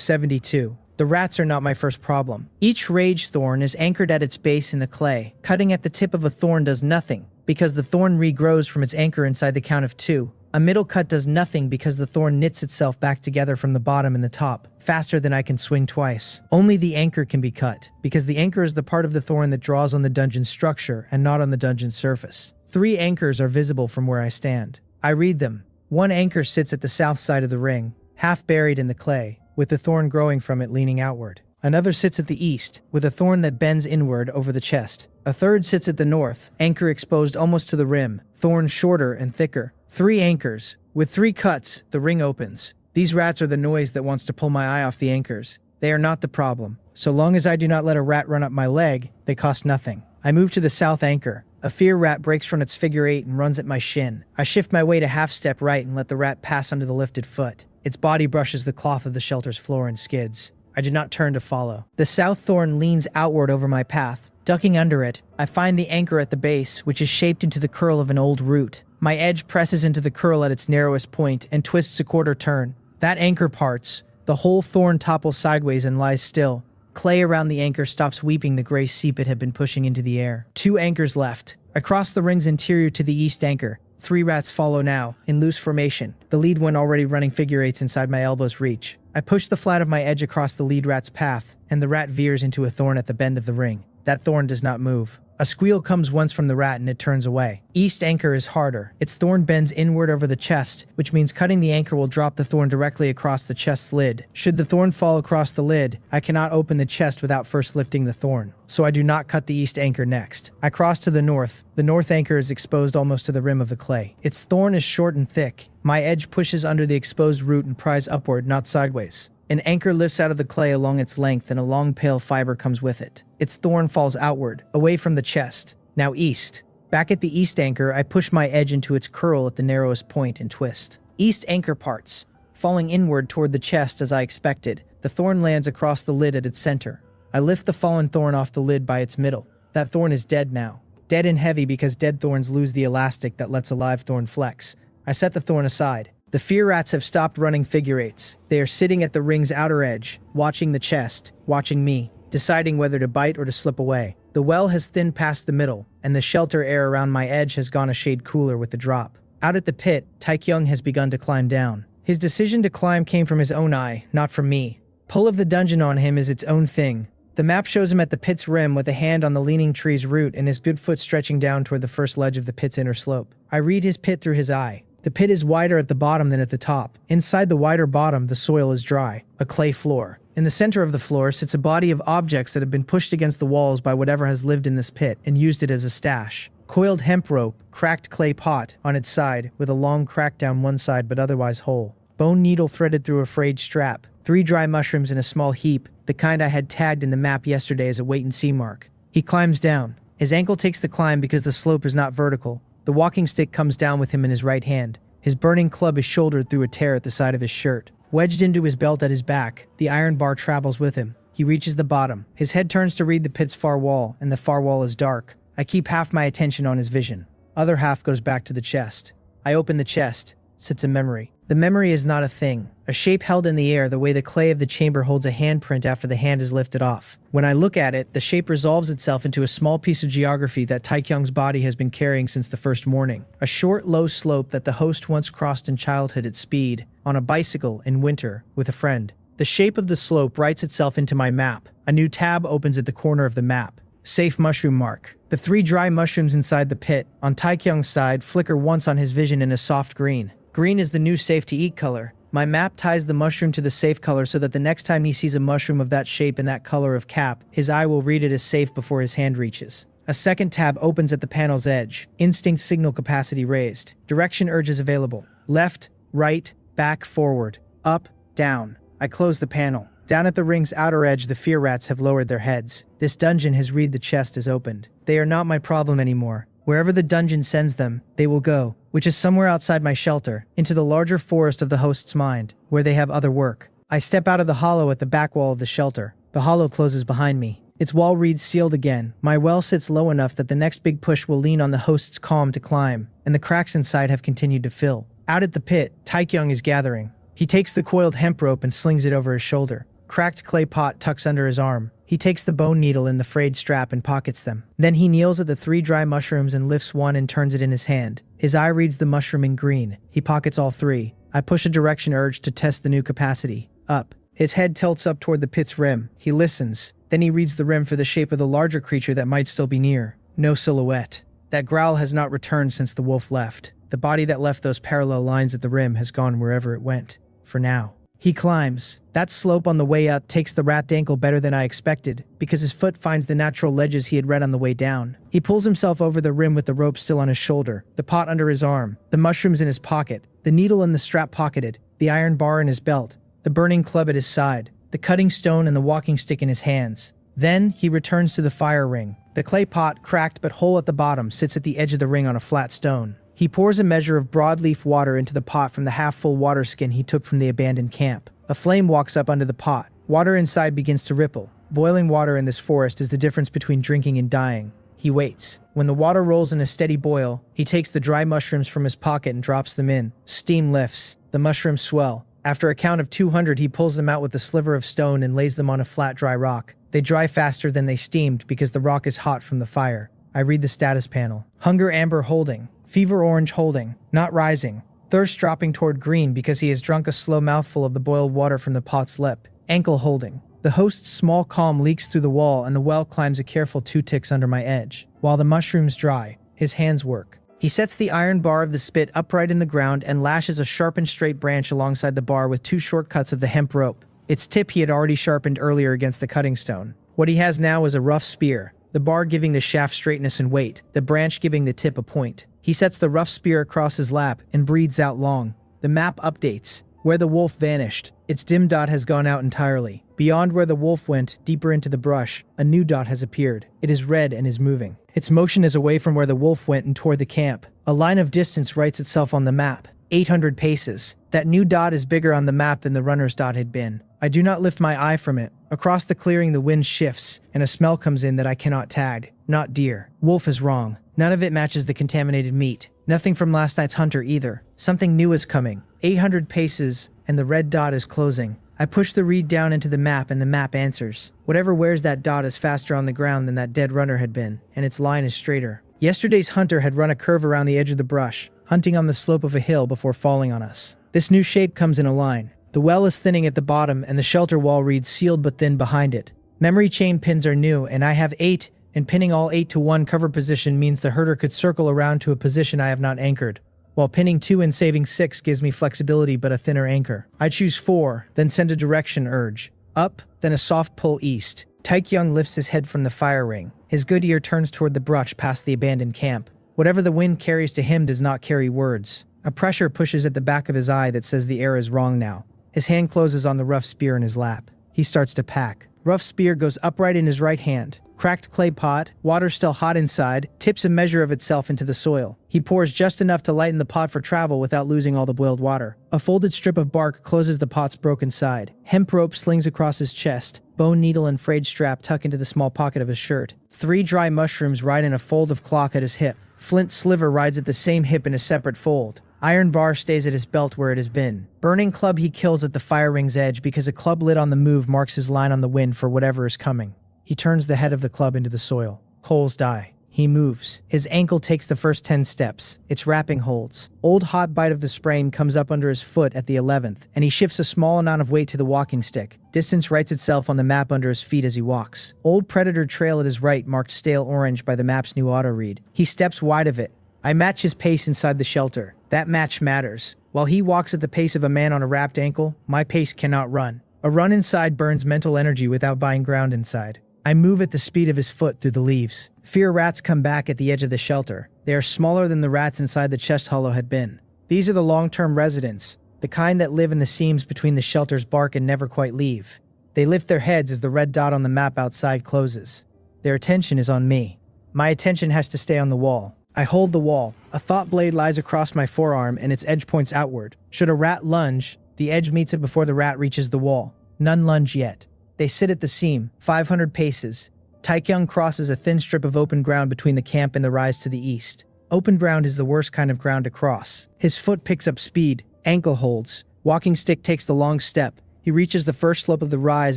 72. The rats are not my first problem. Each rage thorn is anchored at its base in the clay. Cutting at the tip of a thorn does nothing, because the thorn regrows from its anchor inside the count of 2. A middle cut does nothing because the thorn knits itself back together from the bottom and the top, faster than I can swing twice. Only the anchor can be cut, because the anchor is the part of the thorn that draws on the dungeon's structure and not on the dungeon's surface. 3 anchors are visible from where I stand. I read them. 1 anchor sits at the south side of the ring, half buried in the clay, with the thorn growing from it leaning outward. Another sits at the east, with a thorn that bends inward over the chest. A third sits at the north, anchor exposed almost to the rim, thorn shorter and thicker. 3 anchors. With 3 cuts, the ring opens. These rats are the noise that wants to pull my eye off the anchors. They are not the problem. So long as I do not let a rat run up my leg, they cost nothing. I move to the south anchor. A fear rat breaks from its figure 8 and runs at my shin. I shift my weight a half step right and let the rat pass under the lifted foot. Its body brushes the cloth of the shelter's floor and skids. I do not turn to follow. The south thorn leans outward over my path. Ducking under it, I find the anchor at the base, which is shaped into the curl of an old root. My edge presses into the curl at its narrowest point and twists a quarter turn. That anchor parts. The whole thorn topples sideways and lies still. Clay around the anchor stops weeping the gray seep it had been pushing into the air. 2 anchors left. Across the ring's interior to the east anchor, 3 rats follow now, in loose formation, the lead one already running figure 8s inside my elbow's reach. I push the flat of my edge across the lead rat's path, and the rat veers into a thorn at the bend of the ring. That thorn does not move. A squeal comes once from the rat and it turns away. East anchor is harder. Its thorn bends inward over the chest, which means cutting the anchor will drop the thorn directly across the chest's lid. Should the thorn fall across the lid, I cannot open the chest without first lifting the thorn. So I do not cut the east anchor next. I cross to the north. The north anchor is exposed almost to the rim of the clay. Its thorn is short and thick. My edge pushes under the exposed root and pries upward, not sideways. An anchor lifts out of the clay along its length and a long pale fiber comes with it. Its thorn falls outward, away from the chest. Now east. Back at the east anchor, I push my edge into its curl at the narrowest point and twist. East anchor parts. Falling inward toward the chest as I expected, the thorn lands across the lid at its center. I lift the fallen thorn off the lid by its middle. That thorn is dead now. Dead and heavy because dead thorns lose the elastic that lets a live thorn flex. I set the thorn aside. The fear rats have stopped running figure 8s. They are sitting at the ring's outer edge, watching the chest, watching me, deciding whether to bite or to slip away. The well has thinned past the middle, and the shelter air around my edge has gone a shade cooler with the drop. Out at the pit, Taekyung has begun to climb down. His decision to climb came from his own eye, not from me. Pull of the dungeon on him is its own thing. The map shows him at the pit's rim with a hand on the leaning tree's root and his good foot stretching down toward the first ledge of the pit's inner slope. I read his pit through his eye. The pit is wider at the bottom than at the top. Inside the wider bottom, the soil is dry, a clay floor. In the center of the floor sits a body of objects that have been pushed against the walls by whatever has lived in this pit and used it as a stash. Coiled hemp rope, cracked clay pot on its side with a long crack down one side but otherwise whole. Bone needle threaded through a frayed strap. 3 dry mushrooms in a small heap, the kind I had tagged in the map yesterday as a wait-and-see mark. He climbs down. His ankle takes the climb because the slope is not vertical. The walking stick comes down with him in his right hand. His burning club is shouldered through a tear at the side of his shirt. Wedged into his belt at his back, the iron bar travels with him. He reaches the bottom. His head turns to read the pit's far wall, and the far wall is dark. I keep half my attention on his vision. Other half goes back to the chest. I open the chest. Sits a memory. The memory is not a thing. A shape held in the air the way the clay of the chamber holds a handprint after the hand is lifted off. When I look at it, the shape resolves itself into a small piece of geography that Taekyung's body has been carrying since the first morning. A short, low slope that the host once crossed in childhood at speed, on a bicycle in winter, with a friend. The shape of the slope writes itself into my map. A new tab opens at the corner of the map. Safe mushroom mark. The 3 dry mushrooms inside the pit, on Taekyung's side, flicker once on his vision in a soft green. Green is the new safe-to-eat color. My map ties the mushroom to the safe color so that the next time he sees a mushroom of that shape and that color of cap, his eye will read it as safe before his hand reaches. A second tab opens at the panel's edge. Instinct signal capacity raised. Direction urges available. Left, right, back, forward, up, down. I close the panel. Down at the ring's outer edge, the fear rats have lowered their heads. This dungeon has read the chest is opened. They are not my problem anymore. Wherever the dungeon sends them, they will go, which is somewhere outside my shelter, into the larger forest of the host's mind, where they have other work. I step out of the hollow at the back wall of the shelter. The hollow closes behind me. Its wall reads sealed again. My well sits low enough that the next big push will lean on the host's calm to climb, and the cracks inside have continued to fill. Out at the pit, Taekyung is gathering. He takes the coiled hemp rope and slings it over his shoulder. Cracked clay pot tucks under his arm. He takes the bone needle in the frayed strap and pockets them. Then he kneels at the 3 dry mushrooms and lifts one and turns it in his hand. His eye reads the mushroom in green. He pockets all 3. I push a direction urge to test the new capacity. Up. His head tilts up toward the pit's rim. He listens. Then he reads the rim for the shape of the larger creature that might still be near. No silhouette. That growl has not returned since the wolf left. The body that left those parallel lines at the rim has gone wherever it went. For now. He climbs. That slope on the way up takes the rat ankle better than I expected, because his foot finds the natural ledges he had read on the way down. He pulls himself over the rim with the rope still on his shoulder, the pot under his arm, the mushrooms in his pocket, the needle in the strap pocketed. the iron bar in his belt, the burning club at his side, the cutting stone and the walking stick in his hands. Then he returns to the fire ring. The clay pot, cracked but whole at the bottom, sits at the edge of the ring on a flat stone. He pours a measure of broadleaf water into the pot from the half-full water skin he took from the abandoned camp. A flame walks up under the pot. Water inside begins to ripple. Boiling water in this forest is the difference between drinking and dying. He waits. When the water rolls in a steady boil, he takes the dry mushrooms from his pocket and drops them in. Steam lifts. The mushrooms swell. After a count of 200, he pulls them out with a sliver of stone and lays them on a flat, dry rock. They dry faster than they steamed because the rock is hot from the fire. I read the status panel. Hunger amber holding. Fever orange holding. Not rising. Thirst dropping toward green because he has drunk a slow mouthful of the boiled water from the pot's lip. Ankle holding. The host's small calm leaks through the wall and the well climbs a careful 2 ticks under my edge. While the mushrooms dry, his hands work. He sets the iron bar of the spit upright in the ground and lashes a sharpened straight branch alongside the bar with 2 short cuts of the hemp rope. Its tip he had already sharpened earlier against the cutting stone. What he has now is a rough spear, the bar giving the shaft straightness and weight, the branch giving the tip a point. He sets the rough spear across his lap and breathes out long. The map updates. Where the wolf vanished, its dim dot has gone out entirely. Beyond where the wolf went, deeper into the brush, a new dot has appeared. It is red and is moving. Its motion is away from where the wolf went and toward the camp. A line of distance writes itself on the map. 800 paces. That new dot is bigger on the map than the runner's dot had been. I do not lift my eye from it. Across the clearing the wind shifts, and a smell comes in that I cannot tag. Not deer. Wolf is wrong. None of it matches the contaminated meat. Nothing from last night's hunter either. Something new is coming. 800 paces, and the red dot is closing. I push the reed down into the map and the map answers. Whatever wears that dot is faster on the ground than that dead runner had been, and its line is straighter. Yesterday's hunter had run a curve around the edge of the brush, hunting on the slope of a hill before falling on us. This new shape comes in a line. The well is thinning at the bottom and the shelter wall reads sealed but thin behind it. Memory chain pins are new and I have 8, and pinning all 8 to one cover position means the herder could circle around to a position I have not anchored, while pinning 2 and saving 6 gives me flexibility but a thinner anchor. I choose 4, then send a direction urge. Up, then a soft pull east. Taekyung lifts his head from the fire ring. His good ear turns toward the brush past the abandoned camp. Whatever the wind carries to him does not carry words. A pressure pushes at the back of his eye that says the air is wrong now. His hand closes on the rough spear in his lap. He starts to pack. Rough spear goes upright in his right hand. Cracked clay pot, water still hot inside, tips a measure of itself into the soil. He pours just enough to lighten the pot for travel without losing all the boiled water. A folded strip of bark closes the pot's broken side. Hemp rope slings across his chest. Bone needle and frayed strap tuck into the small pocket of his shirt. 3 dry mushrooms ride in a fold of cloth at his hip. Flint sliver rides at the same hip in a separate fold. Iron bar stays at his belt where it has been. Burning club he kills at the fire ring's edge because a club lit on the move marks his line on the wind for whatever is coming. He turns the head of the club into the soil. Coals die. He moves. His ankle takes the first 10 steps. Its wrapping holds. Old hot bite of the sprain comes up under his foot at the 11th, and he shifts a small amount of weight to the walking stick. Distance writes itself on the map under his feet as he walks. Old predator trail at his right marked stale orange by the map's new auto read. He steps wide of it. I match his pace inside the shelter. That match matters. While he walks at the pace of a man on a wrapped ankle, my pace cannot run. A run inside burns mental energy without buying ground inside. I move at the speed of his foot through the leaves. Fear rats come back at the edge of the shelter. They are smaller than the rats inside the chest hollow had been. These are the long-term residents, the kind that live in the seams between the shelter's bark and never quite leave. They lift their heads as the red dot on the map outside closes. Their attention is on me. My attention has to stay on the wall. I hold the wall. A thought blade lies across my forearm and its edge points outward. Should a rat lunge, the edge meets it before the rat reaches the wall. None lunge yet. They sit at the seam, 500 paces. Taekyung crosses a thin strip of open ground between the camp and the rise to the east. Open ground is the worst kind of ground to cross. His foot picks up speed. Ankle holds. Walking stick takes the long step. He reaches the first slope of the rise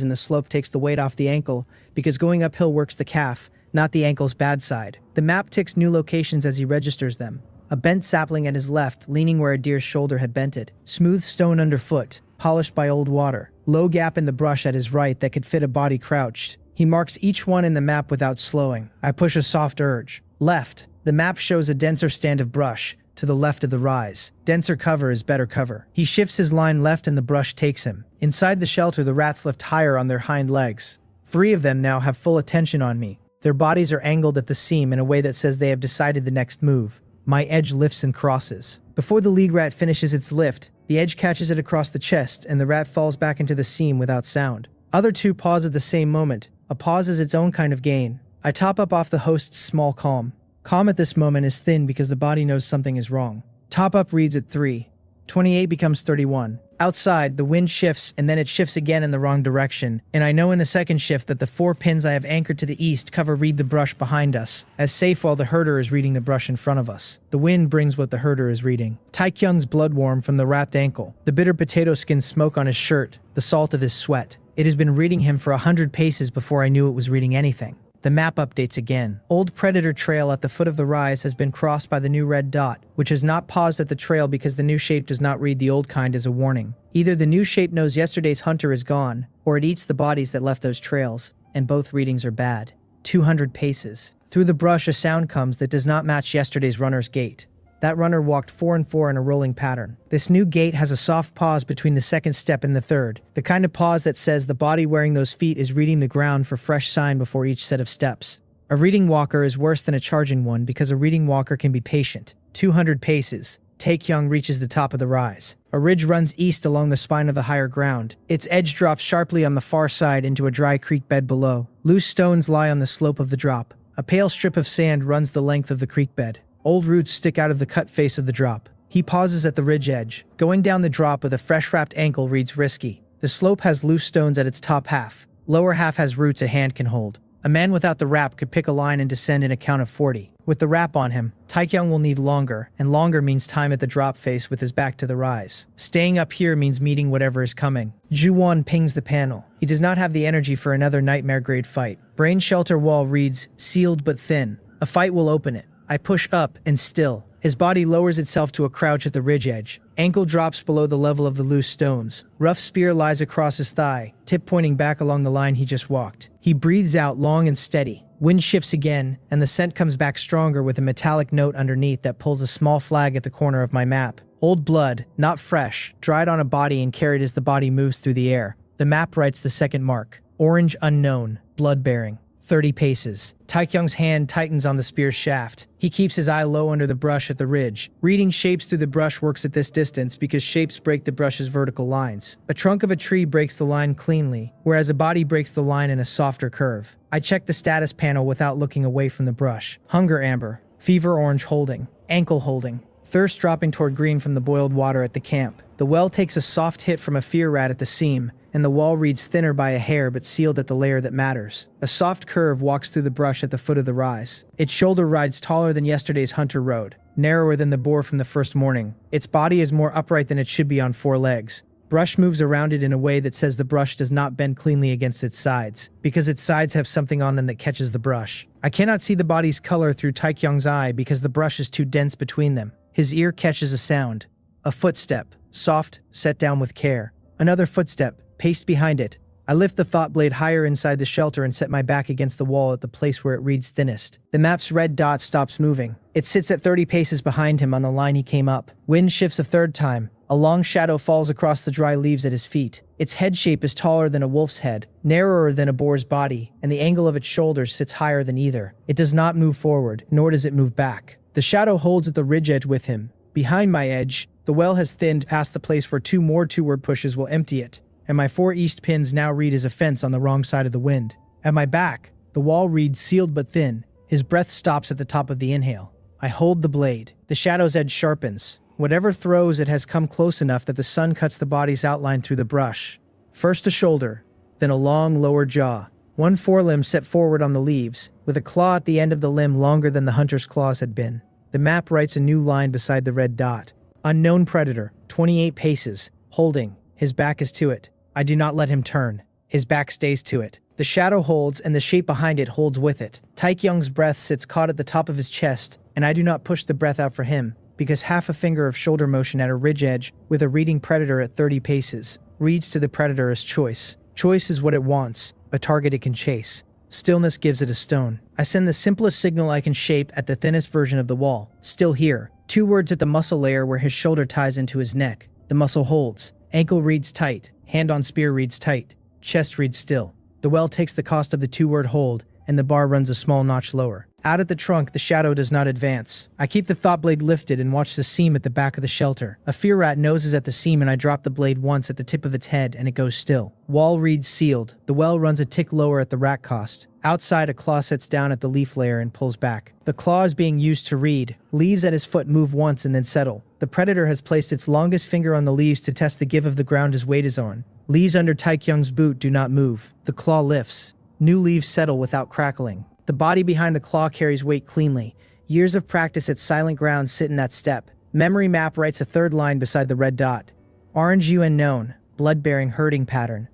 and the slope takes the weight off the ankle because going uphill works the calf, not the ankle's bad side. The map ticks new locations as he registers them. A bent sapling at his left, leaning where a deer's shoulder had bent it. Smooth stone underfoot, polished by old water. Low gap in the brush at his right that could fit a body crouched. He marks each one in the map without slowing. I push a soft urge. Left. The map shows a denser stand of brush, to the left of the rise. Denser cover is better cover. He shifts his line left and the brush takes him. Inside the shelter, the rats lift higher on their hind legs. 3 of them now have full attention on me. Their bodies are angled at the seam in a way that says they have decided the next move. My edge lifts and crosses. Before the league rat finishes its lift, The edge catches it across the chest, and the rat falls back into the seam without sound. Other two pause at the same moment. A pause is its own kind of gain. I top up off the host's small calm. Calm at this moment is thin because the body knows something is wrong. Top up reads at 3. 28 becomes 31. Outside, the wind shifts and then it shifts again in the wrong direction, and I know in the second shift that the 4 pins I have anchored to the east cover read the brush behind us, as safe while the herder is reading the brush in front of us. The wind brings what the herder is reading. Taekyung's blood warm from the wrapped ankle, the bitter potato skin smoke on his shirt, the salt of his sweat. It has been reading him for 100 paces before I knew it was reading anything. The map updates again. Old predator trail at the foot of the rise has been crossed by the new red dot, which has not paused at the trail because the new shape does not read the old kind as a warning. Either the new shape knows yesterday's hunter is gone, or it eats the bodies that left those trails, and both readings are bad. 200 paces. Through the brush a sound comes that does not match yesterday's runner's gait. That runner walked 4 and 4 in a rolling pattern. This new gait has a soft pause between the second step and the third, the kind of pause that says the body wearing those feet is reading the ground for fresh sign before each set of steps. A reading walker is worse than a charging one because a reading walker can be patient. 200 paces. Taekyung reaches the top of the rise. A ridge runs east along the spine of the higher ground. Its edge drops sharply on the far side into a dry creek bed below. Loose stones lie on the slope of the drop. A pale strip of sand runs the length of the creek bed. Old roots stick out of the cut face of the drop. He pauses at the ridge edge. Going down the drop with a fresh wrapped ankle reads risky. The slope has loose stones at its top half. Lower half has roots a hand can hold. A man without the wrap could pick a line and descend in a count of 40. With the wrap on him, Taekyung will need longer, and longer means time at the drop face with his back to the rise. Staying up here means meeting whatever is coming. Ju-won pings the panel. He does not have the energy for another nightmare-grade fight. Brain shelter wall reads, sealed but thin. A fight will open it. I push up, and still. His body lowers itself to a crouch at the ridge edge. Ankle drops below the level of the loose stones. Rough spear lies across his thigh, tip pointing back along the line he just walked. He breathes out long and steady. Wind shifts again, and the scent comes back stronger with a metallic note underneath that pulls a small flag at the corner of my map. Old blood, not fresh, dried on a body and carried as the body moves through the air. The map writes the second mark. Orange unknown, blood-bearing. 30 paces. Taekyung's hand tightens on the spear's shaft. He keeps his eye low under the brush at the ridge. Reading shapes through the brush works at this distance because shapes break the brush's vertical lines. A trunk of a tree breaks the line cleanly, whereas a body breaks the line in a softer curve. I check the status panel without looking away from the brush. Hunger amber. Fever orange holding. Ankle holding. Thirst dropping toward green from the boiled water at the camp. The well takes a soft hit from a fear rat at the seam, and the wall reads thinner by a hair but sealed at the layer that matters. A soft curve walks through the brush at the foot of the rise. Its shoulder rides taller than yesterday's hunter rode, narrower than the boar from the first morning. Its body is more upright than it should be on 4 legs. Brush moves around it in a way that says the brush does not bend cleanly against its sides, because its sides have something on them that catches the brush. I cannot see the body's color through Taekyung's eye because the brush is too dense between them. His ear catches a sound. A footstep, soft, set down with care. Another footstep, paced behind it. I lift the thought blade higher inside the shelter and set my back against the wall at the place where it reads thinnest. The map's red dot stops moving. It sits at 30 paces behind him on the line he came up. Wind shifts a third time. A long shadow falls across the dry leaves at his feet. Its head shape is taller than a wolf's head, narrower than a boar's body, and the angle of its shoulders sits higher than either. It does not move forward, nor does it move back. The shadow holds at the ridge edge with him. Behind my edge, the well has thinned past the place where 2 more 2-word pushes will empty it, and my 4 east pins now read as a fence on the wrong side of the wind. At my back, the wall reads sealed but thin. His breath stops at the top of the inhale. I hold the blade. The shadow's edge sharpens. Whatever throws it has come close enough that the sun cuts the body's outline through the brush. First a shoulder, then a long lower jaw. 1 forelimb set forward on the leaves, with a claw at the end of the limb longer than the hunter's claws had been. The map writes a new line beside the red dot. Unknown predator, 28 paces, holding. His back is to it. I do not let him turn. His back stays to it. The shadow holds, and the shape behind it holds with it. Taekyung's breath sits caught at the top of his chest, and I do not push the breath out for him, because half a finger of shoulder motion at a ridge edge with a reading predator at 30 paces reads to the predator as choice. Choice is what it wants, a target it can chase. Stillness gives it a stone. I send the simplest signal I can shape at the thinnest version of the wall. Still here. 2 words at the muscle layer where his shoulder ties into his neck. The muscle holds. Ankle reads tight. Hand on spear reads tight. Chest reads still. The well takes the cost of the 2-word hold, and the bar runs a small notch lower. Out at the trunk, the shadow does not advance. I keep the thought blade lifted and watch the seam at the back of the shelter. A fear rat noses at the seam and I drop the blade once at the tip of its head and it goes still. Wall reads sealed. The well runs a tick lower at the rat cost. Outside, a claw sits down at the leaf layer and pulls back. The claw is being used to read. Leaves at his foot move once and then settle. The predator has placed its longest finger on the leaves to test the give of the ground his weight is on. Leaves under Taekyung's boot do not move. The claw lifts. New leaves settle without crackling. The body behind the claw carries weight cleanly. Years of practice at silent ground sit in that step. Memory map writes a third line beside the red dot. Orange UN known. Blood-bearing herding pattern.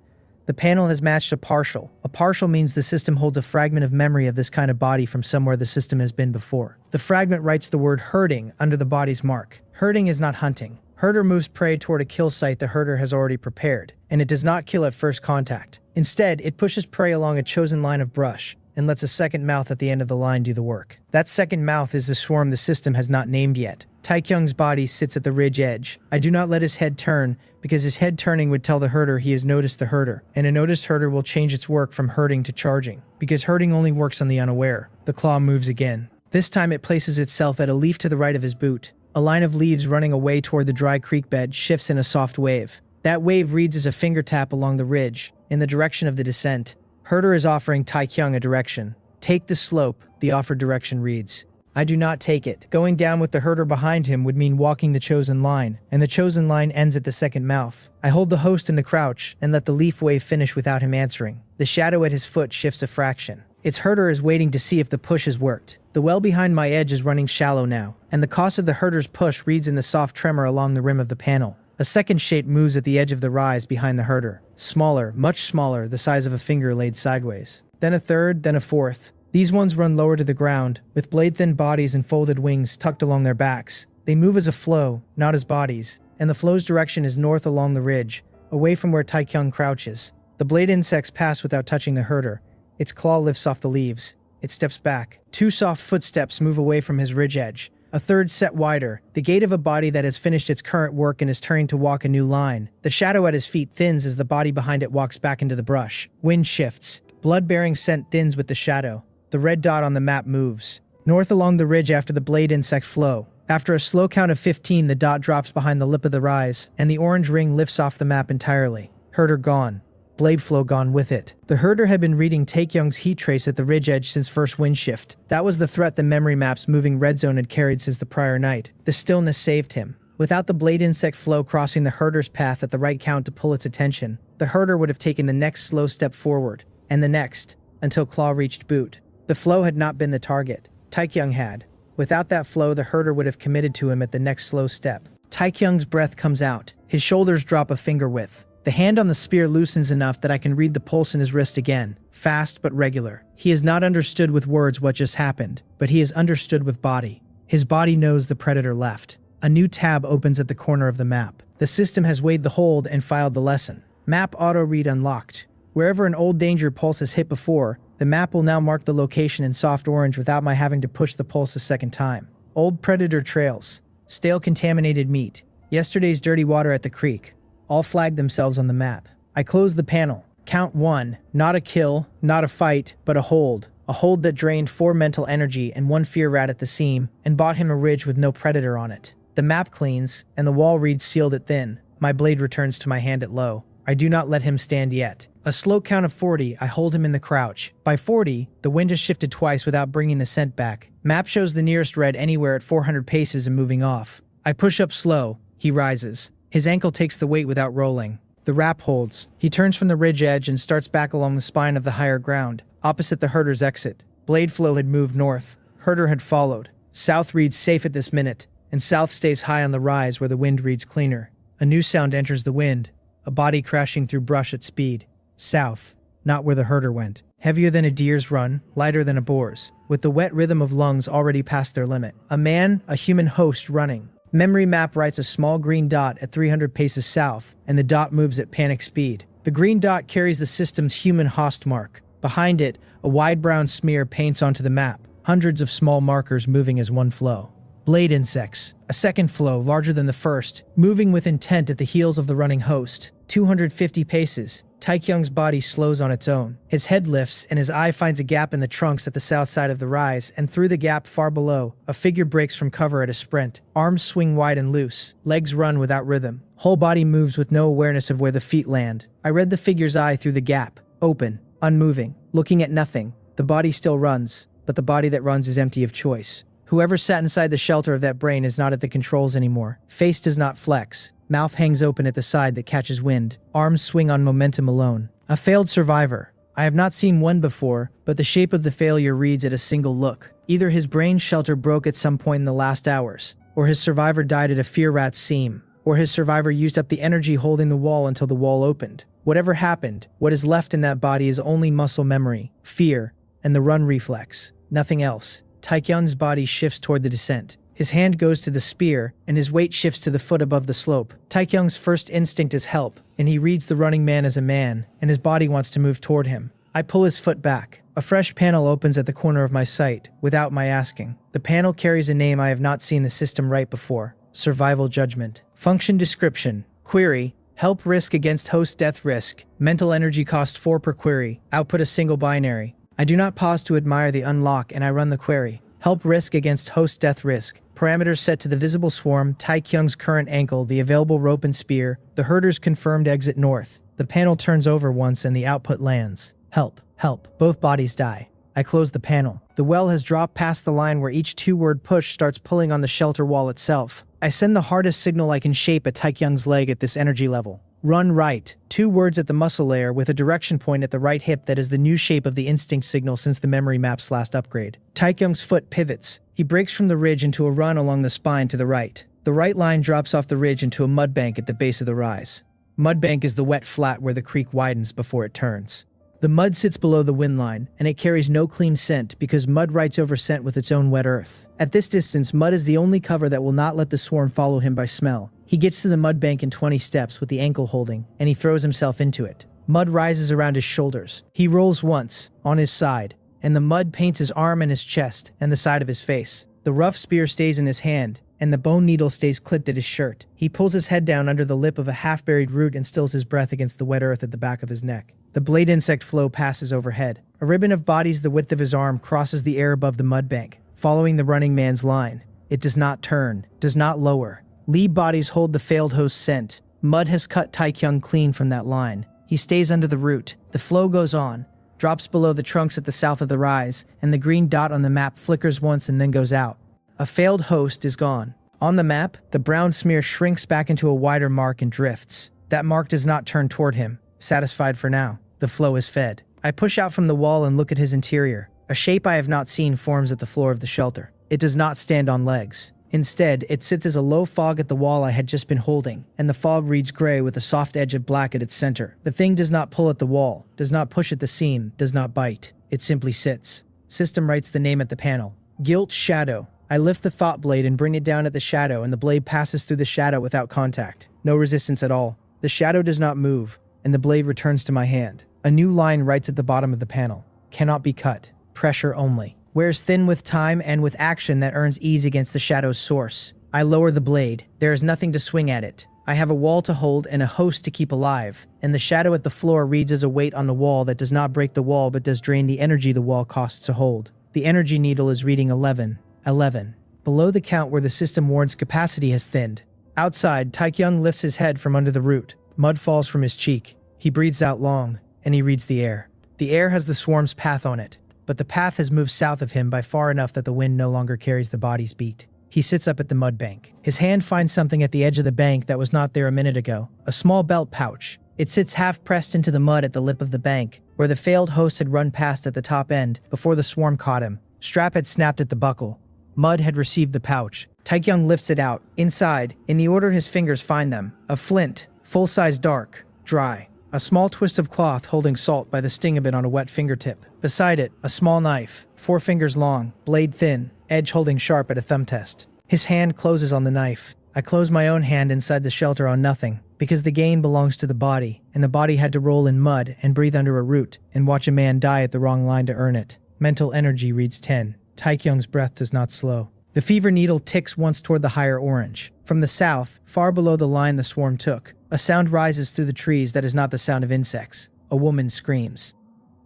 The panel has matched a partial. A partial means the system holds a fragment of memory of this kind of body from somewhere the system has been before. The fragment writes the word herding under the body's mark. Herding is not hunting. Herder moves prey toward a kill site the herder has already prepared, and it does not kill at first contact. Instead, it pushes prey along a chosen line of brush and lets a second mouth at the end of the line do the work. That second mouth is the swarm the system has not named yet. Taekyung's body sits at the ridge edge. I do not let his head turn, because his head turning would tell the herder he has noticed the herder, and a noticed herder will change its work from herding to charging, because herding only works on the unaware. The claw moves again. This time it places itself at a leaf to the right of his boot. A line of leaves running away toward the dry creek bed shifts in a soft wave. That wave reads as a finger tap along the ridge, in the direction of the descent. Herder is offering Taekyung a direction. Take the slope, the offered direction reads. I do not take it. Going down with the herder behind him would mean walking the chosen line, and the chosen line ends at the second mouth. I hold the host in the crouch and let the leaf wave finish without him answering. The shadow at his foot shifts a fraction. Its herder is waiting to see if the push has worked. The well behind my edge is running shallow now, and the cost of the herder's push reads in the soft tremor along the rim of the panel. A second shape moves at the edge of the rise behind the herder. Smaller, much smaller, the size of a finger laid sideways. Then a third, then a fourth. These ones run lower to the ground, with blade-thin bodies and folded wings tucked along their backs. They move as a flow, not as bodies, and the flow's direction is north along the ridge, away from where Taekyung crouches. The blade insects pass without touching the herder. Its claw lifts off the leaves. It steps back. Two soft footsteps move away from his ridge edge. A third set wider, the gait of a body that has finished its current work and is turning to walk a new line. The shadow at his feet thins as the body behind it walks back into the brush. Wind shifts. Blood-bearing scent thins with the shadow. The red dot on the map moves. North along the ridge after the blade insect flow. After a slow count of 15, the dot drops behind the lip of the rise, and the orange ring lifts off the map entirely. Herder gone. Blade flow gone with it. The herder had been reading Taekyung's heat trace at the ridge edge since first wind shift. That was the threat the memory map's moving red zone had carried since the prior night. The stillness saved him. Without the blade insect flow crossing the herder's path at the right count to pull its attention, the herder would have taken the next slow step forward, and the next, until claw reached boot. The flow had not been the target. Taekyung had. Without that flow, the herder would have committed to him at the next slow step. Taekyung's breath comes out. His shoulders drop a finger width. The hand on the spear loosens enough that I can read the pulse in his wrist again. Fast but regular. He has not understood with words what just happened, but he has understood with body. His body knows the predator left. A new tab opens at the corner of the map. The system has weighed the hold and filed the lesson. Map auto-read unlocked. Wherever an old danger pulse has hit before, the map will now mark the location in soft orange without my having to push the pulse a second time. Old predator trails. Stale contaminated meat. Yesterday's dirty water at the creek. All flag themselves on the map. I close the panel. Count 1. Not a kill, not a fight, but a hold. A hold that drained 4 mental energy and 1 fear rat at the seam, and bought him a ridge with no predator on it. The map cleans, and the wall reads sealed at thin. My blade returns to my hand at low. I do not let him stand yet. A slow count of 40, I hold him in the crouch. By 40, the wind has shifted twice without bringing the scent back. Map shows the nearest red anywhere at 400 paces and moving off. I push up slow. He rises. His ankle takes the weight without rolling. The wrap holds. He turns from the ridge edge and starts back along the spine of the higher ground, opposite the herder's exit. Blade flow had moved north. Herder had followed. South reads safe at this minute, and south stays high on the rise where the wind reads cleaner. A new sound enters the wind, a body crashing through brush at speed. South, not where the herder went. Heavier than a deer's run, lighter than a boar's, with the wet rhythm of lungs already past their limit. A man, a human host running. Memory map writes a small green dot at 300 paces south, and the dot moves at panic speed. The green dot carries the system's human host mark. Behind it, a wide brown smear paints onto the map, hundreds of small markers moving as one flow. Blade insects. A second flow, larger than the first, moving with intent at the heels of the running host. 250 paces. Taekyung's body slows on its own. His head lifts, and his eye finds a gap in the trunks at the south side of the rise, and through the gap far below, a figure breaks from cover at a sprint. Arms swing wide and loose. Legs run without rhythm. Whole body moves with no awareness of where the feet land. I read the figure's eye through the gap. Open. Unmoving. Looking at nothing. The body still runs, but the body that runs is empty of choice. Whoever sat inside the shelter of that brain is not at the controls anymore. Face does not flex. Mouth hangs open at the side that catches wind. Arms swing on momentum alone. A failed survivor. I have not seen one before, but the shape of the failure reads at a single look. Either his brain shelter broke at some point in the last hours, or his survivor died at a fear rat's seam, or his survivor used up the energy holding the wall until the wall opened. Whatever happened, what is left in that body is only muscle memory, fear, and the run reflex. Nothing else. Taekyung's body shifts toward the descent. His hand goes to the spear, and his weight shifts to the foot above the slope. Taekyung's first instinct is help, and he reads the running man as a man, and his body wants to move toward him. I pull his foot back. A fresh panel opens at the corner of my sight, without my asking. The panel carries a name I have not seen the system write before. Survival Judgment. Function Description. Query. Help risk against host death risk. Mental energy cost 4 per query. Output a single binary. I do not pause to admire the unlock, and I run the query. Help risk against host death risk. Parameters set to the visible swarm, Taekyung's current ankle, the available rope and spear, the herder's confirmed exit north. The panel turns over once and the output lands. Help. Help. Both bodies die. I close the panel. The well has dropped past the line where each two-word push starts pulling on the shelter wall itself. I send the hardest signal I can shape at Taekyung's leg at this energy level. Run right. 2 words at the muscle layer with a direction point at the right hip that is the new shape of the instinct signal since the memory map's last upgrade. Taekyung's foot pivots. He breaks from the ridge into a run along the spine to the right. The right line drops off the ridge into a mud bank at the base of the rise. Mud bank is the wet flat where the creek widens before it turns. The mud sits below the wind line, and it carries no clean scent because mud writes over scent with its own wet earth. At this distance, mud is the only cover that will not let the swarm follow him by smell. He gets to the mud bank in 20 steps with the ankle holding, and he throws himself into it. Mud rises around his shoulders. He rolls once, on his side, and the mud paints his arm and his chest, and the side of his face. The rough spear stays in his hand, and the bone needle stays clipped at his shirt. He pulls his head down under the lip of a half-buried root and stills his breath against the wet earth at the back of his neck. The blade insect flow passes overhead. A ribbon of bodies the width of his arm crosses the air above the mud bank, following the running man's line. It does not turn, does not lower. Lead bodies hold the failed host's scent. Mud has cut Taekyung clean from that line. He stays under the root. The flow goes on, drops below the trunks at the south of the rise, and the green dot on the map flickers once and then goes out. A failed host is gone. On the map, the brown smear shrinks back into a wider mark and drifts. That mark does not turn toward him. Satisfied for now. The flow is fed. I push out from the wall and look at his interior. A shape I have not seen forms at the floor of the shelter. It does not stand on legs. Instead, it sits as a low fog at the wall I had just been holding, and the fog reads gray with a soft edge of black at its center. The thing does not pull at the wall, does not push at the seam, does not bite. It simply sits. System writes the name at the panel. Guilt Shadow. I lift the thought blade and bring it down at the shadow, and the blade passes through the shadow without contact. No resistance at all. The shadow does not move, and the blade returns to my hand. A new line writes at the bottom of the panel. Cannot be cut. Pressure only. Wears thin with time and with action that earns ease against the shadow's source. I lower the blade. There is nothing to swing at it. I have a wall to hold and a host to keep alive, and the shadow at the floor reads as a weight on the wall that does not break the wall but does drain the energy the wall costs to hold. The energy needle is reading 11. 11. Below the count where the system warns capacity has thinned. Outside, Taekyung lifts his head from under the root. Mud falls from his cheek. He breathes out long, and he reads the air. The air has the swarm's path on it, but the path has moved south of him by far enough that the wind no longer carries the body's beat. He sits up at the mud bank. His hand finds something at the edge of the bank that was not there a minute ago. A small belt pouch. It sits half pressed into the mud at the lip of the bank, where the failed host had run past at the top end before the swarm caught him. Strap had snapped at the buckle. Mud had received the pouch. Taekyung lifts it out. Inside, in the order his fingers find them, a flint, full-size dark, dry. A small twist of cloth holding salt by the sting of it on a wet fingertip. Beside it, a small knife, 4 fingers long, blade thin, edge holding sharp at a thumb test. His hand closes on the knife. I close my own hand inside the shelter on nothing, because the gain belongs to the body, and the body had to roll in mud and breathe under a root and watch a man die at the wrong line to earn it. Mental energy reads 10. Taekyung's breath does not slow. The fever needle ticks once toward the higher orange. From the south, far below the line the swarm took, A sound rises through the trees that is not the sound of insects. A woman screams.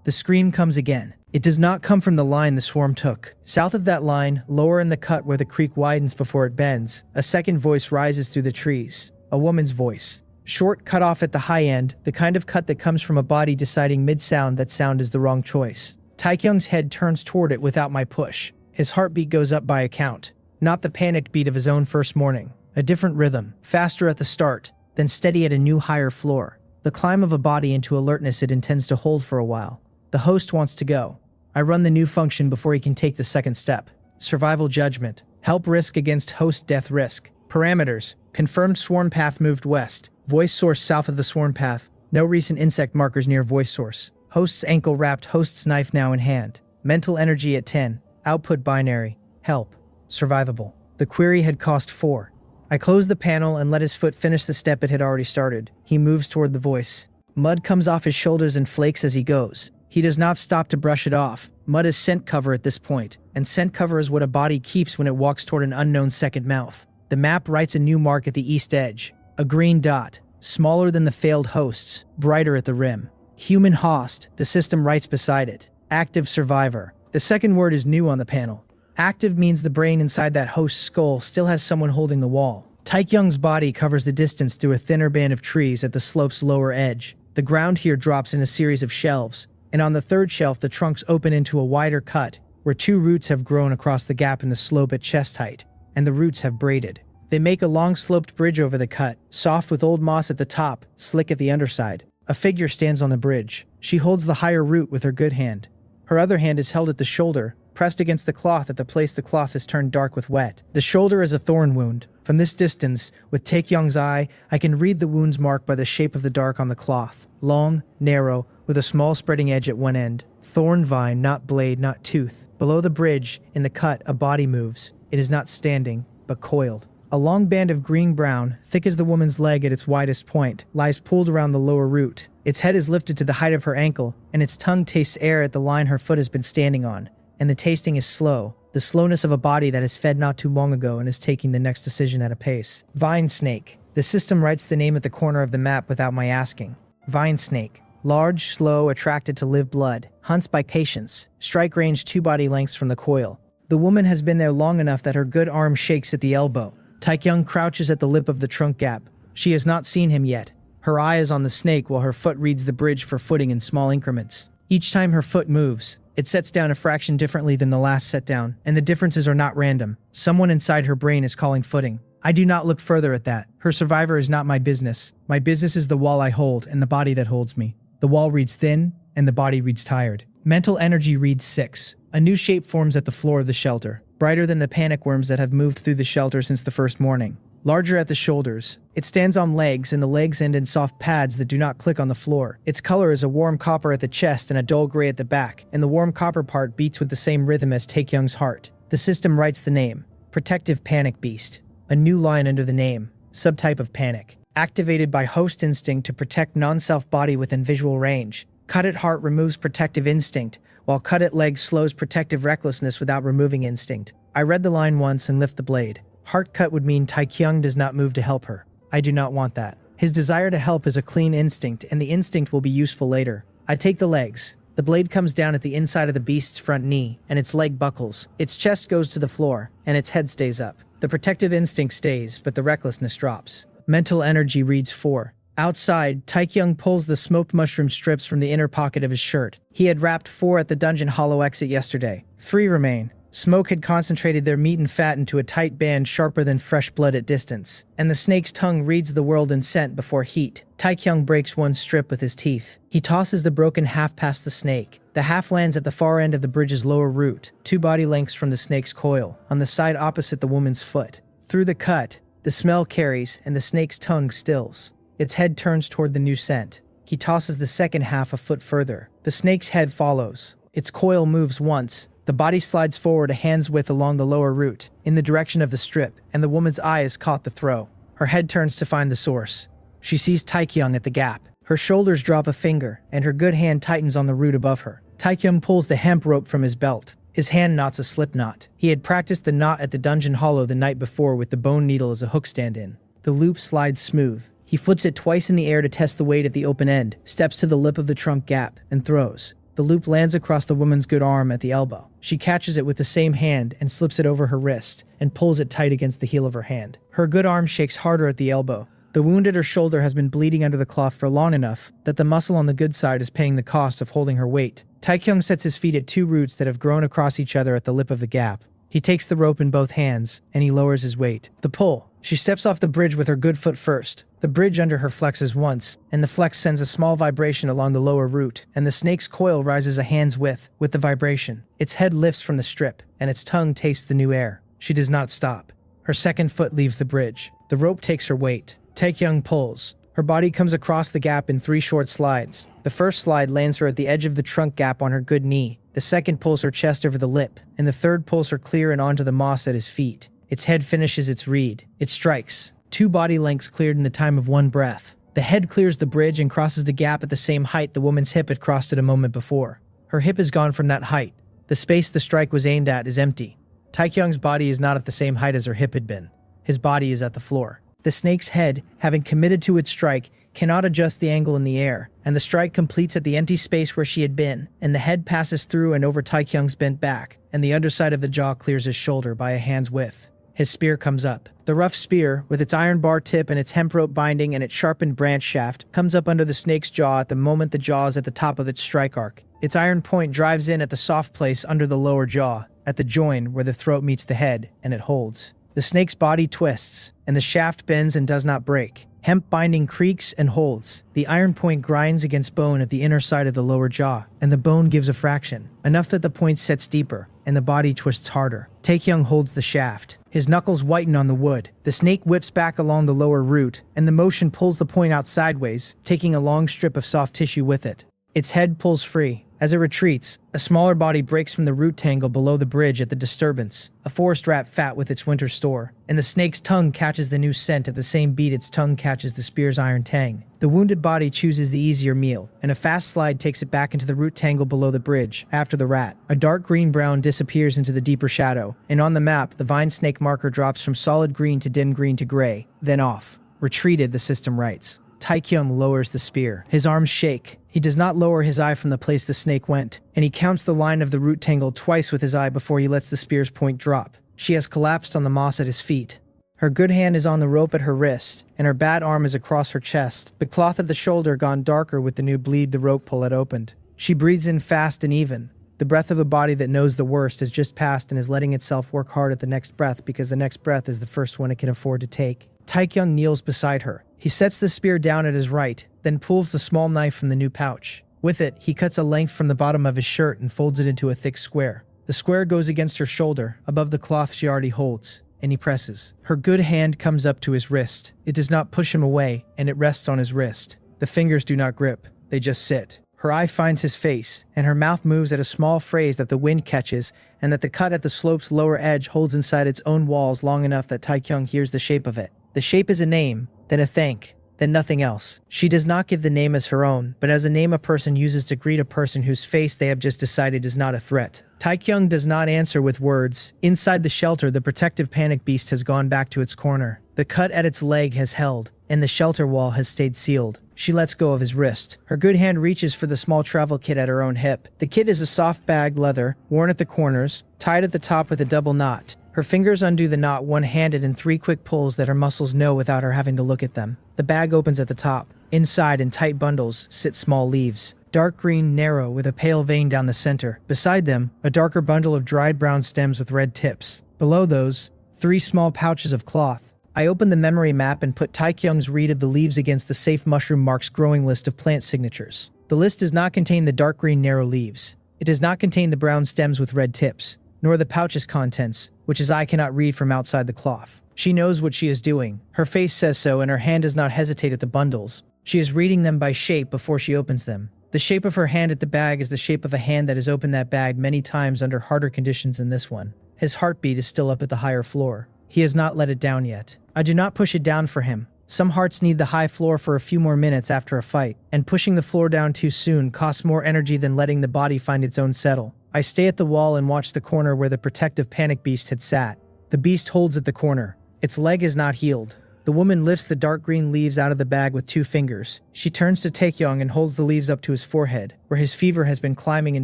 The scream comes again. It does not come from the line the swarm took. South of that line, lower in the cut where the creek widens before it bends, a second voice rises through the trees. A woman's voice. Short, cut off at the high end, the kind of cut that comes from a body deciding mid-sound that sound is the wrong choice. Taekyung's head turns toward it without my push. His heartbeat goes up by a count. Not the panicked beat of his own first morning. A different rhythm, faster at the start, then steady at a new higher floor. The climb of a body into alertness it intends to hold for a while. The host wants to go. I run the new function before he can take the second step. Survival judgment. Help risk against host death risk. Parameters. Confirmed swarm path moved west. Voice source south of the swarm path. No recent insect markers near voice source. Host's ankle wrapped, host's knife now in hand. Mental energy at 10. Output binary. Help. Survivable. The query had cost 4. I close the panel and let his foot finish the step it had already started. He moves toward the voice. Mud comes off his shoulders and flakes as he goes. He does not stop to brush it off. Mud is scent cover at this point, and scent cover is what a body keeps when it walks toward an unknown second mouth. The map writes a new mark at the east edge. A green dot, smaller than the failed host's, brighter at the rim. Human host, the system writes beside it. Active survivor. The second word is new on the panel. Active means the brain inside that host's skull still has someone holding the wall. Taekyung's body covers the distance through a thinner band of trees at the slope's lower edge. The ground here drops in a series of shelves, and on the third shelf the trunks open into a wider cut, where 2 roots have grown across the gap in the slope at chest height, and the roots have braided. They make a long sloped bridge over the cut, soft with old moss at the top, slick at the underside. A figure stands on the bridge. She holds the higher root with her good hand. Her other hand is held at the shoulder, pressed against the cloth at the place the cloth is turned dark with wet. The shoulder is a thorn wound. From this distance, with Taekyung's eye, I can read the wound's mark by the shape of the dark on the cloth. Long, narrow, with a small spreading edge at one end. Thorn vine, not blade, not tooth. Below the bridge, in the cut, a body moves. It is not standing, but coiled. A long band of green-brown, thick as the woman's leg at its widest point, lies pulled around the lower root. Its head is lifted to the height of her ankle, and its tongue tastes air at the line her foot has been standing on. And the tasting is slow, the slowness of a body that has fed not too long ago and is taking the next decision at a pace. Vine snake. The system writes the name at the corner of the map without my asking. Vine snake. Large, slow, attracted to live blood. Hunts by patience. Strike range 2 body lengths from the coil. The woman has been there long enough that her good arm shakes at the elbow. Taekyung crouches at the lip of the trunk gap. She has not seen him yet. Her eye is on the snake while her foot reads the bridge for footing in small increments. Each time her foot moves, it sets down a fraction differently than the last set down, and the differences are not random. Someone inside her brain is calling footing. I do not look further at that. Her survivor is not my business. My business is the wall I hold and the body that holds me. The wall reads thin, and the body reads tired. Mental energy reads 6. A new shape forms at the floor of the shelter, brighter than the panic worms that have moved through the shelter since the first morning. Larger at the shoulders. It stands on legs, and the legs end in soft pads that do not click on the floor. Its color is a warm copper at the chest and a dull gray at the back, and the warm copper part beats with the same rhythm as Taekyung's heart. The system writes the name. Protective Panic Beast. A new line under the name. Subtype of panic. Activated by host instinct to protect non-self body within visual range. Cut at heart removes protective instinct, while cut at leg slows protective recklessness without removing instinct. I read the line once and lift the blade. Heart cut would mean Taekyung does not move to help her. I do not want that. His desire to help is a clean instinct, and the instinct will be useful later. I take the legs. The blade comes down at the inside of the beast's front knee, and its leg buckles. Its chest goes to the floor, and its head stays up. The protective instinct stays, but the recklessness drops. Mental energy reads 4. Outside, Taekyung pulls the smoked mushroom strips from the inner pocket of his shirt. He had wrapped 4 at the dungeon hollow exit yesterday. 3 remain. Smoke had concentrated their meat and fat into a tight band sharper than fresh blood at distance, and the snake's tongue reads the world in scent before heat. Taekyung breaks 1 strip with his teeth. He tosses the broken half past the snake. The half lands at the far end of the bridge's lower root, 2 body lengths from the snake's coil, on the side opposite the woman's foot. Through the cut, the smell carries, and the snake's tongue stills. Its head turns toward the new scent. He tosses the second half a foot further. The snake's head follows. Its coil moves once. The body slides forward a hand's width along the lower root, in the direction of the strip, and the woman's eye has caught the throw. Her head turns to find the source. She sees Taekyung at the gap. Her shoulders drop a finger, and her good hand tightens on the root above her. Taekyung pulls the hemp rope from his belt. His hand knots a slip knot. He had practiced the knot at the dungeon hollow the night before with the bone needle as a hook stand-in. The loop slides smooth. He He flips it twice in the air to test the weight at the open end, steps to the lip of the trunk gap, and throws. The loop lands across the woman's good arm at the elbow. She catches it with the same hand and slips it over her wrist and pulls it tight against the heel of her hand. Her good arm shakes harder at the elbow. The wound at her shoulder has been bleeding under the cloth for long enough that the muscle on the good side is paying the cost of holding her weight. Taekyung sets his feet at two roots that have grown across each other at the lip of the gap. He takes the rope in both hands, and he lowers his weight. The pull. She steps off the bridge with her good foot first. The bridge under her flexes once, and the flex sends a small vibration along the lower root, and the snake's coil rises a hand's width with the vibration. Its head lifts from the strip, and its tongue tastes the new air. She does not stop. Her second foot leaves the bridge. The rope takes her weight. Taekyung pulls. Her body comes across the gap in 3 short slides. The first slide lands her at the edge of the trunk gap on her good knee. The second pulls her chest over the lip, and the third pulls her clear and onto the moss at his feet. Its head finishes its reed. It strikes. 2 body lengths cleared in the time of 1 breath. The head clears the bridge and crosses the gap at the same height the woman's hip had crossed it a moment before. Her hip is gone from that height. The space the strike was aimed at is empty. Taekyung's body is not at the same height as her hip had been. His body is at the floor. The snake's head, having committed to its strike, cannot adjust the angle in the air, and the strike completes at the empty space where she had been, and the head passes through and over Taekyung's bent back, and the underside of the jaw clears his shoulder by a hand's width. His spear comes up. The rough spear, with its iron bar tip and its hemp rope binding and its sharpened branch shaft, comes up under the snake's jaw at the moment the jaw is at the top of its strike arc. Its iron point drives in at the soft place under the lower jaw, at the join where the throat meets the head, and it holds. The snake's body twists, and the shaft bends and does not break. Hemp binding creaks and holds. The iron point grinds against bone at the inner side of the lower jaw, and the bone gives a fraction, enough that the point sets deeper, and the body twists harder. Taekyung holds the shaft. His knuckles whiten on the wood. The snake whips back along the lower root, and the motion pulls the point out sideways, taking a long strip of soft tissue with it. Its head pulls free. As it retreats, a smaller body breaks from the root tangle below the bridge at the disturbance, a forest rat fat with its winter store, and the snake's tongue catches the new scent at the same beat its tongue catches the spear's iron tang. The wounded body chooses the easier meal, and a fast slide takes it back into the root tangle below the bridge, after the rat. A dark green-brown disappears into the deeper shadow, and on the map, the vine snake marker drops from solid green to dim green to gray, then off. Retreated, the system writes. Taekyung lowers the spear. His arms shake. He does not lower his eye from the place the snake went, and he counts the line of the root tangle twice with his eye before he lets the spear's point drop. She has collapsed on the moss at his feet. Her good hand is on the rope at her wrist, and her bad arm is across her chest, the cloth at the shoulder gone darker with the new bleed the rope pull had opened. She breathes in fast and even. The breath of a body that knows the worst has just passed and is letting itself work hard at the next breath because the next breath is the first one it can afford to take. Taekyung kneels beside her. He sets the spear down at his right, then pulls the small knife from the new pouch. With it, he cuts a length from the bottom of his shirt and folds it into a thick square. The square goes against her shoulder, above the cloth she already holds, and he presses. Her good hand comes up to his wrist. It does not push him away, and it rests on his wrist. The fingers do not grip. They just sit. Her eye finds his face, and her mouth moves at a small phrase that the wind catches, and that the cut at the slope's lower edge holds inside its own walls long enough that Taekyung hears the shape of it. The shape is a name, then a thank, then nothing else. She does not give the name as her own, but as a name a person uses to greet a person whose face they have just decided is not a threat. Taekyung does not answer with words. Inside the shelter, the protective panic beast has gone back to its corner. The cut at its leg has held, and the shelter wall has stayed sealed. She lets go of his wrist. Her good hand reaches for the small travel kit at her own hip. The kit is a soft bag leather, worn at the corners, tied at the top with a double knot. Her fingers undo the knot one-handed in 3 quick pulls that her muscles know without her having to look at them. The bag opens at the top. Inside, in tight bundles, sit small leaves. Dark green, narrow, with a pale vein down the center. Beside them, a darker bundle of dried brown stems with red tips. Below those, 3 small pouches of cloth. I opened the memory map and put Taekyung's read of the leaves against the safe mushroom mark's growing list of plant signatures. The list does not contain the dark green, narrow leaves. It does not contain the brown stems with red tips, nor the pouch's contents, which his eye cannot read from outside the cloth. She knows what she is doing. Her face says so, and her hand does not hesitate at the bundles. She is reading them by shape before she opens them. The shape of her hand at the bag is the shape of a hand that has opened that bag many times under harder conditions than this one. His heartbeat is still up at the higher floor. He has not let it down yet. I do not push it down for him. Some hearts need the high floor for a few more minutes after a fight, and pushing the floor down too soon costs more energy than letting the body find its own settle. I stay at the wall and watch the corner where the protective panic beast had sat. The beast holds at the corner. Its leg is not healed. The woman lifts the dark green leaves out of the bag with 2 fingers. She turns to Taekyung and holds the leaves up to his forehead, where his fever has been climbing in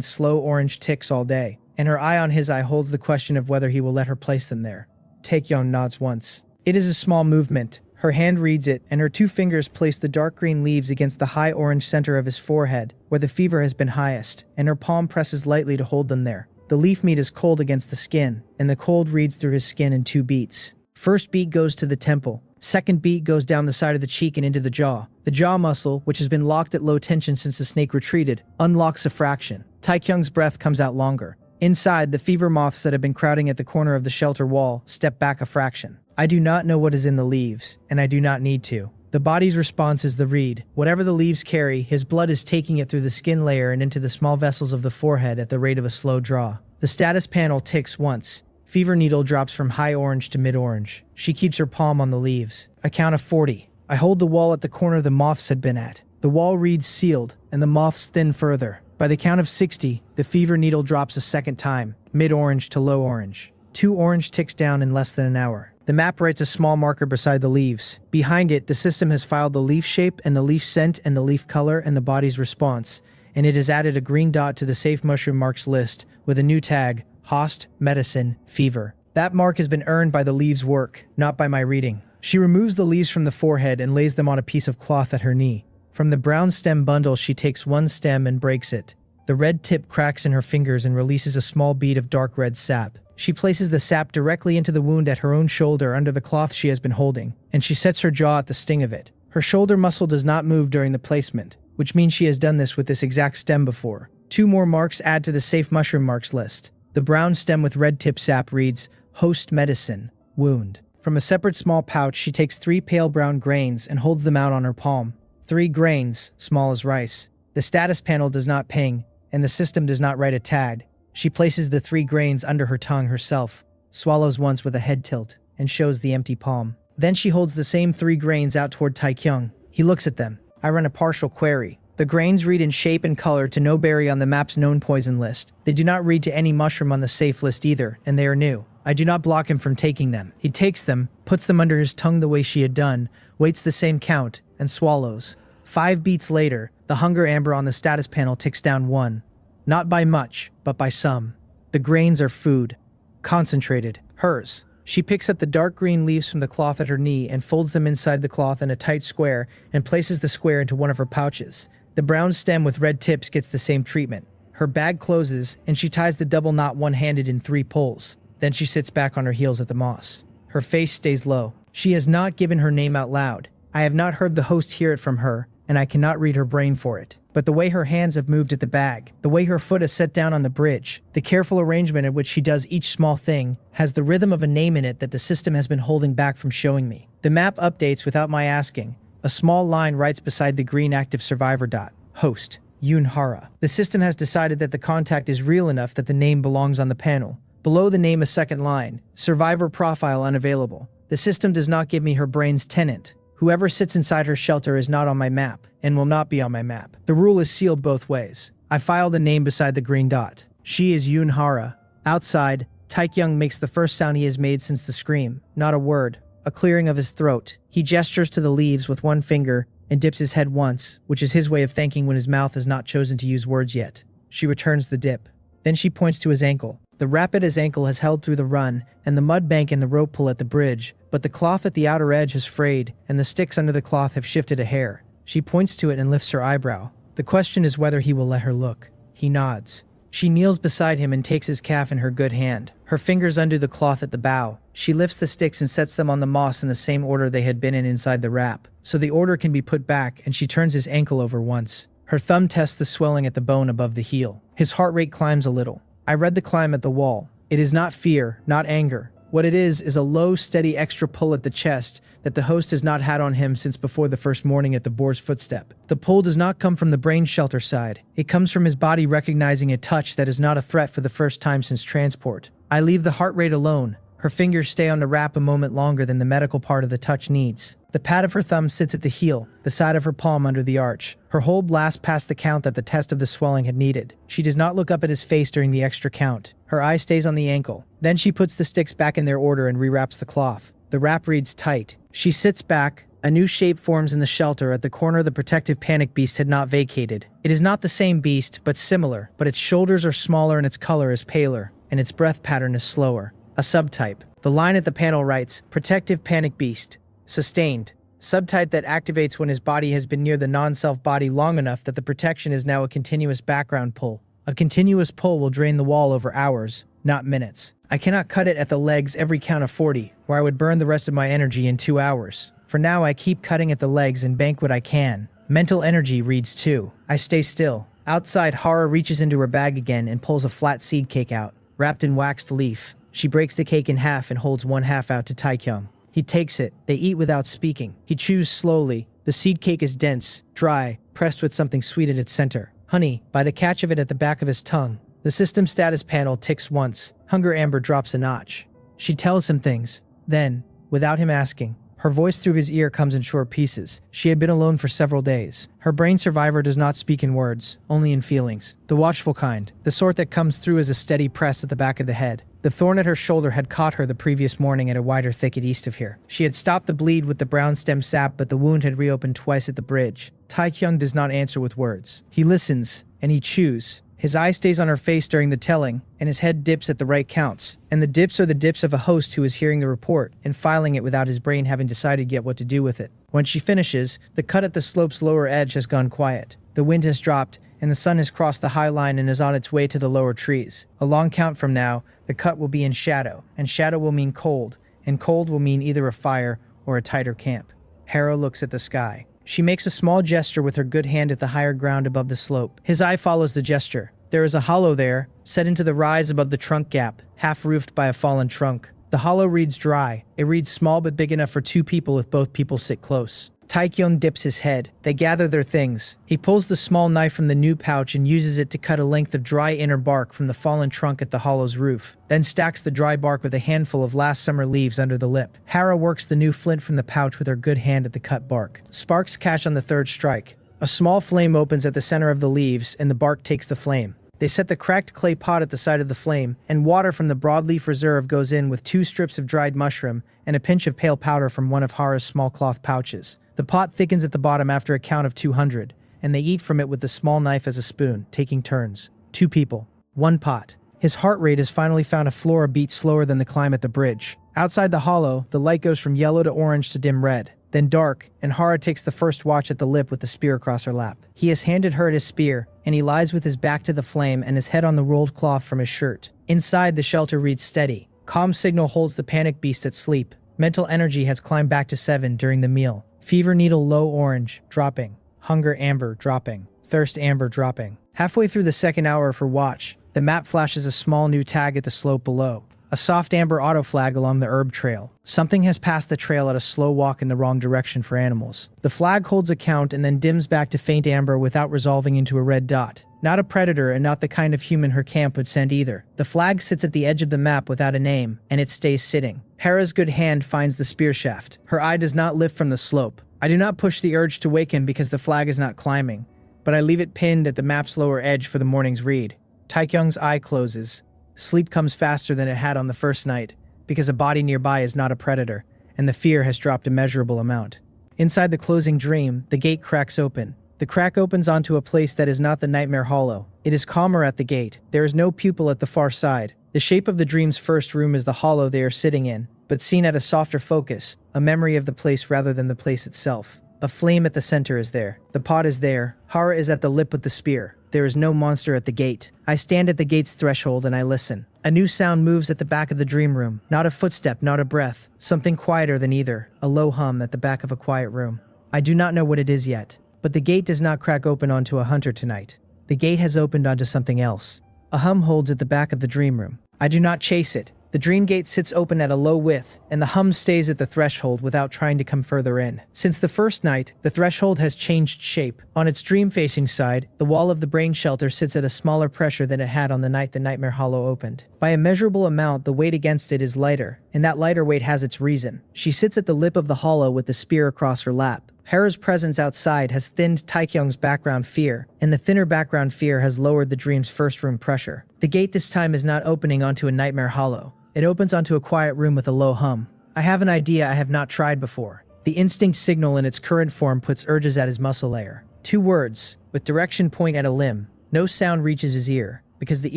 slow orange ticks all day, and her eye on his eye holds the question of whether he will let her place them there. Taekyung nods once. It is a small movement. Her hand reads it, and her 2 fingers place the dark green leaves against the high orange center of his forehead, where the fever has been highest, and her palm presses lightly to hold them there. The leaf meat is cold against the skin, and the cold reads through his skin in 2 beats. First beat goes to the temple. Second beat goes down the side of the cheek and into the jaw. The jaw muscle, which has been locked at low tension since the snake retreated, unlocks a fraction. Taekyung's breath comes out longer. Inside, the fever moths that have been crowding at the corner of the shelter wall step back a fraction. I do not know what is in the leaves, and I do not need to. The body's response is the reed. Whatever the leaves carry, his blood is taking it through the skin layer and into the small vessels of the forehead at the rate of a slow draw. The status panel ticks once. Fever needle drops from high orange to mid-orange. She keeps her palm on the leaves. I count of 40. I hold the wall at the corner the moths had been at. The wall reads sealed, and the moths thin further. By the count of 60, the fever needle drops a second time, mid-orange to low orange. 2 orange ticks down in less than an hour. The map writes a small marker beside the leaves. Behind it, the system has filed the leaf shape and the leaf scent and the leaf color and the body's response, and it has added a green dot to the safe mushroom marks list with a new tag, Host, Medicine, Fever. That mark has been earned by the leaves' work, not by my reading. She removes the leaves from the forehead and lays them on a piece of cloth at her knee. From the brown stem bundle, she takes 1 stem and breaks it. The red tip cracks in her fingers and releases a small bead of dark red sap. She places the sap directly into the wound at her own shoulder under the cloth she has been holding, and she sets her jaw at the sting of it. Her shoulder muscle does not move during the placement, which means she has done this with this exact stem before. 2 more marks add to the safe mushroom marks list. The brown stem with red tip sap reads, Host Medicine, Wound. From a separate small pouch, she takes 3 pale brown grains and holds them out on her palm. 3 grains, small as rice. The status panel does not ping, and the system does not write a tag. She places the 3 grains under her tongue herself, swallows once with a head tilt, and shows the empty palm. Then she holds the same 3 grains out toward Taekyung. He looks at them. I run a partial query. The grains read in shape and color to no berry on the map's known poison list. They do not read to any mushroom on the safe list either, and they are new. I do not block him from taking them. He takes them, puts them under his tongue the way she had done, waits the same count, and swallows. 5 beats later, the hunger amber on the status panel ticks down 1. Not by much, but by some. The grains are food. Concentrated. Hers. She picks up the dark green leaves from the cloth at her knee and folds them inside the cloth in a tight square and places the square into one of her pouches. The brown stem with red tips gets the same treatment. Her bag closes, and she ties the double knot one-handed in 3 pulls. Then she sits back on her heels at the moss. Her face stays low. She has not given her name out loud. I have not heard the host hear it from her, and I cannot read her brain for it. But the way her hands have moved at the bag, the way her foot is set down on the bridge, the careful arrangement at which she does each small thing, has the rhythm of a name in it that the system has been holding back from showing me. The map updates without my asking. A small line writes beside the green active survivor dot. Host. Yunhara. The system has decided that the contact is real enough that the name belongs on the panel. Below the name, a second line. Survivor profile unavailable. The system does not give me her brain's tenant. Whoever sits inside her shelter is not on my map, and will not be on my map. The rule is sealed both ways. I file the name beside the green dot. She is Yunhara. Outside, Taekyung makes the first sound he has made since the scream. Not a word. A clearing of his throat. He gestures to the leaves with 1 finger and dips his head once, which is his way of thanking when his mouth has not chosen to use words yet. She returns the dip. Then she points to his ankle. The wrap at his ankle has held through the run, and the mud bank and the rope pull at the bridge, but the cloth at the outer edge has frayed, and the sticks under the cloth have shifted a hair. She points to it and lifts her eyebrow. The question is whether he will let her look. He nods. She kneels beside him and takes his calf in her good hand. Her fingers undo the cloth at the bow. She lifts the sticks and sets them on the moss in the same order they had been in inside the wrap, so the order can be put back, and she turns his ankle over once. Her thumb tests the swelling at the bone above the heel. His heart rate climbs a little. I read the climb at the wall. It is not fear, not anger. What it is a low, steady extra pull at the chest that the host has not had on him since before the first morning at the boar's footstep. The pull does not come from the brain shelter side. It comes from his body recognizing a touch that is not a threat for the first time since transport. I leave the heart rate alone. Her fingers stay on the wrap a moment longer than the medical part of the touch needs. The pad of her thumb sits at the heel, the side of her palm under the arch. Her whole blast past the count that the test of the swelling had needed. She does not look up at his face during the extra count. Her eye stays on the ankle. Then she puts the sticks back in their order and rewraps the cloth. The wrap reads tight. She sits back. A new shape forms in the shelter at the corner the protective panic beast had not vacated. It is not the same beast, but similar, but its shoulders are smaller and its color is paler, and its breath pattern is slower. A subtype. The line at the panel writes, Protective Panic Beast. Sustained. Subtype that activates when his body has been near the non-self body long enough that the protection is now a continuous background pull. A continuous pull will drain the wall over hours, not minutes. I cannot cut it at the legs every count of 40, where I would burn the rest of my energy in 2 hours. For now, I keep cutting at the legs and bank what I can. Mental energy reads 2. I stay still. Outside, Hara reaches into her bag again and pulls a flat seed cake out, wrapped in waxed leaf. She breaks the cake in half and holds one half out to Taekyung. He takes it. They eat without speaking. He chews slowly. The seed cake is dense, dry, pressed with something sweet at its center. Honey, by the catch of it at the back of his tongue. The system status panel ticks once. Hunger amber drops a notch. She tells him things. Then, without him asking, her voice through his ear comes in short pieces. She had been alone for several days. Her brain survivor does not speak in words, only in feelings. The watchful kind, the sort that comes through as a steady press at the back of the head. The thorn at her shoulder had caught her the previous morning at a wider thicket east of here. She had stopped the bleed with the brown stem sap, but the wound had reopened twice at the bridge. Taekyung does not answer with words. He listens, and he chews. His eye stays on her face during the telling, and his head dips at the right counts. And the dips are the dips of a host who is hearing the report and filing it without his brain having decided yet what to do with it. When she finishes, the cut at the slope's lower edge has gone quiet. The wind has dropped, and the sun has crossed the high line and is on its way to the lower trees. A long count from now, the cut will be in shadow, and shadow will mean cold, and cold will mean either a fire or a tighter camp. Harrow looks at the sky. She makes a small gesture with her good hand at the higher ground above the slope. His eye follows the gesture. There is a hollow there, set into the rise above the trunk gap, half-roofed by a fallen trunk. The hollow reads dry. It reads small but big enough for 2 people if both people sit close. Taekyung dips his head. They gather their things. He pulls the small knife from the new pouch and uses it to cut a length of dry inner bark from the fallen trunk at the hollow's roof, then stacks the dry bark with a handful of last summer leaves under the lip. Hara works the new flint from the pouch with her good hand at the cut bark. Sparks catch on the third strike. A small flame opens at the center of the leaves, and the bark takes the flame. They set the cracked clay pot at the side of the flame, and water from the broadleaf reserve goes in with 2 strips of dried mushroom and a pinch of pale powder from one of Hara's small cloth pouches. The pot thickens at the bottom after a count of 200, and they eat from it with the small knife as a spoon, taking turns. 2 people. 1 pot. His heart rate has finally found a floor a beat slower than the climb at the bridge. Outside the hollow, the light goes from yellow to orange to dim red, then dark, and Hara takes the first watch at the lip with the spear across her lap. He has handed her his spear, and he lies with his back to the flame and his head on the rolled cloth from his shirt. Inside, the shelter reads steady. Calm signal holds the panic beast at sleep. Mental energy has climbed back to 7 during the meal. Fever needle low orange, dropping. Hunger amber, dropping. Thirst amber, dropping. Halfway through the second hour of her watch, the map flashes a small new tag at the slope below. A soft amber auto flag along the herb trail. Something has passed the trail at a slow walk in the wrong direction for animals. The flag holds a count and then dims back to faint amber without resolving into a red dot. Not a predator and not the kind of human her camp would send either. The flag sits at the edge of the map without a name, and it stays sitting. Hera's good hand finds the spear shaft. Her eye does not lift from the slope. I do not push the urge to wake him because the flag is not climbing, but I leave it pinned at the map's lower edge for the morning's read. Taekyung's eye closes. Sleep comes faster than it had on the first night, because a body nearby is not a predator, and the fear has dropped a measurable amount. Inside the closing dream, the gate cracks open. The crack opens onto a place that is not the Nightmare Hollow. It is calmer at the gate. There is no pupil at the far side. The shape of the dream's first room is the hollow they are sitting in, but seen at a softer focus, a memory of the place rather than the place itself. A flame at the center is there. The pot is there. Hara is at the lip with the spear. There is no monster at the gate. I stand at the gate's threshold and I listen. A new sound moves at the back of the dream room. Not a footstep, not a breath. Something quieter than either. A low hum at the back of a quiet room. I do not know what it is yet, but the gate does not crack open onto a hunter tonight. The gate has opened onto something else. A hum holds at the back of the dream room. I do not chase it. The dream gate sits open at a low width, and the hum stays at the threshold without trying to come further in. Since the first night, the threshold has changed shape. On its dream-facing side, the wall of the brain shelter sits at a smaller pressure than it had on the night the Nightmare Hollow opened. By a measurable amount, the weight against it is lighter, and that lighter weight has its reason. She sits at the lip of the hollow with the spear across her lap. Hera's presence outside has thinned Taekyung's background fear, and the thinner background fear has lowered the dream's first room pressure. The gate this time is not opening onto a Nightmare Hollow. It opens onto a quiet room with a low hum. I have an idea I have not tried before. The instinct signal in its current form puts urges at his muscle layer. 2 words, with direction point at a limb. No sound reaches his ear, because the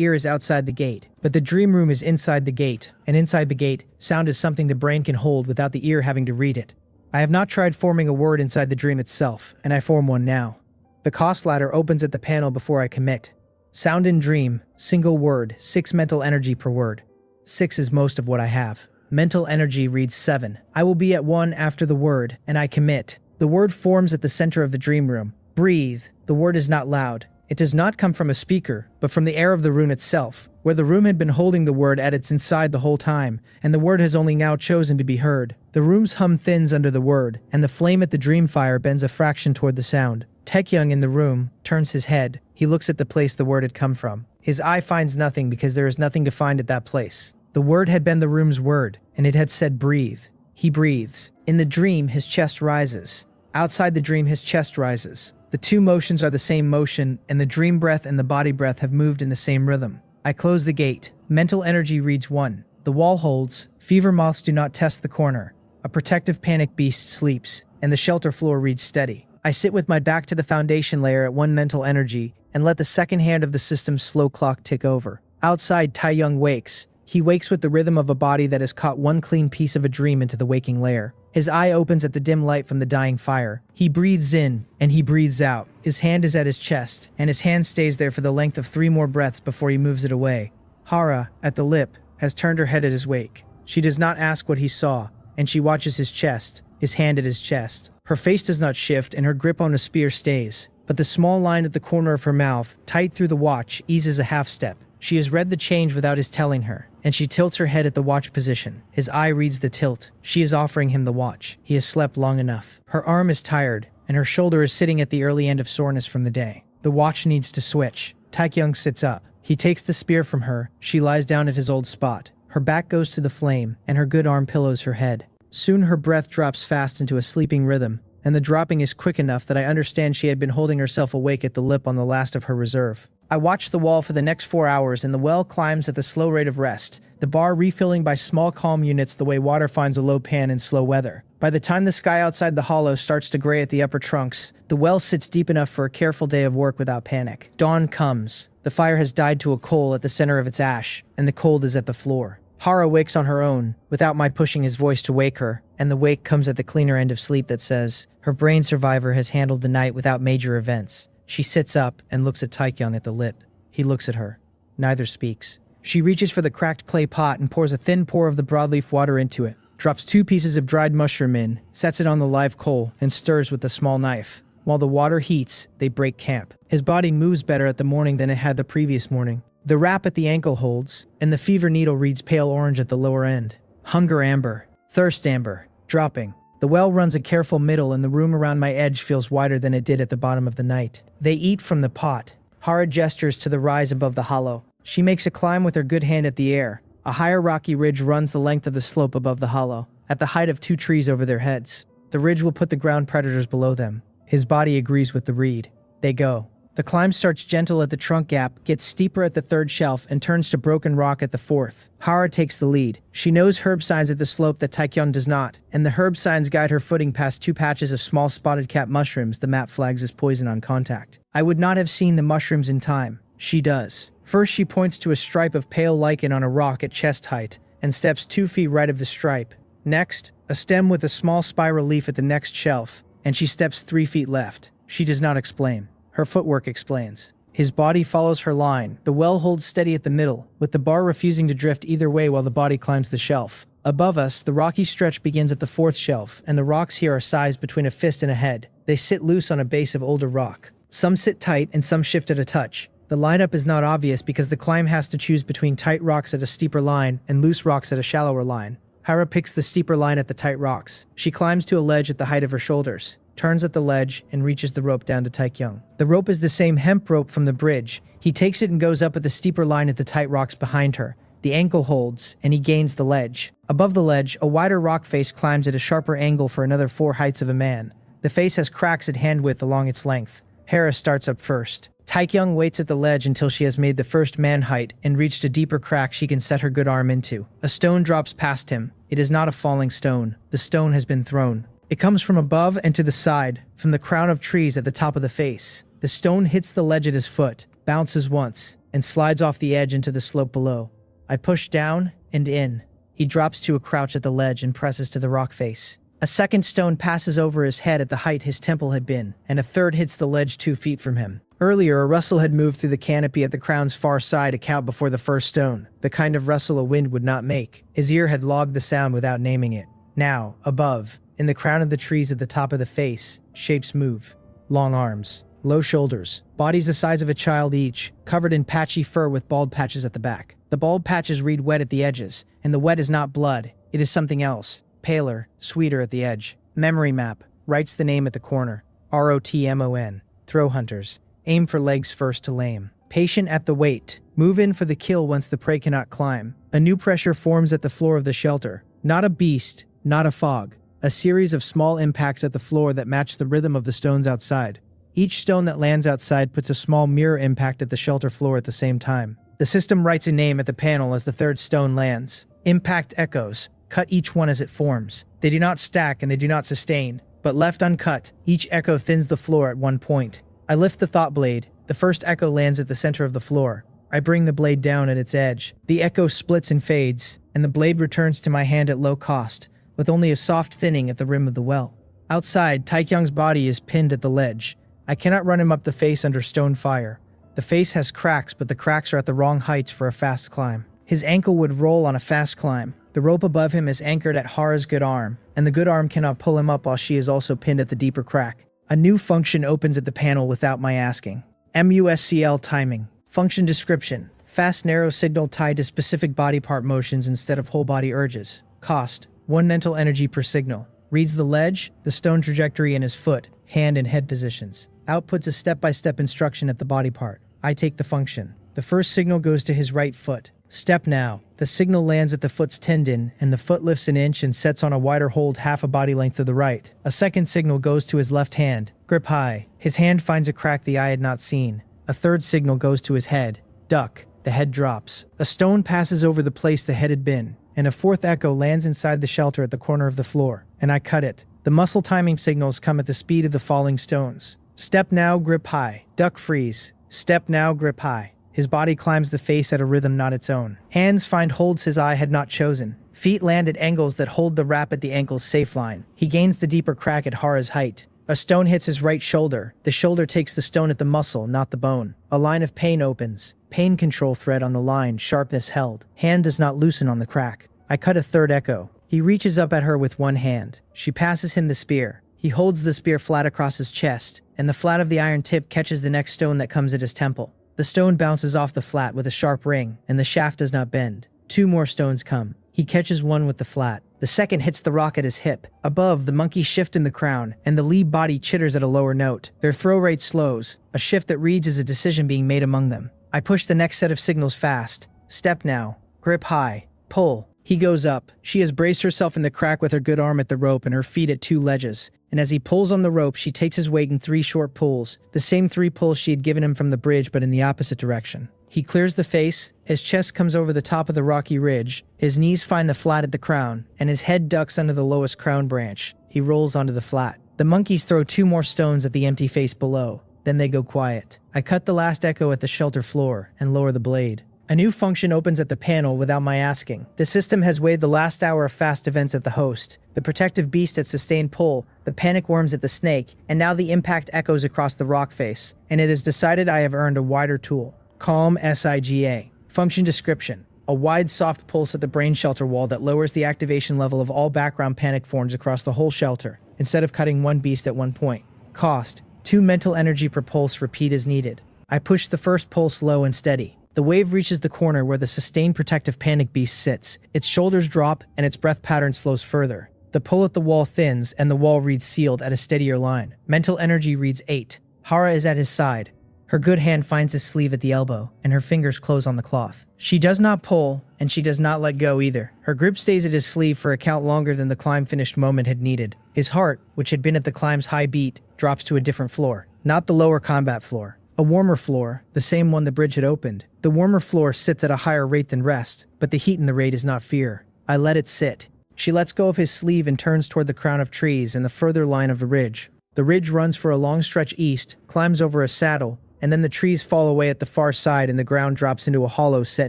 ear is outside the gate. But the dream room is inside the gate, and inside the gate, sound is something the brain can hold without the ear having to read it. I have not tried forming a word inside the dream itself, and I form one now. The cost ladder opens at the panel before I commit. Sound in dream, single word, 6 mental energy per word. 6 is most of what I have. Mental energy reads 7. I will be at 1 after the word, and I commit. The word forms at the center of the dream room. Breathe. The word is not loud. It does not come from a speaker, but from the air of the room itself, where the room had been holding the word at its inside the whole time, and the word has only now chosen to be heard. The room's hum thins under the word, and the flame at the dream fire bends a fraction toward the sound. Taekyung in the room turns his head. He looks at the place the word had come from. His eye finds nothing because there is nothing to find at that place. The word had been the room's word, and it had said breathe. He breathes. In the dream, his chest rises. Outside the dream, his chest rises. The 2 motions are the same motion, and the dream breath and the body breath have moved in the same rhythm. I close the gate. Mental energy reads 1. The wall holds. Fever moths do not test the corner. A protective panic beast sleeps, and the shelter floor reads steady. I sit with my back to the foundation layer at 1 mental energy, and let the second hand of the system's slow clock tick over. Outside, Taeyoung wakes. He wakes with the rhythm of a body that has caught 1 clean piece of a dream into the waking layer. His eye opens at the dim light from the dying fire. He breathes in, and he breathes out. His hand is at his chest, and his hand stays there for the length of 3 more breaths before he moves it away. Hara, at the lip, has turned her head at his wake. She does not ask what he saw, and she watches his chest, his hand at his chest. Her face does not shift, and her grip on a spear stays. But the small line at the corner of her mouth, tight through the watch, eases a half step. She has read the change without his telling her, and she tilts her head at the watch position. His eye reads the tilt. She is offering him the watch. He has slept long enough. Her arm is tired, and her shoulder is sitting at the early end of soreness from the day. The watch needs to switch. Taekyung sits up. He takes the spear from her. She lies down at his old spot. Her back goes to the flame, and her good arm pillows her head. Soon her breath drops fast into a sleeping rhythm, and the dropping is quick enough that I understand she had been holding herself awake at the lip on the last of her reserve. I watch the wall for the next 4 hours, and the well climbs at the slow rate of rest, the bar refilling by small calm units the way water finds a low pan in slow weather. By the time the sky outside the hollow starts to gray at the upper trunks, the well sits deep enough for a careful day of work without panic. Dawn comes. The fire has died to a coal at the center of its ash, and the cold is at the floor. Hara wakes on her own, without my pushing his voice to wake her, and the wake comes at the cleaner end of sleep that says, her brain survivor has handled the night without major events. She sits up and looks at Taekyung at the lip. He looks at her. Neither speaks. She reaches for the cracked clay pot and pours a thin pour of the broadleaf water into it, drops 2 pieces of dried mushroom in, sets it on the live coal, and stirs with a small knife. While the water heats, they break camp. His body moves better at the morning than it had the previous morning. The wrap at the ankle holds, and the fever needle reads pale orange at the lower end. Hunger amber. Thirst amber. Dropping. The well runs a careful middle, and the room around my edge feels wider than it did at the bottom of the night. They eat from the pot. Hara gestures to the rise above the hollow. She makes a climb with her good hand at the air. A higher rocky ridge runs the length of the slope above the hollow, at the height of 2 trees over their heads. The ridge will put the ground predators below them. His body agrees with the reed. They go. The climb starts gentle at the trunk gap, gets steeper at the 3rd shelf, and turns to broken rock at the 4th. Hara takes the lead. She knows herb signs at the slope that Taekyung does not, and the herb signs guide her footing past 2 patches of small spotted cap mushrooms the map flags as poison on contact. I would not have seen the mushrooms in time. She does. First, she points to a stripe of pale lichen on a rock at chest height, and steps 2 feet right of the stripe. Next, a stem with a small spiral leaf at the next shelf, and she steps 3 feet left. She does not explain. Her footwork explains. His body follows her line. The well holds steady at the middle, with the bar refusing to drift either way while the body climbs the shelf. Above us, the rocky stretch begins at the 4th shelf, and the rocks here are sized between a fist and a head. They sit loose on a base of older rock. Some sit tight and some shift at a touch. The lineup is not obvious because the climb has to choose between tight rocks at a steeper line and loose rocks at a shallower line. Hara picks the steeper line at the tight rocks. She climbs to a ledge at the height of her shoulders, turns at the ledge, and reaches the rope down to Taekyung. The rope is the same hemp rope from the bridge. He takes it and goes up at the steeper line at the tight rocks behind her. The ankle holds, and he gains the ledge. Above the ledge, a wider rock face climbs at a sharper angle for another 4 heights of a man. The face has cracks at hand width along its length. Hera starts up first. Taekyung waits at the ledge until she has made the first man height and reached a deeper crack she can set her good arm into. A stone drops past him. It is not a falling stone. The stone has been thrown. It comes from above and to the side, from the crown of trees at the top of the face. The stone hits the ledge at his foot, bounces once, and slides off the edge into the slope below. I push down and in. He drops to a crouch at the ledge and presses to the rock face. A second stone passes over his head at the height his temple had been, and a third hits the ledge 2 feet from him. Earlier, a rustle had moved through the canopy at the crown's far side to count before the first stone, the kind of rustle a wind would not make. His ear had logged the sound without naming it. Now, above, in the crown of the trees at the top of the face, shapes move. Long arms, low shoulders, bodies the size of a child each, covered in patchy fur with bald patches at the back. The bald patches read wet at the edges, and the wet is not blood, it is something else, paler, sweeter at the edge. Memory map, writes the name at the corner. ROTMON, throw hunters. Aim for legs first to lame. Patient at the wait. Move in for the kill once the prey cannot climb. A new pressure forms at the floor of the shelter. Not a beast, not a fog. A series of small impacts at the floor that match the rhythm of the stones outside. Each stone that lands outside puts a small mirror impact at the shelter floor at the same time. The system writes a name at the panel as the third stone lands. Impact echoes. Cut each one as it forms. They do not stack and they do not sustain, but left uncut, each echo thins the floor at one point. I lift the thought blade. The first echo lands at the center of the floor. I bring the blade down at its edge. The echo splits and fades, and the blade returns to my hand at low cost, with only a soft thinning at the rim of the well. Outside, Taekyung's body is pinned at the ledge. I cannot run him up the face under stone fire. The face has cracks, but the cracks are at the wrong heights for a fast climb. His ankle would roll on a fast climb. The rope above him is anchored at Hara's good arm, and the good arm cannot pull him up while she is also pinned at the deeper crack. A new function opens at the panel without my asking. MUSCL timing. Function description. Fast narrow signal tied to specific body part motions instead of whole body urges. Cost. 1 mental energy per signal. Reads the ledge, the stone trajectory in his foot, hand and head positions. Outputs a step-by-step instruction at the body part. I take the function. The first signal goes to his right foot. Step now. The signal lands at the foot's tendon, and the foot lifts an inch and sets on a wider hold half a body length to the right. A second signal goes to his left hand. Grip high. His hand finds a crack the eye had not seen. A third signal goes to his head. Duck. The head drops. A stone passes over the place the head had been, and a fourth echo lands inside the shelter at the corner of the floor, and I cut it. The muscle timing signals come at the speed of the falling stones. Step now, grip high. Duck freeze. Step now, grip high. His body climbs the face at a rhythm not its own. Hands find holds his eye had not chosen. Feet land at angles that hold the wrap at the ankle's safe line. He gains the deeper crack at Hara's height. A stone hits his right shoulder. The shoulder takes the stone at the muscle, not the bone. A line of pain opens. Pain control thread on the line, sharpness held. Hand does not loosen on the crack. I cut a third echo. He reaches up at her with one hand. She passes him the spear. He holds the spear flat across his chest, and the flat of the iron tip catches the next stone that comes at his temple. The stone bounces off the flat with a sharp ring, and the shaft does not bend. 2 more stones come. He catches one with the flat. The second hits the rock at his hip. Above, the monkeys shift in the crown, and the lead body chitters at a lower note. Their throw rate slows, a shift that reads as a decision being made among them. I push the next set of signals fast. Step now. Grip high. Pull. He goes up. She has braced herself in the crack with her good arm at the rope and her feet at 2 ledges. And as he pulls on the rope, she takes his weight in 3 short pulls, the same 3 pulls she had given him from the bridge but in the opposite direction. He clears the face, his chest comes over the top of the rocky ridge, his knees find the flat at the crown, and his head ducks under the lowest crown branch. He rolls onto the flat. The monkeys throw 2 more stones at the empty face below, then they go quiet. I cut the last echo at the shelter floor and lower the blade. A new function opens at the panel without my asking. The system has weighed the last hour of fast events at the host, the protective beast at sustained pull, the panic worms at the snake, and now the impact echoes across the rock face, and it has decided I have earned a wider tool. Calm SIGA. Function description. A wide soft pulse at the brain shelter wall that lowers the activation level of all background panic forms across the whole shelter, instead of cutting one beast at one point. Cost. 2 mental energy per pulse, repeat as needed. I push the first pulse low and steady. The wave reaches the corner where the sustained protective panic beast sits. Its shoulders drop and its breath pattern slows further. The pull at the wall thins and the wall reads sealed at a steadier line. Mental energy reads 8. Hara is at his side. Her good hand finds his sleeve at the elbow, and her fingers close on the cloth. She does not pull, and she does not let go either. Her grip stays at his sleeve for a count longer than the climb finished moment had needed. His heart, which had been at the climb's high beat, drops to a different floor. not the lower combat floor. A warmer floor, the same one the bridge had opened. The warmer floor sits at a higher rate than rest, but the heat in the raid is not fear. I let it sit. She lets go of his sleeve and turns toward the crown of trees and the further line of the ridge. The ridge runs for a long stretch east, climbs over a saddle, and then the trees fall away at the far side and the ground drops into a hollow set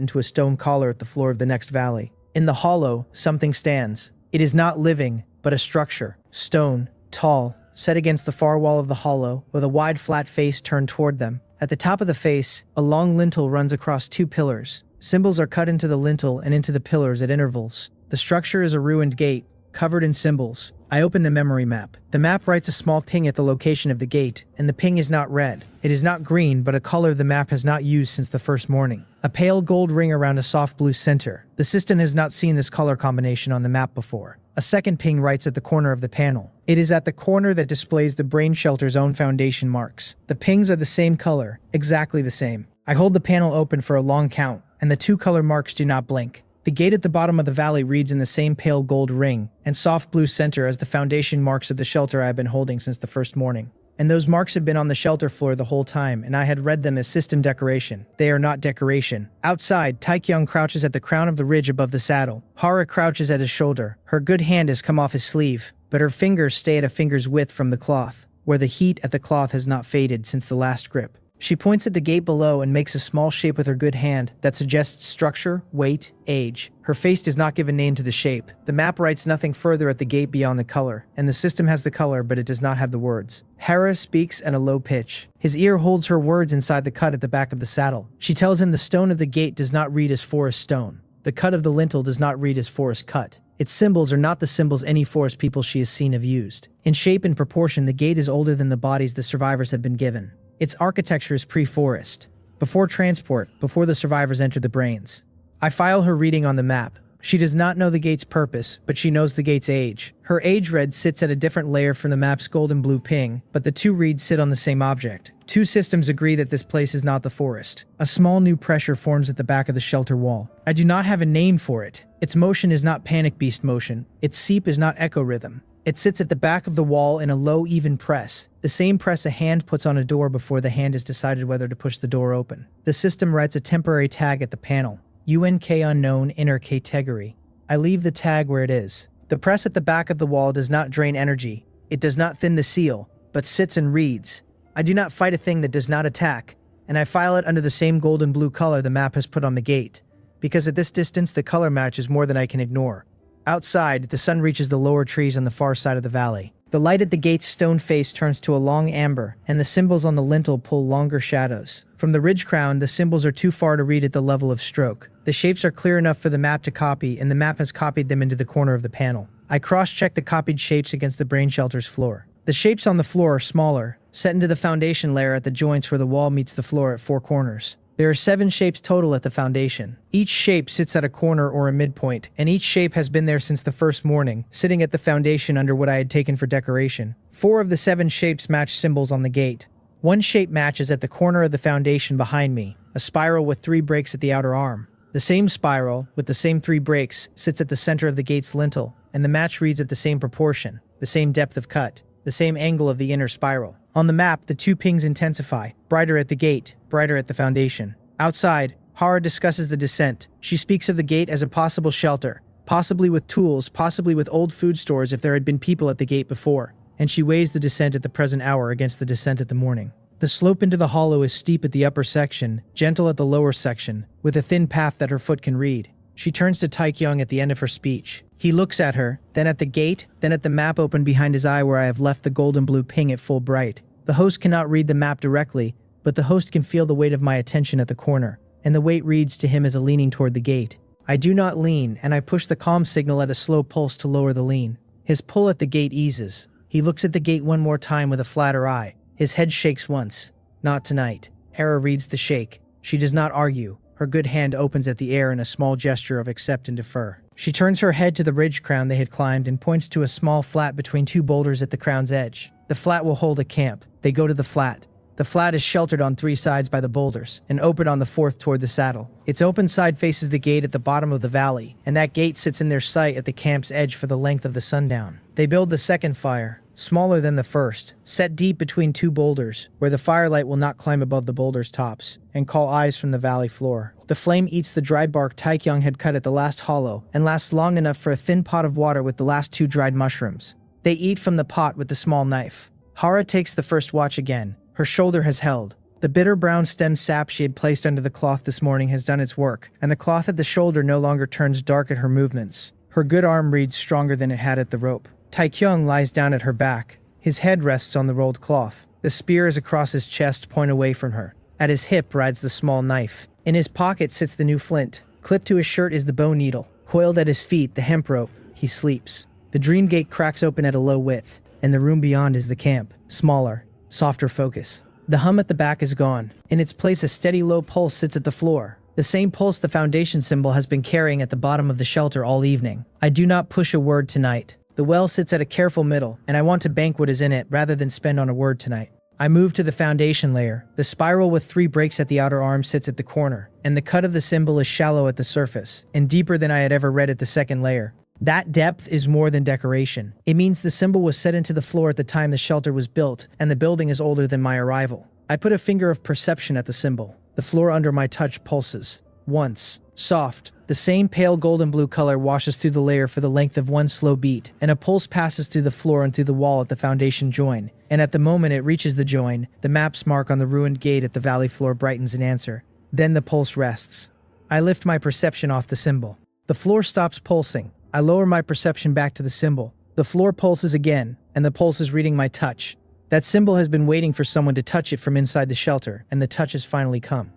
into a stone collar at the floor of the next valley. In the hollow, something stands. It is not living, but a structure. Stone, tall, set against the far wall of the hollow, with a wide flat face turned toward them. At the top of the face, a long lintel runs across two pillars. Symbols are cut into the lintel and into the pillars at intervals. The structure is a ruined gate, covered in symbols. I open the memory map. The map writes a small ping at the location of the gate, and the ping is not red. It is not green, but a color the map has not used since the first morning. A pale gold ring around a soft blue center. The system has not seen this color combination on the map before. A second ping writes at the corner of the panel. It is at the corner that displays the brain shelter's own foundation marks. The pings are the same color, exactly the same. I hold the panel open for a long count, and the two color marks do not blink. The gate at the bottom of the valley reads in the same pale gold ring and soft blue center as the foundation marks of the shelter I have been holding since the first morning. And those marks have been on the shelter floor the whole time, and I had read them as system decoration. They are not decoration. Outside, Taekyung crouches at the crown of the ridge above the saddle. Hara crouches at his shoulder. Her good hand has come off his sleeve, but her fingers stay at a finger's width from the cloth, where the heat at the cloth has not faded since the last grip. She points at the gate below and makes a small shape with her good hand that suggests structure, weight, age. Her face does not give a name to the shape. The map writes nothing further at the gate beyond the color, and the system has the color but it does not have the words. Hera speaks at a low pitch. His ear holds her words inside the cut at the back of the saddle. She tells him the stone of the gate does not read as forest stone. The cut of the lintel does not read as forest cut. Its symbols are not the symbols any forest people she has seen have used. In shape and proportion, the gate is older than the bodies the survivors have been given. Its architecture is pre-forest, before transport, before the survivors entered the brains. I file her reading on the map. She does not know the gate's purpose, but she knows the gate's age. Her age read sits at a different layer from the map's gold and blue ping, but the two reads sit on the same object. Two systems agree that this place is not the forest. A small new pressure forms at the back of the shelter wall. I do not have a name for it. Its motion is not panic beast motion. Its seep is not echo rhythm. It sits at the back of the wall in a low, even press, the same press a hand puts on a door before the hand has decided whether to push the door open. The system writes a temporary tag at the panel, UNK unknown inner category. I leave the tag where it is. The press at the back of the wall does not drain energy. It does not thin the seal, but sits and reads. I do not fight a thing that does not attack, and I file it under the same gold and blue color the map has put on the gate, because at this distance the color match is more than I can ignore. Outside, the sun reaches the lower trees on the far side of the valley. The light at the gate's stone face turns to a long amber, and the symbols on the lintel pull longer shadows. From the ridge crown, the symbols are too far to read at the level of stroke. The shapes are clear enough for the map to copy, and the map has copied them into the corner of the panel. I cross-check the copied shapes against the brain shelter's floor. The shapes on the floor are smaller, set into the foundation layer at the joints where the wall meets the floor at four corners. There are 7 shapes total at the foundation. Each shape sits at a corner or a midpoint, and each shape has been there since the first morning, sitting at the foundation under what I had taken for decoration. 4 of the 7 shapes match symbols on the gate. One shape matches at the corner of the foundation behind me, a spiral with 3 breaks at the outer arm. The same spiral, with the same 3 breaks, sits at the center of the gate's lintel, and the match reads at the same proportion, the same depth of cut, the same angle of the inner spiral. On the map, the 2 pings intensify, brighter at the gate, brighter at the foundation. Outside, Hara discusses the descent. She speaks of the gate as a possible shelter, possibly with tools, possibly with old food stores if there had been people at the gate before, and she weighs the descent at the present hour against the descent at the morning. The slope into the hollow is steep at the upper section, gentle at the lower section, with a thin path that her foot can read. She turns to Taekyung at the end of her speech. He looks at her, then at the gate, then at the map open behind his eye where I have left the gold and blue ping at full bright. The host cannot read the map directly, but the host can feel the weight of my attention at the corner, and the weight reads to him as a leaning toward the gate. I do not lean, and I push the calm signal at a slow pulse to lower the lean. His pull at the gate eases. He looks at the gate one more time with a flatter eye. His head shakes once. Not tonight. Hera reads the shake. She does not argue. Her good hand opens at the air in a small gesture of accept and defer. She turns her head to the ridge crown they had climbed and points to a small flat between 2 boulders at the crown's edge. The flat will hold a camp. They go to the flat. The flat is sheltered on 3 sides by the boulders, and open on the 4th toward the saddle. Its open side faces the gate at the bottom of the valley, and that gate sits in their sight at the camp's edge for the length of the sundown. They build the second fire. smaller than the first, set deep between two boulders, where the firelight will not climb above the boulders' tops, and call eyes from the valley floor. The flame eats the dried bark Taekyung had cut at the last hollow, and lasts long enough for a thin pot of water with the last 2 dried mushrooms. They eat from the pot with the small knife. Hara takes the first watch again. Her shoulder has held. The bitter brown stemmed sap she had placed under the cloth this morning has done its work, and the cloth at the shoulder no longer turns dark at her movements. Her good arm reads stronger than it had at the rope. Taekyung lies down at her back. His head rests on the rolled cloth. The spear is across his chest, point away from her. At his hip rides the small knife. In his pocket sits the new flint. Clipped to his shirt is the bow needle. Coiled at his feet, the hemp rope. He sleeps. The dream gate cracks open at a low width, and the room beyond is the camp. Smaller, softer focus. The hum at the back is gone. In its place, a steady low pulse sits at the floor. The same pulse the foundation symbol has been carrying at the bottom of the shelter all evening. I do not push a word tonight. The well sits at a careful middle, and I want to bank what is in it rather than spend on a word tonight. I move to the foundation layer. The spiral with 3 breaks at the outer arm sits at the corner, and the cut of the symbol is shallow at the surface, and deeper than I had ever read at the second layer. That depth is more than decoration. It means the symbol was set into the floor at the time the shelter was built, and the building is older than my arrival. I put a finger of perception at the symbol. The floor under my touch pulses. Once. Soft. The same pale golden blue color washes through the layer for the length of 1 slow beat, and a pulse passes through the floor and through the wall at the foundation join. And at the moment it reaches the join, the map's mark on the ruined gate at the valley floor brightens in answer. Then the pulse rests. I lift my perception off the symbol. The floor stops pulsing. I lower my perception back to the symbol. The floor pulses again, and the pulse is reading my touch. That symbol has been waiting for someone to touch it from inside the shelter, and the touch has finally come.